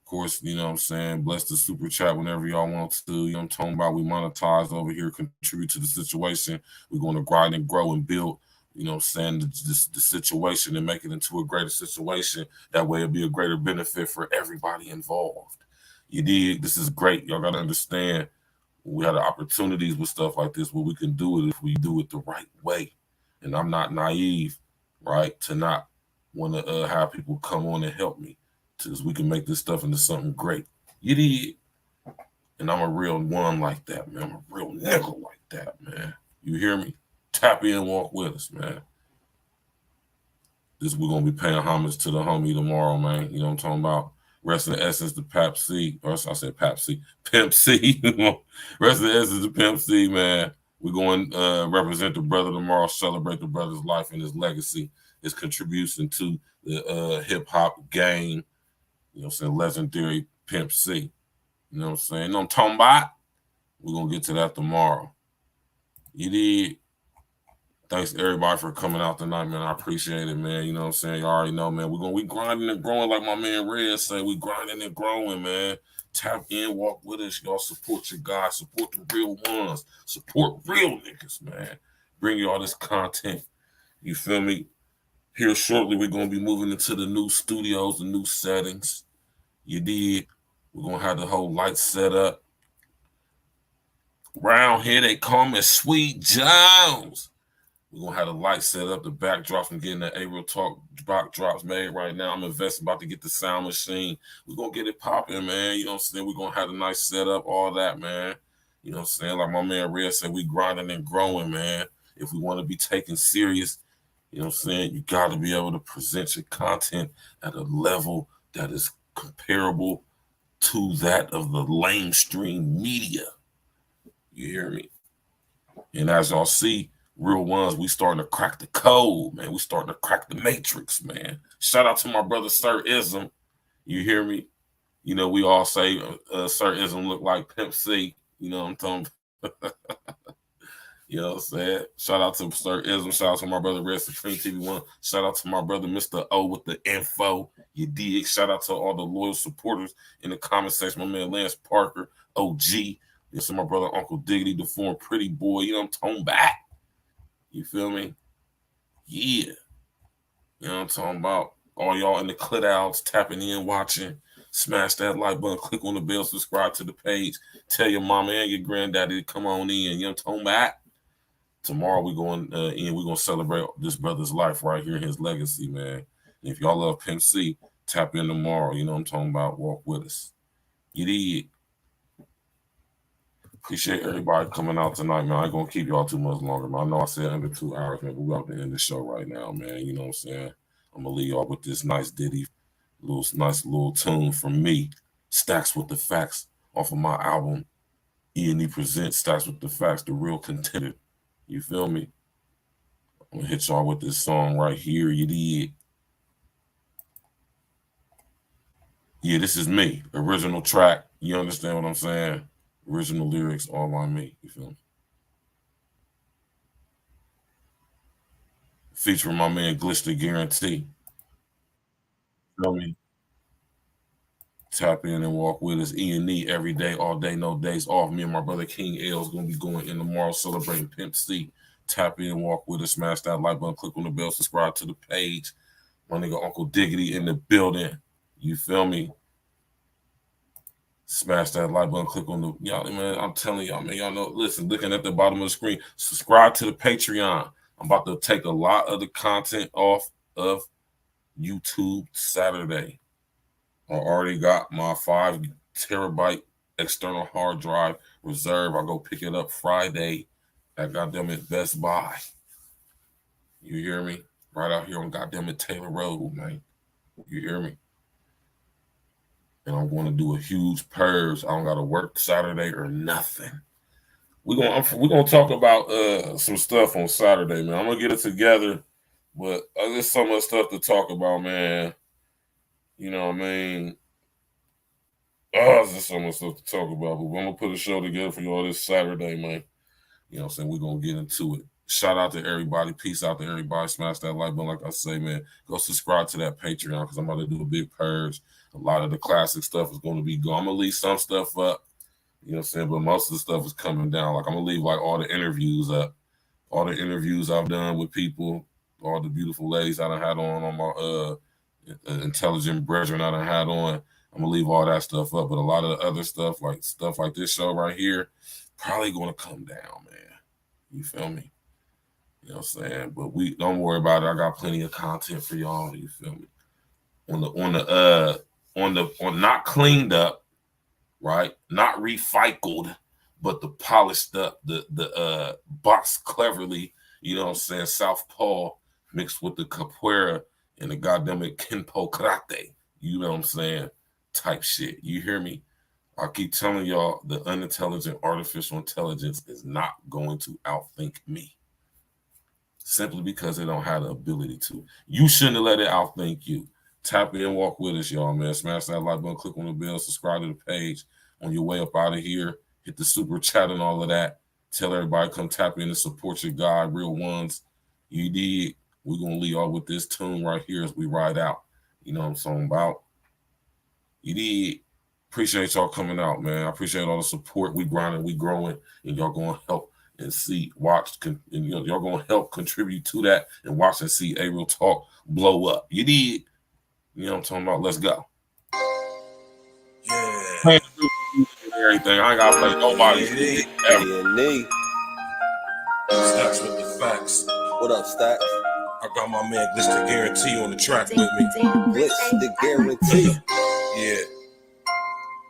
Of course, you know what I'm saying. Bless the super chat whenever y'all want to. You know what I'm talking about. We monetize over here. Contribute to the situation. We're going to grind and grow and build. You know what I'm saying, the situation and make it into a greater situation. That way it'll be a greater benefit for everybody involved. You dig? This is great. Y'all got to understand, we have the opportunities with stuff like this where we can do it if we do it the right way. And I'm not naive, right, to not want to have people come on and help me because we can make this stuff into something great. You dig? And I'm a real one like that, man. I'm a real nigga like that, man. You hear me? Tap in, walk with us, man. We're going to be paying homage to the homie tomorrow, man. You know what I'm talking about? Rest in essence to Pap C. Or I said Pap C. Pimp C. Rest in essence to Pimp C, man. We're going to represent the brother tomorrow, celebrate the brother's life and his legacy, his contribution to the hip-hop game. You know what I'm saying? Legendary Pimp C. You know what I'm saying? You know what I'm talking about? We're going to get to that tomorrow. You did. Thanks everybody for coming out tonight, man. I appreciate it, man. You know what I'm saying? You already know, man. We grinding and growing like my man Red say. We grinding and growing, man. Tap in, walk with us. Y'all support your guys. Support the real ones. Support real niggas, man. Bring you all this content. You feel me? Here shortly, we're going to be moving into the new studios, the new settings. You did. We're going to have the whole light set up. Round here, they call me Sweet Jones. We're going to have the lights set up, the backdrops. I'm getting the A-Real Talk backdrops made right now. I'm investing, about to get the sound machine. We're going to get it popping, man. You know what I'm saying? We're going to have a nice setup, all that, man. You know what I'm saying? Like my man Red said, we grinding and growing, man. If we want to be taken serious, you know what I'm saying? You got to be able to present your content at a level that is comparable to that of the mainstream media. You hear me? And as y'all see, real ones, we starting to crack the code, man. We starting to crack the matrix, man. Shout out to my brother Sir Ism. You hear me? You know, we all say Sir Ism look like Pimp C. You know what I'm talking about? You know what I'm saying? Shout out to Sir Ism. Shout out to my brother Red Supreme TV1. Shout out to my brother Mr. O with the info. You dig? Shout out to all the loyal supporters in the comment section. My man Lance Parker, OG. This is my brother Uncle Diggity, the former pretty boy. You know what I'm talking about? You feel me? Yeah. You know what I'm talking about? All y'all in the clit outs, tapping in, watching. Smash that like button, click on the bell, subscribe to the page. Tell your mama and your granddaddy to come on in. You know what I'm talking about? Tomorrow we're going in. We're going to celebrate this brother's life right here, his legacy, man. And if y'all love Pimp C, tap in tomorrow. You know what I'm talking about? Walk with us. You dig? Appreciate everybody coming out tonight, man. I ain't going to keep y'all too much longer, man. I know I said under 2 hours, man, but we're about to end the show right now, man. You know what I'm saying? I'm going to leave y'all with this nice ditty Nice little tune from me. Stacks with the Facts off of my album. E&E presents Stacks with the Facts, the real contender. You feel me? I'm gonna hit y'all with this song right here. You did. Yeah, this is me. Original track. You understand what I'm saying? Original lyrics, all on me. You feel me? Featuring my man Glitch the Guarantee. Feel me? Tap in and walk with us. E&E every day, all day, no days off. Me and my brother King L is going to be going in tomorrow celebrating Pimp C. Tap in, walk with us, smash that like button, click on the bell, subscribe to the page. My nigga Uncle Diggity in the building. You feel me? Smash that like button, click on the, y'all, man, I'm telling y'all, man, y'all know, listen, looking at the bottom of the screen, subscribe to the Patreon. I'm about to take a lot of the content off of YouTube Saturday. I already got my 5 terabyte external hard drive reserved. I'll go pick it up Friday at goddamn Best Buy. You hear me? Right out here on goddamn Taylor Road, man. You hear me? And I'm going to do a huge purge. I don't got to work Saturday or nothing. We're gonna talk about some stuff on Saturday, man. I'm gonna get it together, but there's so much stuff to talk about, man. You know what I mean? Oh, there's so much stuff to talk about, but I'm gonna put a show together for y'all this Saturday, man. You know what I'm saying? We're gonna get into it. Shout out to everybody. Peace out to everybody. Smash that like button, like I say, man. Go subscribe to that Patreon because I'm about to do a big purge. A lot of the classic stuff is going to be gone. I'm gonna leave some stuff up. You know what I'm saying? But most of the stuff is coming down. Like, I'm going to leave, like, all the interviews up. All the interviews I've done with people. All the beautiful ladies I done had on my intelligent brethren I done had on. I'm going to leave all that stuff up. But a lot of the other stuff like this show right here, probably going to come down, man. You feel me? You know what I'm saying? But don't worry about it. I got plenty of content for y'all. You feel me? On not cleaned up, right? Not recycled, but the polished up, the boxed cleverly, you know what I'm saying, southpaw mixed with the capoeira and the goddamn kenpo karate, you know what I'm saying, type shit. You hear me? I keep telling y'all, the unintelligent artificial intelligence is not going to outthink me. Simply because they don't have the ability to. You shouldn't have let it outthink you. Tap in, walk with us, y'all, man. Smash that like button, click on the bell, subscribe to the page. On your way up out of here, hit the super chat and all of that. Tell everybody, come tap in and support your guy, Real Ones. You did. We're going to leave y'all with this tune right here as we ride out. You know what I'm talking about? You did. Appreciate y'all coming out, man. I appreciate all the support. We grinding, we growing, and y'all going to help and y'all going to help contribute to that and watch and see A Real Talk blow up. You did. You know what I'm talking about? Let's go. Yeah. Everything. I ain't got to play nobody. E&E. Stacks with the Facts. What up, Stacks? I got my man Glitch the Guarantee on the track with me. Glitch the Guarantee. Yeah.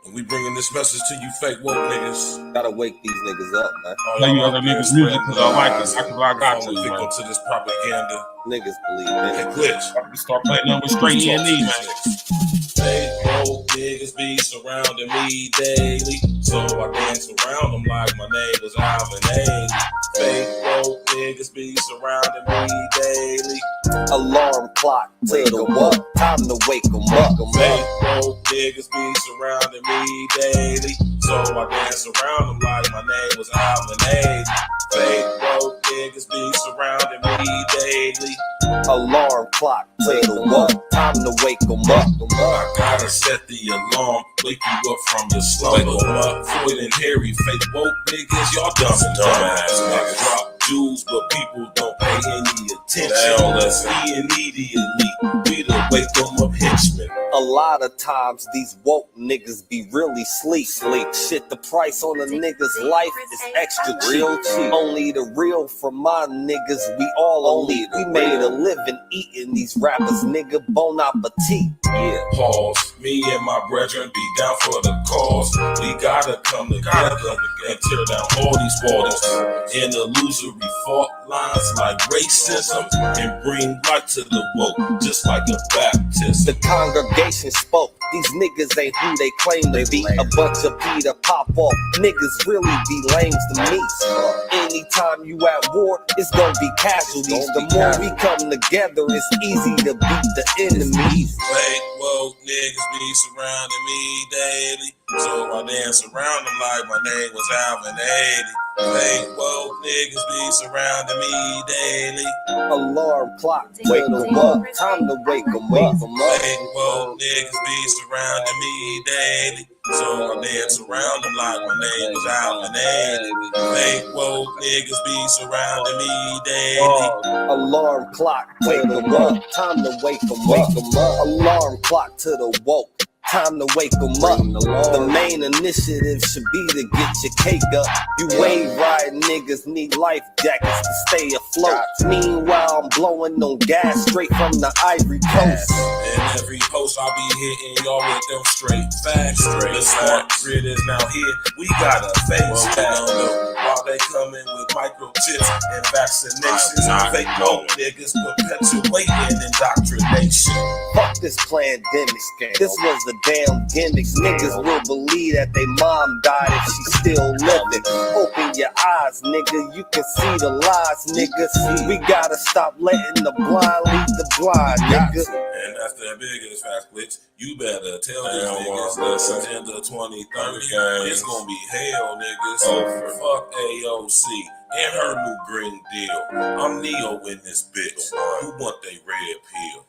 And we bringing this message to you fake woke niggas. Gotta wake these niggas up, man. Play you other niggas' music because I like it. I got to, man. To this propaganda. Niggas believe in it. Glitch. I can start playing them with straight E&E, man. Fake woke niggas be surrounding me daily. So I dance around them like my name was Alvin Ailey. Fake woke niggas be surrounding me daily. Alarm clock, tell them up. Time to wake them up. Fake woke niggas be surrounding me daily. So I dance around them like my name was Alvin Ailey. Fake woke niggas be surrounding me daily. Alarm clock, tell them up. Time to wake them up. I gotta set the alarm, wake you up from your slumber. Wake them up, Floyd and Harry, fake woke niggas, y'all dumb and dumbass niggas. Drop jewels, but people don't pay any attention. Let's E&E the elite, we the wake them up henchmen. A lot of times these woke niggas be really sleep. Shit, the price on a nigga's life is extra real cheap. Only the real from my niggas, we all elite. We made a living eating these rappers, nigga, bon appetit. Yeah. Pause. Me and my brethren be down for the cause. We gotta come together and tear down all these walls. An illusory History fault lines like racism and bring light to the woke, just like a baptism. The congregation spoke. These niggas ain't who they claim to be. A bunch of Peter pop off. Niggas really be lames to me. Anytime you at war, it's gonna be casualties. The more we come together, it's easy to beat the enemies. Fake woke niggas be surrounding me daily, so I dance around them like my name was Alvin 80. Fake woke niggas be surrounding me daily. Alarm clock, wake them up. Time to wake them up. Fake woke niggas be surrounding me daily, so I dance around them like my name was Alvin 80. Fake woke niggas be surrounding me daily. Alarm clock, wake them up. Time to wake them up. Alarm clock to the woke. Time to wake them up. The main initiative should be to get your cake up. You wave riding niggas need life jackets to stay afloat. Meanwhile, I'm blowing on gas straight from the Ivory Coast. And every post I'll be hitting y'all with them straight facts. The smart grid is now here. We got a face down low. While they coming with microchips and vaccinations, fake woke niggas perpetuating indoctrination. Fuck this pandemic. This was the damn gimmicks. Niggas will believe that they mom died if she still living. Open your eyes, nigga. You can see the lies, nigga. We gotta stop letting the blind lead the blind, nigga. And that's the biggest fact, Glitch. You better tell these niggas this Agenda 2030. It's gonna be hell, niggas. Fuck AOC and her new Green Deal. I'm Neo in this bitch. Who want they red pill?